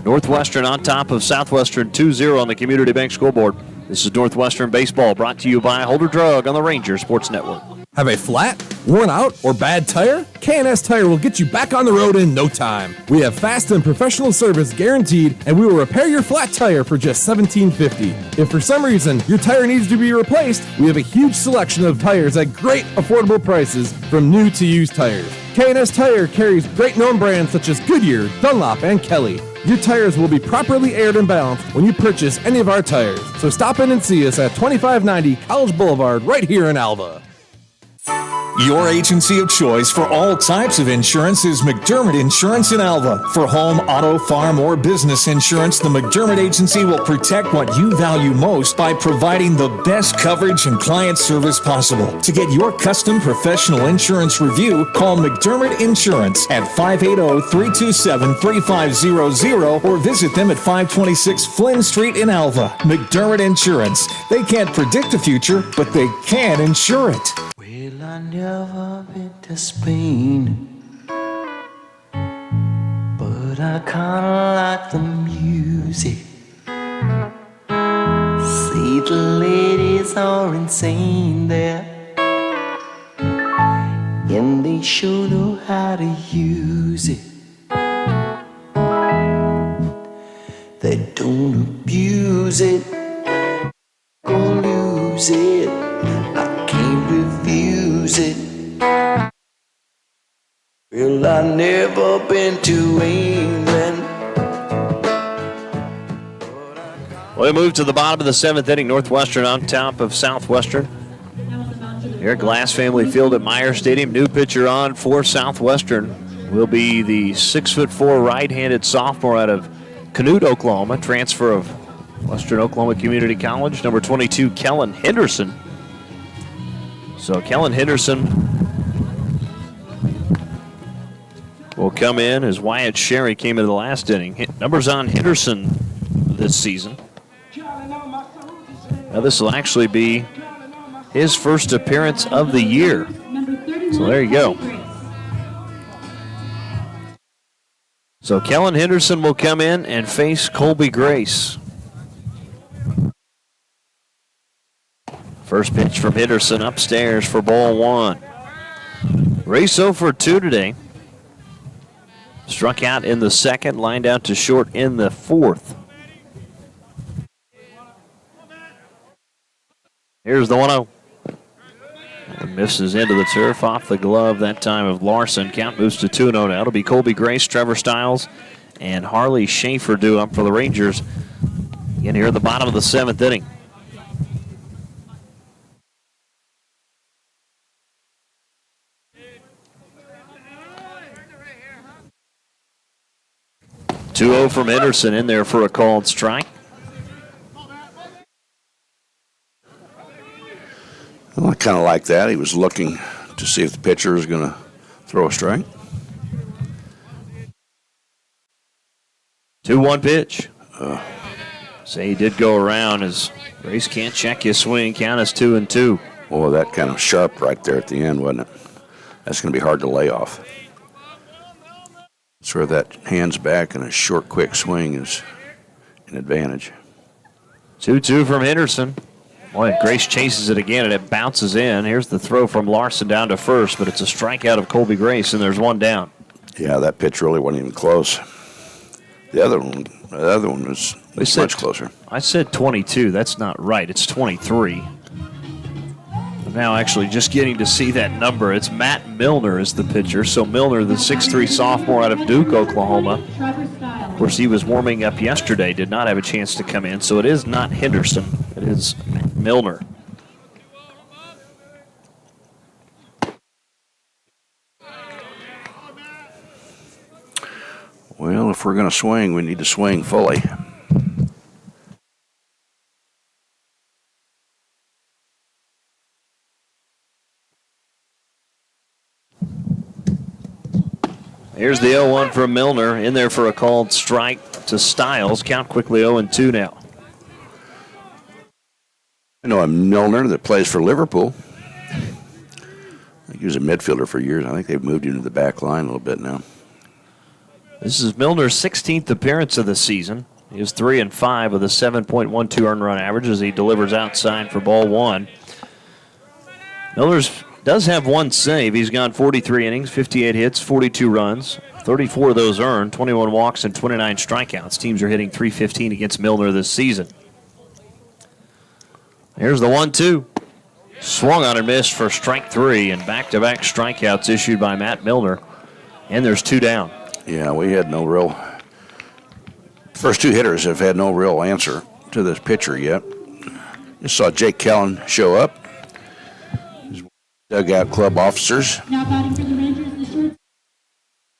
Northwestern on top of Southwestern 2-0 on the Community Bank scoreboard. This is Northwestern Baseball, brought to you by Holder Drug on the Ranger Sports Network. Have a flat, worn out, or bad tire? K&S Tire will get you back on the road in no time. We have fast and professional service guaranteed, and we will repair your flat tire for just $17.50. If for some reason your tire needs to be replaced, we have a huge selection of tires at great affordable prices from new to used tires. K&S Tire carries great known brands such as Goodyear, Dunlop, and Kelly. Your tires will be properly aired and balanced when you purchase any of our tires. So stop in and see us at 2590 College Boulevard right here in Alva. Your agency of choice for all types of insurance is McDermott Insurance in Alva. For home, auto, farm, or business insurance, the McDermott Agency will protect what you value most by providing the best coverage and client service possible. To get your custom professional insurance review, call McDermott Insurance at 580-327-3500 or visit them at 526 Flynn Street in Alva. McDermott Insurance. They can't predict the future, but they can insure it. Well, I never been to Spain, but I kinda like the music. See, the ladies are insane there, and they sure know how to use it. They don't abuse it, go lose it. I can't refuse it. Well, I never been to England. Well, we move to the bottom of the 7th inning. Northwestern on top of Southwestern. Here at Glass Family Field at Meyer Stadium. New pitcher on for Southwestern will be the 6'4" right-handed sophomore out of Canute, Oklahoma. Transfer of Western Oklahoma Community College. Number 22, Kellen Henderson. So Kellen Henderson will come in as Wyatt Sherry came into the last inning. Numbers on Henderson this season. Now this will actually be his first appearance of the year. So there you go. So Kellen Henderson will come in and face Colby Grace. First pitch from Henderson upstairs for ball 1. Grace 0 for 2 today. Struck out in the 2nd, lined out to short in the 4th. Here's the 1-0. And misses into the turf off the glove that time of Larson. Count moves to 2-0 now. It'll be Colby Grace, Trevor Stiles, and Harley Schaefer due up for the Rangers. Again here at the bottom of the 7th inning. .2-0 from Henderson in there for a called strike. Well, I kind of like that. He was looking to see if the pitcher is going to throw a strike. 2-1 pitch. Say he did go around as Grace can't check his swing. Count is 2-2. Well, that kind of sharp right there at the end, wasn't it? That's going to be hard to lay off. Sort of that hands back and a short, quick swing is an advantage. 2-2 from Henderson. Boy, Grace chases it again, and it bounces in. Here's the throw from Larson down to first, but it's a strikeout of Colby Grace, and there's one down. Yeah, that pitch really wasn't even close. The other one was much closer. I said 22. That's not right. It's 23. I'm now actually just getting to see that number. It's Matt Milner is the pitcher. So Milner, the 6'3 sophomore out of Duke, Oklahoma. Of course, he was warming up yesterday, did not have a chance to come in. So it is not Henderson. It is Milner. Well, if we're going to swing, we need to swing fully. Here's the 0-1 from Milner, in there for a called strike to Stiles. Count quickly 0-2 now. I know a Milner that plays for Liverpool. I think he was a midfielder for years. I think they've moved him to the back line a little bit now. This is Milner's 16th appearance of the season. He is 3-5 with a 7.12 earned run average as he delivers outside for ball one. Miller's does have one save. He's gone 43 innings, 58 hits, 42 runs, 34 of those earned, 21 walks, and 29 strikeouts. Teams are hitting .315 against Milner this season. Here's the 1-2. Swung on and missed for strike three, and back-to-back strikeouts issued by Matt Milner. And there's two down. Yeah, we had no real... First two hitters have had no real answer to this pitcher yet. Just saw Jake Kellen show up. Dugout club officers.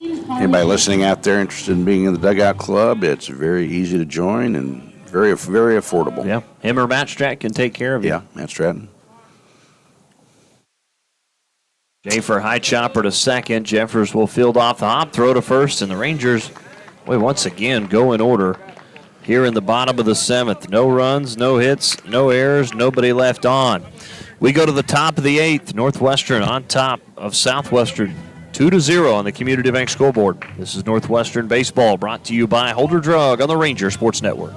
Anybody listening out there interested in being in the dugout club, it's very easy to join and very, very affordable. Yeah, him or Matt Stratton can take care of you. Yeah, Matt Stratton. Jay for high chopper to second. Jeffers will field off the hop, throw to first, and the Rangers, once again go in order here in the bottom of the seventh. No runs, no hits, no errors, nobody left on. We go to the top of the eighth. Northwestern on top of Southwestern, 2-0 on the Community Bank scoreboard. This is Northwestern Baseball, brought to you by Holder Drug on the Ranger Sports Network.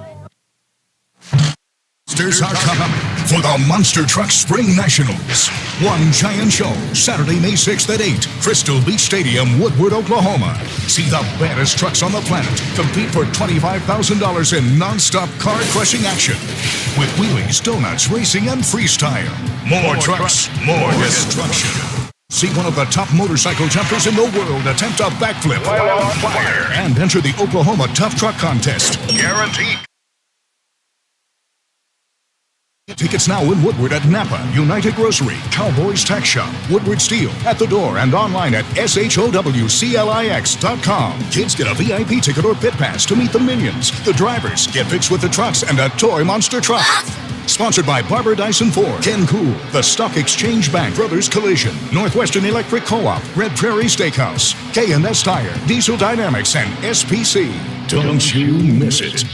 Monsters are coming for the Monster Truck Spring Nationals. One giant show, Saturday, May 6th at 8, Crystal Beach Stadium, Woodward, Oklahoma. See the baddest trucks on the planet compete for $25,000 in non-stop car-crushing action. With wheelies, donuts, racing, and freestyle. More trucks, more destruction. See one of the top motorcycle jumpers in the world attempt a backflip and enter the Oklahoma Tough Truck Contest. Guaranteed. Tickets now in Woodward at Napa, United Grocery, Cowboys Tax Shop, Woodward Steel, at the door and online at showclix.com. Kids get a VIP ticket or pit pass to meet the Minions. The drivers get fixed with the trucks and a toy monster truck. Sponsored by Barber Dyson Ford, Ken Cool, the Stock Exchange Bank, Brothers Collision, Northwestern Electric Co-op, Red Prairie Steakhouse, K&S Tire, Diesel Dynamics, and SPC. Don't you miss it.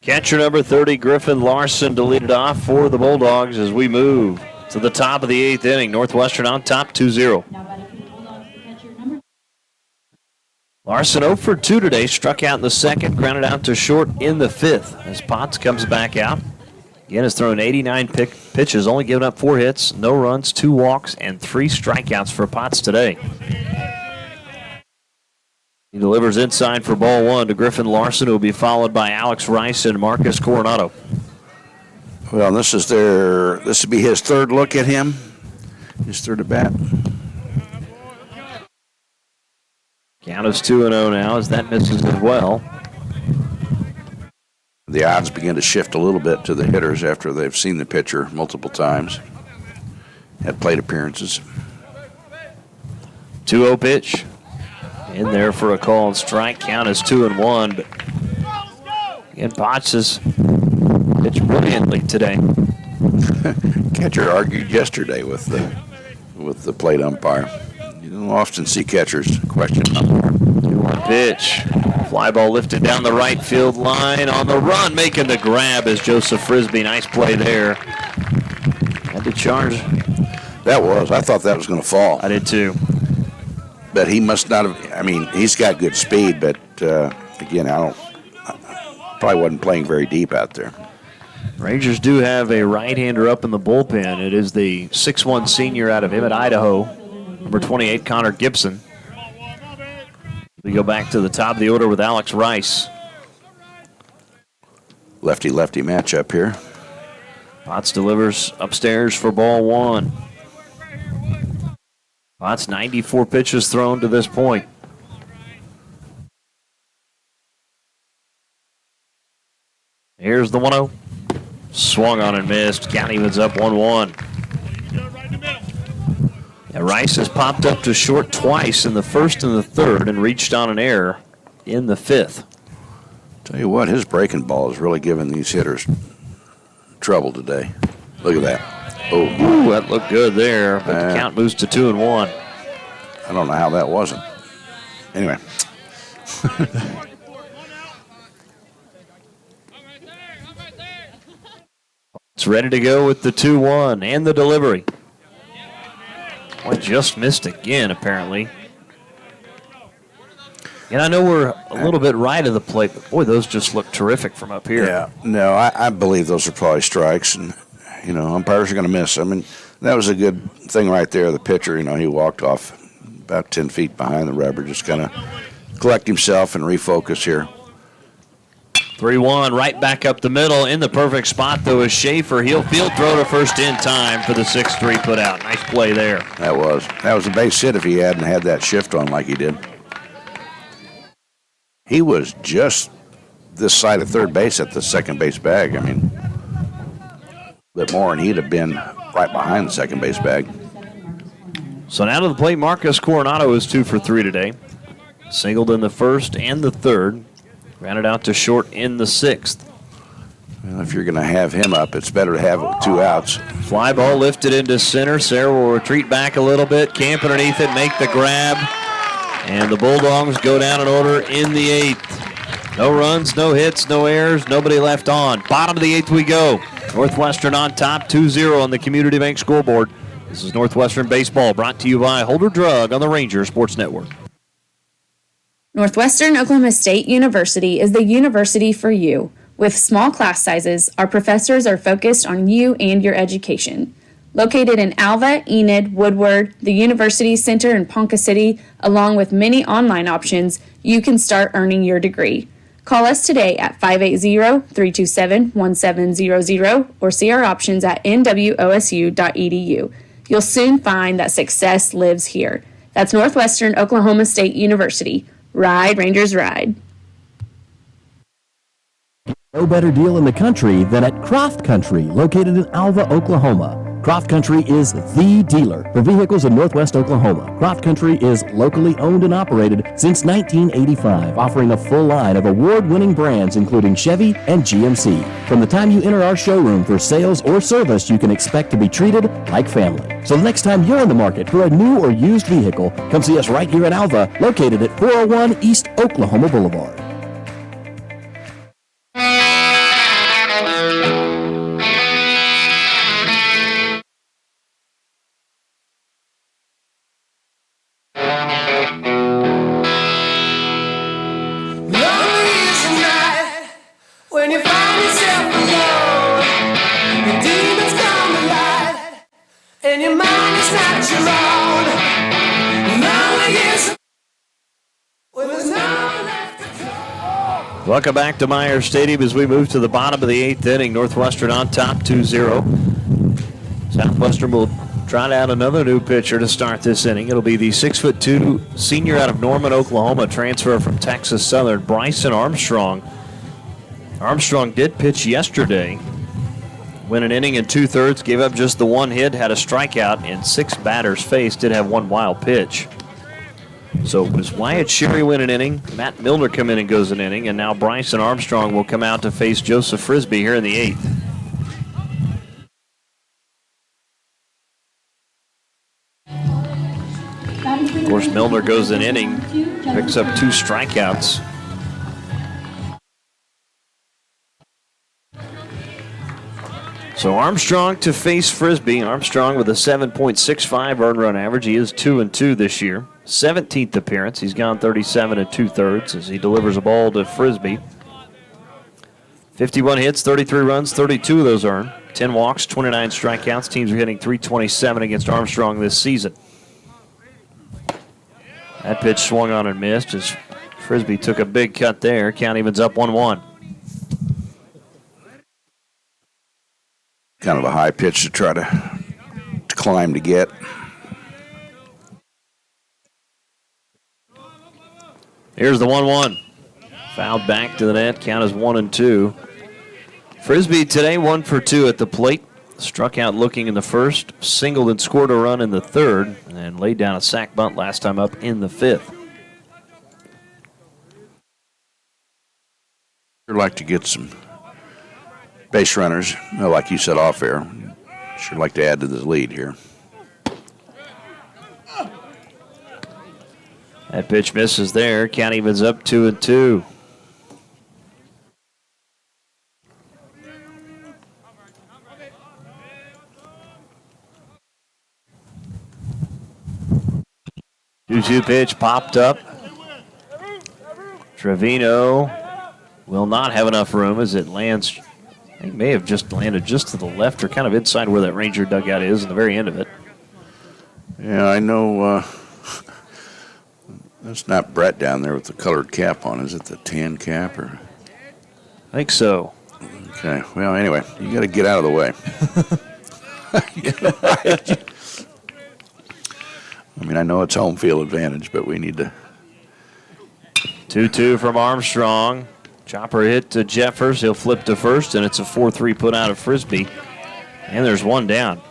Catcher number 30, Griffin Larson, to lead it off for the Bulldogs as we move to the top of the eighth inning. Northwestern on top, 2-0. Larson 0 for 2 today, struck out in the second, grounded out to short in the fifth as Potts comes back out. Again, has thrown 89 pitches, only given up 4 hits, no runs, 2 walks, and 3 strikeouts for Potts today. He delivers inside for ball one to Griffin Larson, who will be followed by Alex Rice and Marcus Coronado. Well, this would be his third look at him. his third at bat. Count is 2-0 now as that misses as well. The odds begin to shift a little bit to the hitters after they've seen the pitcher multiple times, had plate appearances. 2-0 pitch. In there for a call and strike. Count is 2-1. But again, Potts has pitched brilliantly today. Catcher argued yesterday with the plate umpire. You don't often see catchers question umpire. 2-1 pitch. Fly ball lifted down the right field line. On the run, making the grab is Joseph Frisbee. Nice play there. Had to charge. That was. I thought that was going to fall. I did too. But he must not have. I mean, he's got good speed, but again, probably wasn't playing very deep out there. Rangers do have a right-hander up in the bullpen. It is the 6'1 senior out of Emmett, Idaho, number 28, Connor Gibson. We go back to the top of the order with Alex Rice. Lefty-lefty matchup here. Potts delivers upstairs for ball one. Potts 94 pitches thrown to this point. Here's the 1-0. Swung on and missed. Count evens up 1-1. Rice has popped up to short twice in the first and the third and reached on an error in the fifth. Tell you what, his breaking ball is really giving these hitters trouble today. Look at that. Oh, ooh, that looked good there, but the count moves to 2-1. I don't know how that wasn't. Anyway. It's ready to go with the 2-1 and the delivery. Boy, just missed again, apparently. And I know we're a little bit right of the plate, but boy, those just look terrific from up here. Yeah, no, I believe those are probably strikes, and, umpires are going to miss. I mean, that was a good thing right there. The pitcher, he walked off about 10 feet behind the rubber, just kind of collect himself and refocus here. 3-1, right back up the middle. In the perfect spot, though, is Schaefer. He'll field throw to first in time for the 6-3 put out. Nice play there. That was a base hit if he hadn't had that shift on like he did. He was just this side of third base at the second base bag. I mean, a bit more, and he'd have been right behind the second base bag. So now to the plate, Marcus Coronado is 2 for 3 today. Singled in the first and the third. Grounded out to short in the sixth. Well, if you're going to have him up, it's better to have it with 2 outs. Fly ball lifted into center. Sarah will retreat back a little bit. Camp underneath it, make the grab. And the Bulldogs go down in order in the 8th. No runs, no hits, no errors, nobody left on. Bottom of the 8th we go. Northwestern on top, 2-0 on the Community Bank scoreboard. This is Northwestern Baseball, brought to you by Holder Drug on the Ranger Sports Network. Northwestern Oklahoma State University is the university for you. With small class sizes, our professors are focused on you and your education. Located in Alva, Enid, Woodward, the University Center in Ponca City, along with many online options, you can start earning your degree. Call us today at 580-327-1700 or see our options at nwosu.edu. You'll soon find that success lives here. That's Northwestern Oklahoma State University. Ride, Rangers, ride. No better deal in the country than at Croft Country, located in Alva, Oklahoma. Croft Country is the dealer for vehicles in Northwest Oklahoma. Croft Country is locally owned and operated since 1985, offering a full line of award-winning brands including Chevy and GMC. From the time you enter our showroom for sales or service, you can expect to be treated like family. So the next time you're in the market for a new or used vehicle, come see us right here in Alva, located at 401 East Oklahoma Boulevard. Welcome back to Myers Stadium as we move to the bottom of the 8th inning. Northwestern on top, 2-0. Southwestern will Trot out another new pitcher to start this inning. It'll be the 6'2" senior out of Norman, Oklahoma, transfer from Texas Southern, Bryson Armstrong. Armstrong did pitch yesterday. Went an inning and 2/3, gave up just the one hit, had a strikeout, and 6 batters faced, did have one wild pitch. So it was Wyatt Sherry win an inning, Matt Milner come in and goes an inning, and now Bryson Armstrong will come out to face Joseph Frisbee here in the 8th. Of course, Milner goes an inning, picks up 2 strikeouts. So Armstrong to face Frisbee. Armstrong with a 7.65 earned run average. He is 2-2 this year. 17th appearance. He's gone 37 2/3 as he delivers a ball to Frisbee. 51 hits, 33 runs, 32 of those earned. 10 walks, 29 strikeouts. Teams are hitting .327 against Armstrong this season. That pitch swung on and missed as Frisbee took a big cut there. Count evens up 1-1. Kind of a high pitch to try to climb to get. Here's the 1-1. Fouled back to the net. Count is 1-2. Frisbee today 1 for 2 at the plate. Struck out looking in the first, singled and scored a run in the third, and laid down a sac bunt last time up in the 5th. I'd like to get some base runners, like you said off air. Sure like to add to this lead here. That pitch misses there. Count evens up 2-2. Two-two pitch popped up. Trevino will not have enough room as it lands. He may have just landed just to the left or kind of inside where that Ranger dugout is in the very end of it. Yeah, I know. That's not Brett down there with the colored cap on. Is it the tan cap? Or? I think so. Okay. Well, anyway, you got to get out of the way. I mean, I know it's home field advantage, but we need to. 2-2 from Armstrong. Chopper hit to Jeffers. He'll flip to first, and it's a 4-3 put out of Frisbee. And there's one down.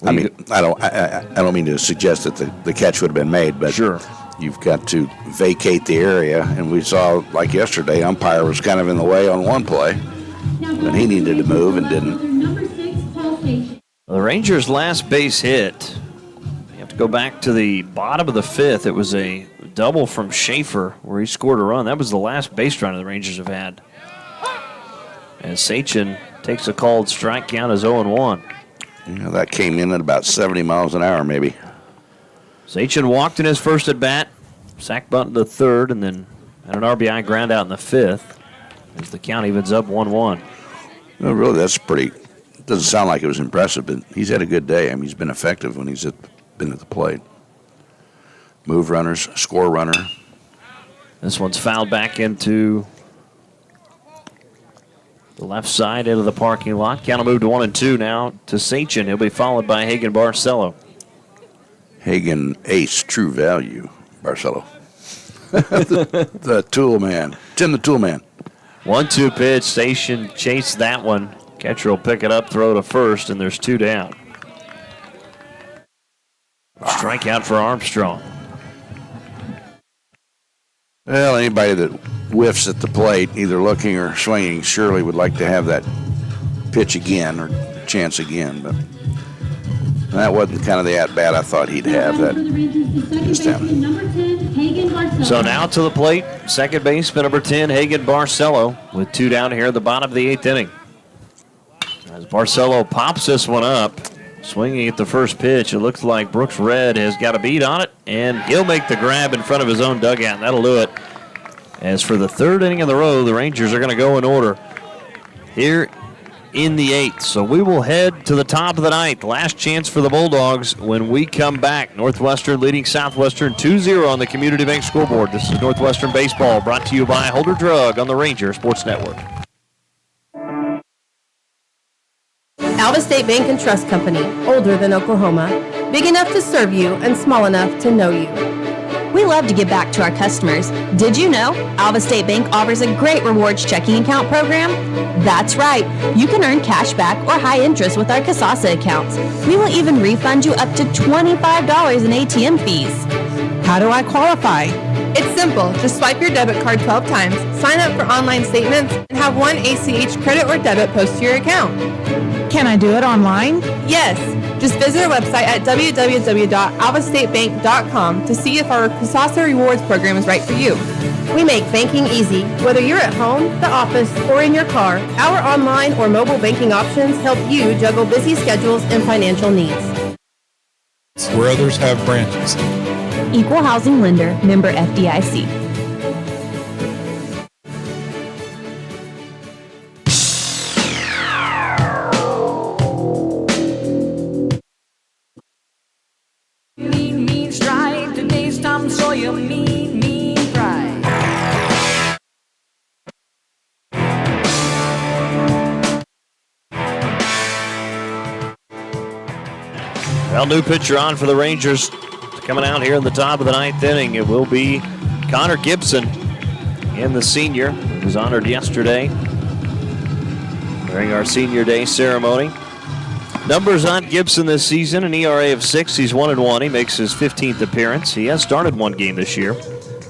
I mean, I don't mean to suggest that the catch would have been made, but sure, you've got to vacate the area. And we saw, like yesterday, umpire was kind of in the way on one play, and he needed to move and didn't. The Rangers' last base hit. You have to go back to the bottom of the 5th. It was a double from Schaefer where he scored a run. That was the last base run the Rangers have had. And Sachin takes a called strike. Count as 0-1. Yeah, that came in at about 70 miles an hour, maybe. Sachin walked in his first at bat, sack bunt in the 3rd, and then had an RBI ground out in the 5th as the count evens up 1-1. No, really, that's pretty. It doesn't sound like it was impressive, but he's had a good day. I mean, he's been effective when he's been at the plate. Move runners, score runner. This one's fouled back into the left side into the parking lot. Count will move to 1-2 now to Sachin. He'll be followed by Hagen Barcelo. Hagen ace, true value, Barcelo. the tool man. Tim the tool man. 1-2 pitch. Sachin chased that one. Catcher will pick it up, throw to first, and there's 2 down. Strikeout for Armstrong. Well, anybody that whiffs at the plate, either looking or swinging, surely would like to have that pitch again or chance again. But that wasn't kind of the at-bat I thought he'd have. That just happened. So now to the plate, second baseman number 10, Hagen Barcelo, with 2 down here at the bottom of the 8th inning. As Barcelo pops this one up, swinging at the first pitch, it looks like Brooks Red has got a beat on it, and he'll make the grab in front of his own dugout, and that'll do it. As for the 3rd inning in a row, the Rangers are going to go in order here in the 8th. So we will head to the top of the 9th. Last chance for the Bulldogs when we come back. Northwestern leading Southwestern 2-0 on the Community Bank scoreboard. This is Northwestern Baseball, brought to you by Holder Drug on the Ranger Sports Network. Alva State Bank and Trust Company, older than Oklahoma, big enough to serve you and small enough to know you. We love to give back to our customers. Did you know Alva State Bank offers a great rewards checking account program? That's right. You can earn cash back or high interest with our Casasa accounts. We will even refund you up to $25 in ATM fees. How do I qualify? It's simple. Just swipe your debit card 12 times, sign up for online statements, and have one ACH credit or debit post to your account. Can I do it online? Yes. Just visit our website at www.alvastatebank.com to see if our Casasa Rewards program is right for you. We make banking easy. Whether you're at home, the office, or in your car, our online or mobile banking options help you juggle busy schedules and financial needs. Where others have branches. Equal housing lender, member FDIC. Mean strike. Today's Tom Sawyer. Mean pride. Well, new pitcher on for the Rangers. Coming out here in the top of the ninth inning, it will be Connor Gibson, and the senior, who was honored yesterday during our Senior Day ceremony. Numbers on Gibson this season, an ERA of 6. He's 1-1. He makes his 15th appearance. He has started one game this year.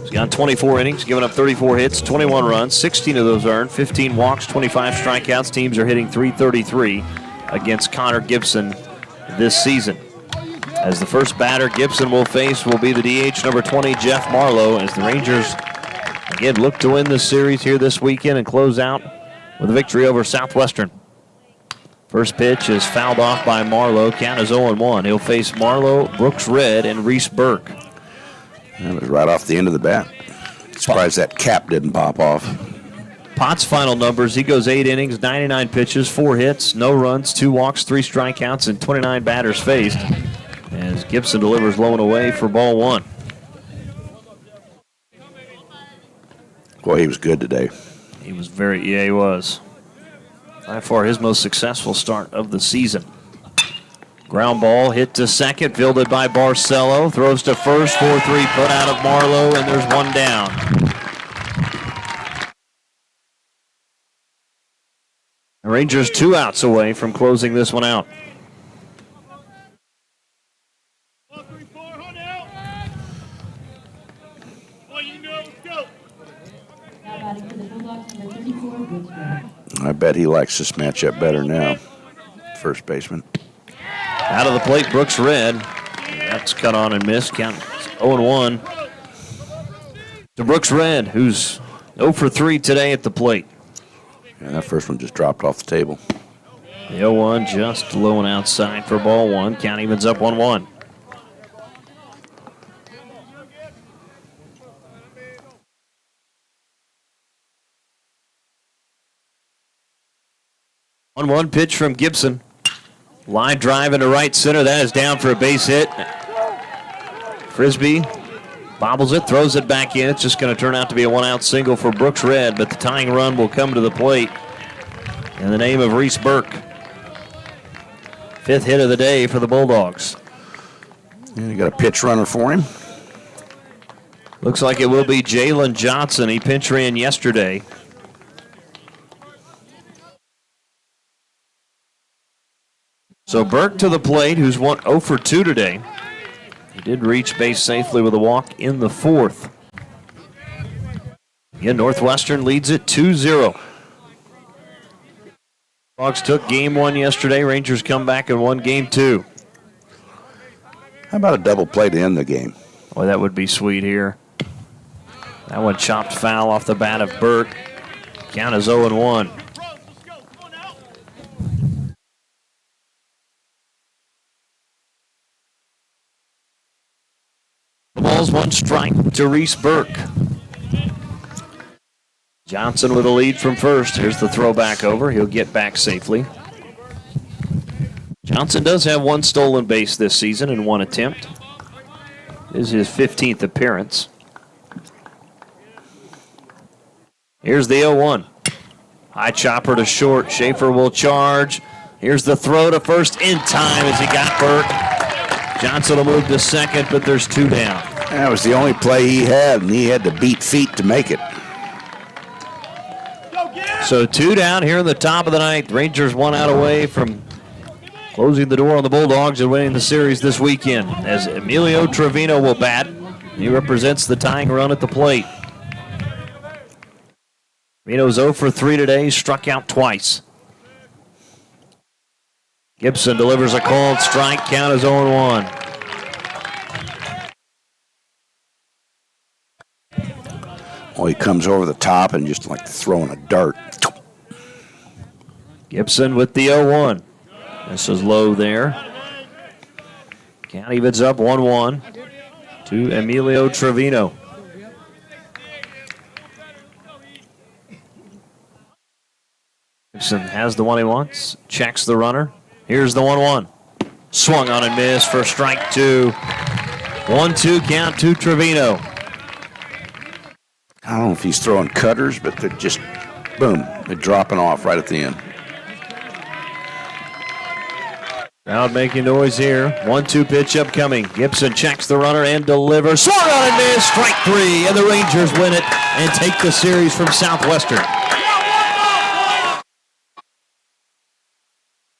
He's gone 24 innings, given up 34 hits, 21 runs, 16 of those earned, 15 walks, 25 strikeouts. Teams are hitting .333 against Connor Gibson this season. As the first batter Gibson will face will be the DH number 20, Jeff Marlowe, as the Rangers again look to win this series here this weekend and close out with a victory over Southwestern. First pitch is fouled off by Marlowe. Count is 0-1. He'll face Marlowe, Brooks Red, and Reese Burke. That was right off the end of the bat. Surprised that cap didn't pop off. Potts' final numbers, he goes 8 innings, 99 pitches, 4 hits, no runs, 2 walks, 3 strikeouts, and 29 batters faced, as Gibson delivers low and away for ball 1. Boy, he was good today. He was he was. By far his most successful start of the season. Ground ball hit to second, fielded by Barcelo. Throws to first, 4-3 put out of Marlowe, and there's one down. The Rangers 2 outs away from closing this one out. I bet he likes this matchup better now. First baseman. Out of the plate, Brooks Red. That's cut on and missed. Count 0-1 to Brooks Red, who's 0 for 3 today at the plate. Yeah, that first one just dropped off the table. The 0-1 just low and outside for ball 1. Count evens up 1-1. One pitch from Gibson. Line drive into right center. That is down for a base hit. Frisbee bobbles it, throws it back in. It's just going to turn out to be a 1-out single for Brooks Red, but the tying run will come to the plate in the name of Reese Burke. 5th hit of the day for the Bulldogs. And you got a pitch runner for him. Looks like it will be Jalen Johnson. He pinch ran yesterday. So Burke to the plate, who's 0 for 2 today. He did reach base safely with a walk in the 4th. Again, Northwestern leads it 2-0. Dogs took game 1 yesterday. Rangers come back and won game 2. How about a double play to end the game? Boy, that would be sweet here. That one chopped foul off the bat of Burke. Count is 0-1. The ball's 1 strike to Reese Burke. Johnson with a lead from first. Here's the throw back over. He'll get back safely. Johnson does have 1 stolen base this season in 1 attempt. This is his 15th appearance. Here's the 0-1. High chopper to short. Schaefer will charge. Here's the throw to first in time as he got Burke. Johnson will move to second, but there's 2 down. That was the only play he had, and he had to beat feet to make it. So 2 down here in the top of the ninth. Rangers 1 out away from closing the door on the Bulldogs and winning the series this weekend as Emilio Trevino will bat. He represents the tying run at the plate. Trevino's 0 for 3 today, struck out twice. Gibson delivers a called strike, count is 0-1. Well, he comes over the top and just like throwing a dart. Gibson with the 0-1. This is low there. Count evens up 1-1 to Emilio Trevino. Gibson has the one he wants, checks the runner. Here's the 1-1. Swung on and missed for strike 2. 1-2 count to Trevino. I don't know if he's throwing cutters, but they're just, boom, they're dropping off right at the end. Crowd making noise here. 1-2 pitch upcoming. Gibson checks the runner and delivers. Swung on and missed. Strike 3, and the Rangers win it and take the series from Southwestern.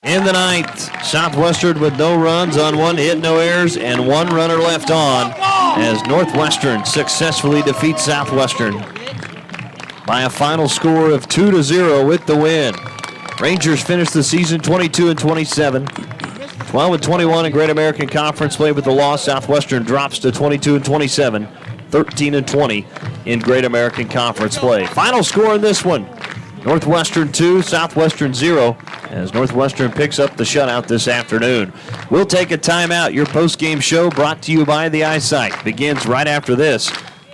In the ninth, Southwestern with no runs on 1 hit, no errors, and 1 runner left on as Northwestern successfully defeats Southwestern by a final score of 2-0 with the win. Rangers finished the season 22-27, 12-21 in Great American Conference play with the loss. Southwestern drops to 22-27, 13-20 in Great American Conference play. Final score in this one, Northwestern 2, Southwestern 0, as Northwestern picks up the shutout this afternoon. We'll take a timeout. Your post-game show brought to you by The Eyesight begins right after this.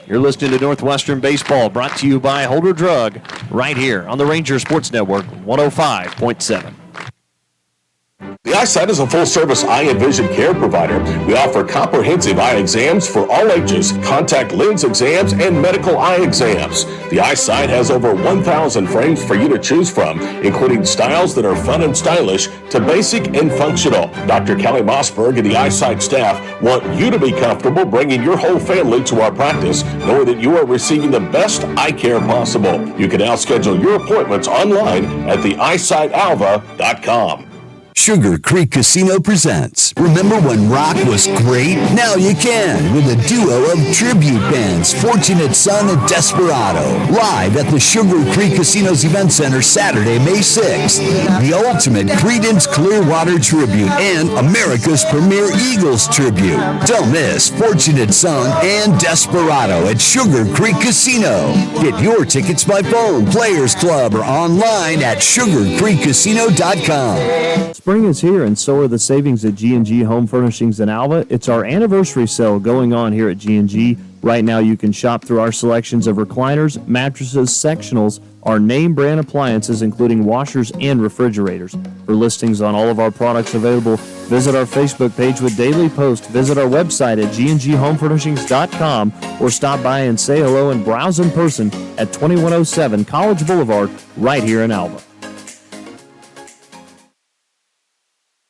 You're listening to Northwestern Baseball, brought to you by Holder Drug, right here on the Ranger Sports Network, 105.7. The Eyesight is a full-service eye and vision care provider. We offer comprehensive eye exams for all ages, contact lens exams, and medical eye exams. The Eyesight has over 1,000 frames for you to choose from, including styles that are fun and stylish to basic and functional. Dr. Kelly Mossberg and the Eyesight staff want you to be comfortable bringing your whole family to our practice, knowing that you are receiving the best eye care possible. You can now schedule your appointments online at theeyesightAlva.com. Sugar Creek Casino presents Remember When Rock Was Great? Now you can with a duo of tribute bands, Fortunate Son and Desperado, live at the Sugar Creek Casino's Event Center Saturday, May 6th. The ultimate Creedence Clearwater tribute and America's premier Eagles tribute. Don't miss Fortunate Son and Desperado at Sugar Creek Casino. Get your tickets by phone, Players Club, or online at sugarcreekcasino.com. Spring is here, and so are the savings at G&G Home Furnishings in Alva. It's our anniversary sale going on here at G&G. Right now, you can shop through our selections of recliners, mattresses, sectionals, our name brand appliances, including washers and refrigerators. For listings on all of our products available, visit our Facebook page with daily posts, visit our website at gnghomefurnishings.com, or stop by and say hello and browse in person at 2107 College Boulevard, right here in Alva.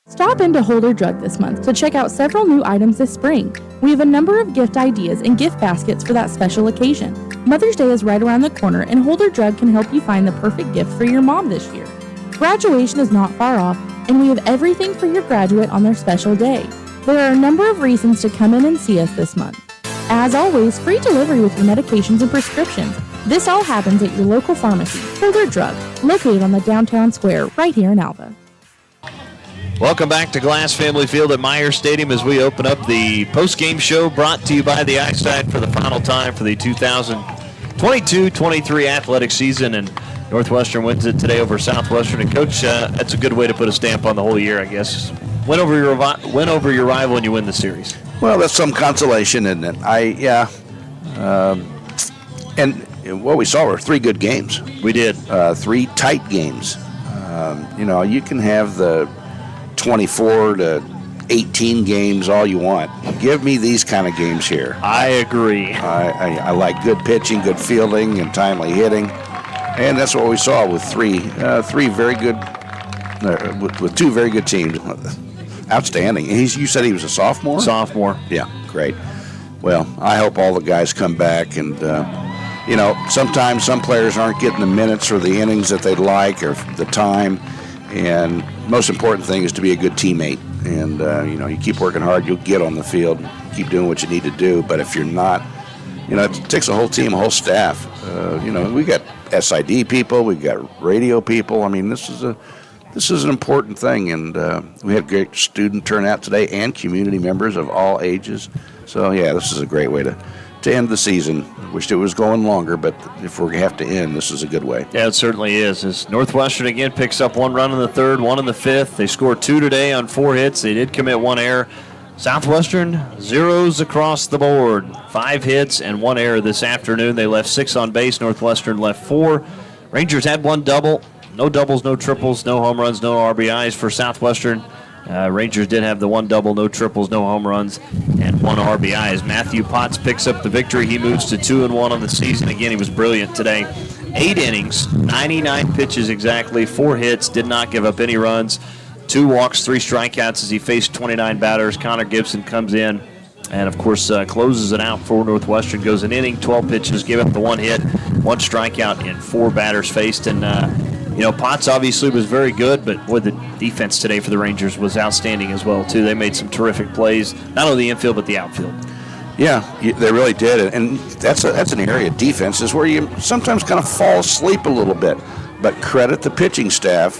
Stop into Holder Drug this month to check out several new items this spring. We have a number of gift ideas and gift baskets for that special occasion. Mother's Day is right around the corner, and Holder Drug can help you find the perfect gift for your mom this year. Graduation is not far off, and we have everything for your graduate on their special day. There are a number of reasons to come in and see us this month. As always, free delivery with your medications and prescriptions. This all happens at your local pharmacy, Holder Drug, located on the downtown square right here in Alva. Welcome back to Glass Family Field at Myers Stadium as we open up the post-game show brought to you by the Eyesight for the final time for the 2022-23 athletic season. And Northwestern wins it today over Southwestern. And, Coach, that's a good way to put a stamp on the whole year, I guess. Win over your rival and you win the series. Well, that's some consolation, isn't it? And what we saw were 3 good games. We did. 3 tight games. You can have the 24 to 18 games all you want. Give me these kind of games here. I agree. I like good pitching, good fielding, and timely hitting. And that's what we saw with three very good with two very good teams. Outstanding. You said he was a sophomore? Sophomore. Yeah, great. Well, I hope all the guys come back. And, sometimes some players aren't getting the minutes or the innings that they'd like or the time. And most important thing is to be a good teammate. And, you keep working hard, you'll get on the field, keep doing what you need to do. But if you're not, it takes a whole team, a whole staff. We got SID people, we got radio people. I mean, this is an important thing, and we had great student turnout today and community members of all ages. So, yeah, this is a great way to end the season. Wished it was going longer, but if we have to end, this is a good way. Yeah, it certainly is. As Northwestern again picks up one run in the third, one in the fifth. They scored 2 today on 4 hits. They did commit 1 error. Southwestern, zeros across the board. 5 hits and 1 error this afternoon. They left 6 on base. Northwestern left 4. Rangers had 1 double. No doubles, no triples, no home runs, no RBIs for Southwestern. Rangers did have the 1 double, no triples, no home runs, and 1 RBI. As Matthew Potts picks up the victory, he moves to 2-1 on the season. Again, he was brilliant today. 8 innings, 99 pitches exactly, 4 hits, did not give up any runs, 2 walks, 3 strikeouts as he faced 29 batters. Connor Gibson comes in and, of course, closes it out for Northwestern. Goes an inning, 12 pitches, gave up the 1 hit, 1 strikeout, and 4 batters faced. And, Potts obviously was very good, but boy, the defense today for the Rangers was outstanding as well, too. They made some terrific plays, not only the infield but the outfield. Yeah, they really did, and that's an area of defense is where you sometimes kind of fall asleep a little bit. But credit the pitching staff,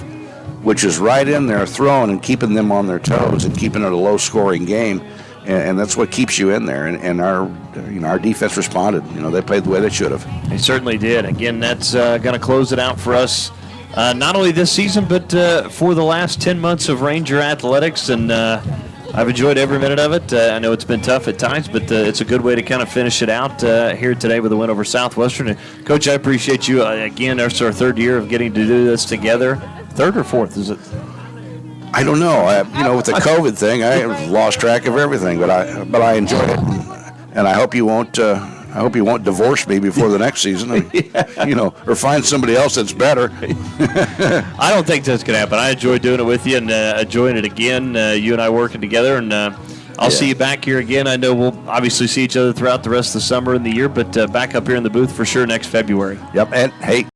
which is right in there throwing and keeping them on their toes and keeping it a low-scoring game, and that's what keeps you in there. And our defense responded. They played the way they should have. They certainly did. Again, that's going to close it out for us. Not only this season, but for the last 10 months of Ranger athletics, and I've enjoyed every minute of it. I know it's been tough at times, but it's a good way to kind of finish it out here today with a win over Southwestern. And Coach, I appreciate you. Again, it's our 3rd year of getting to do this together. 3rd or 4th, is it? I don't know. With the COVID thing, I lost track of everything, but I enjoyed it, and I hope you won't. I hope you won't divorce me before the next season, or find somebody else that's better. I don't think that's going to happen. I enjoyed doing it with you and enjoying it again, you and I working together. And I'll see you back here again. I know we'll obviously see each other throughout the rest of the summer and the year, but back up here in the booth for sure next February. Yep, and hey,